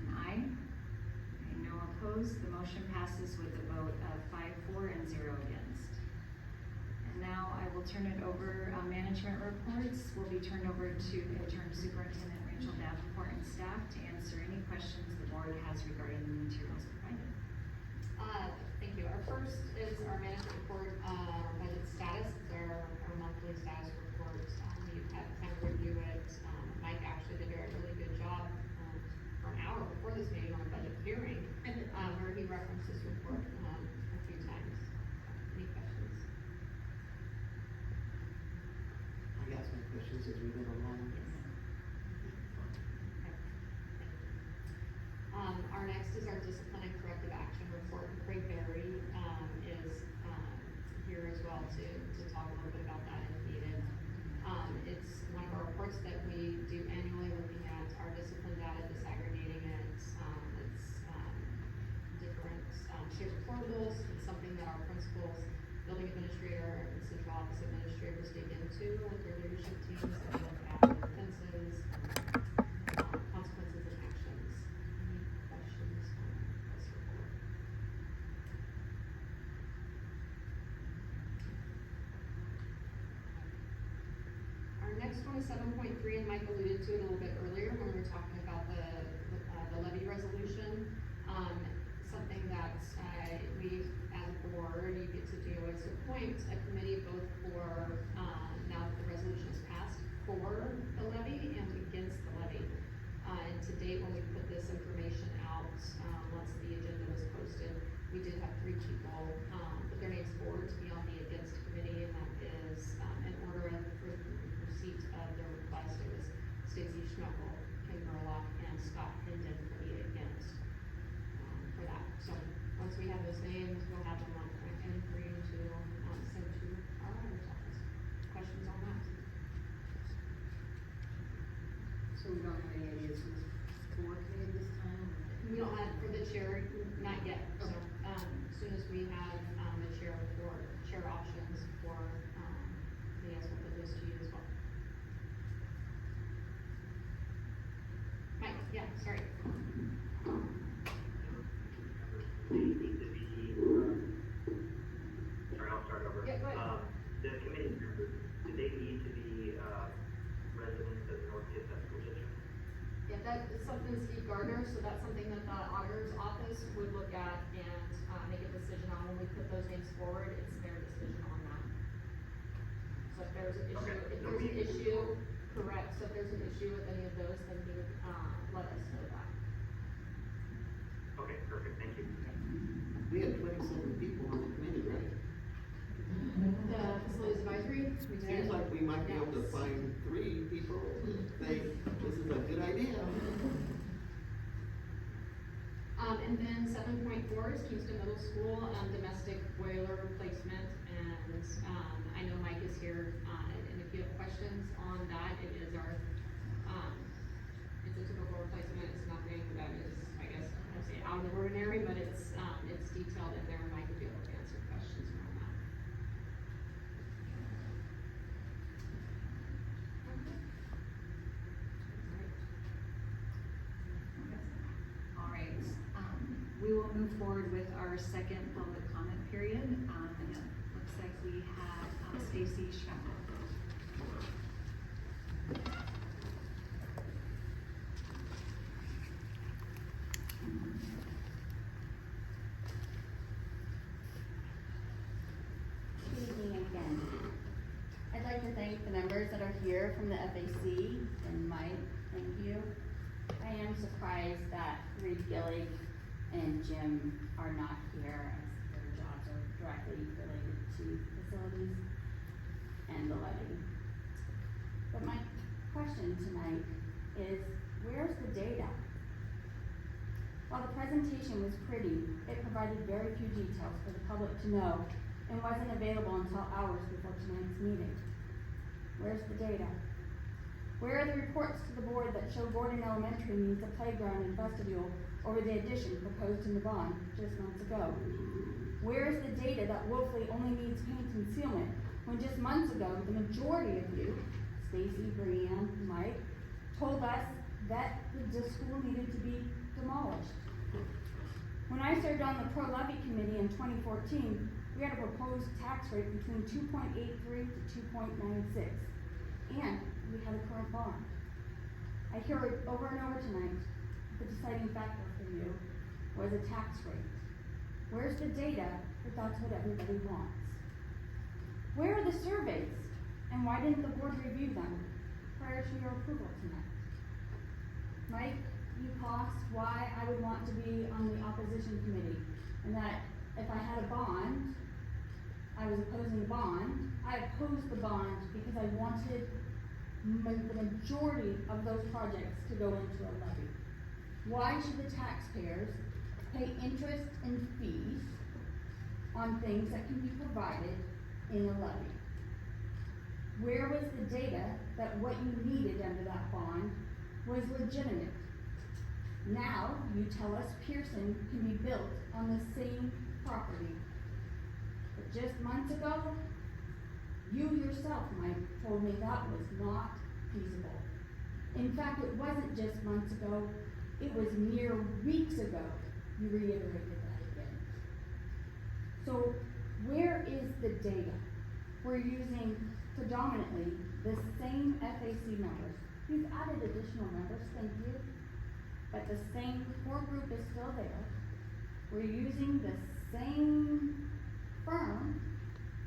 An aye. And no opposed. The motion passes with a vote of 5-4 and 0 against. And now I will turn it over, management reports will be turned over to interim superintendent Rachel Davenport and staff to answer any questions the board has regarding the materials provided. Thank you. Our first is our management report, budget status, it's our monthly status report. We've had time to review it. Mike actually did a really good job, for an hour before this meeting on a budget hearing, where he referenced this report, a few times. Any questions? I got some questions as we go along. Our next is our discipline and corrective action report. Craig Berry, is, here as well to talk a little bit about that if needed. It's one of our reports that we do annually, looking at our discipline data, disaggregating it. It's, different, shared reportables. It's something that our principals, building administrator, and central office administrators dig into with their leadership teams and look at offenses, consequences and actions. Any questions on this report? Our next one is 7.3, and Mike alluded to it a little bit earlier when we were talking about the levy resolution. Something that we, as a board, you get to do is appoint a committee both for, now that the resolution is passed, for the levy and against the levy. And to date, when we put this information out, once the agenda was posted, we did have 3 people put their names forward to be on the against committee, and that is in order of receipt of their request. It was Stacy Schmeckel, Kim Gerlach, and Scott Hendon for the against for that. So once we have those names, we'll have them on and for you to send to our auditor's office. Questions on that? So we don't have any ideas from the school committee this time? We don't have for the chair, not yet. So as soon as we have the chair options for yes, we'll put those to you as well. Mike, yeah, sorry. Sorry, I'll start over. Yeah, go ahead. The committee members, do they need to be, residents of the North Kitsap School District? Yeah, that is something Steve Gardner, so that's something that the auditor's office would look at and, make a decision on. When we put those names forward, it's their decision on that. So if there's an issue, correct, so if there's an issue with any of those, then he would, let us know that. Okay, perfect, thank you. We had 27 people on the committee, right? The facilities advisory? We did. Seems like we might be able to find 3 people who think this is a good idea. And then 7.4 is Kingston Middle School, domestic boiler replacement, and, I know Mike is here, and if you have questions on that, it is our, it's a typical replacement, it's nothing that is, I guess, I'd say out of the ordinary, but it's detailed in there, and Mike would be able to answer questions around that. All right, we will move forward with our second public comment period. And it looks like we have Stacy Schmeckel. Good evening again. I'd like to thank the members that are here from the FAC and Mike, thank you. I am surprised that Reed Gillig and Jim are not here as their jobs are directly related to facilities and the levy. But my question tonight is, where's the data? While the presentation was pretty, it provided very few details for the public to know and wasn't available until hours before tonight's meeting. Where's the data? Where are the reports to the board that show Gordon Elementary needs a playground and vestibule over the addition proposed in the bond just months ago? Where is the data that Wolfley only needs paint and sealant when just months ago the majority of you, Stacy, Brianne, Mike, told us that the school needed to be demolished? When I served on the pro-levy committee in 2014, we had a proposed tax rate between 2.83 to 2.96, and we had a current bond. I hear it over and over tonight, the deciding factor for you was a tax rate. Where's the data that that's what everybody wants? Where are the surveys, and why didn't the board review them prior to your approval tonight? Mike, you cost why I would want to be on the opposition committee, and that if I had a bond, I was opposing the bond. I opposed the bond because I wanted the majority of those projects to go into a levy. Why should the taxpayers pay interest and fees on things that can be provided in a levy? Where was the data that what you needed under that bond was legitimate? Now you tell us Pearson can be built on the same property. But just months ago, you yourself, Mike, told me that was not feasible. In fact, it wasn't just months ago, it was mere weeks ago you reiterated that again. So where is the data? We're using predominantly the same FAC numbers. You've added additional numbers, thank you. But the same core group is still there. We're using the same firm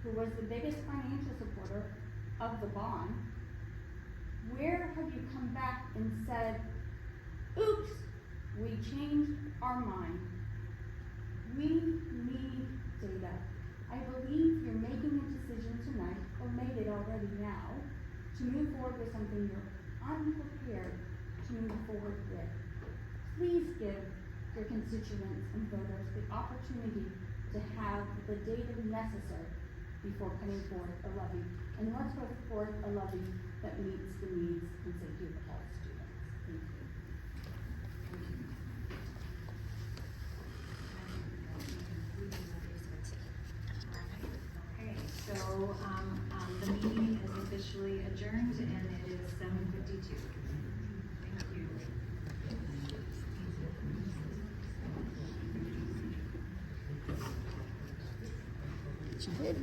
who was the biggest financial supporter of the bond. Where have you come back and said, oops, we changed our mind? We need data. I believe you're making a decision tonight, or made it already now, to move forward with something you're unprepared to move forward with. Please give your constituents and voters the opportunity to have the data necessary before putting forth a levy. And let's put forth a levy that meets the needs and safety of all students. Thank you. Okay, so, the meeting is officially adjourned and it is 7:52. Thank you. She did.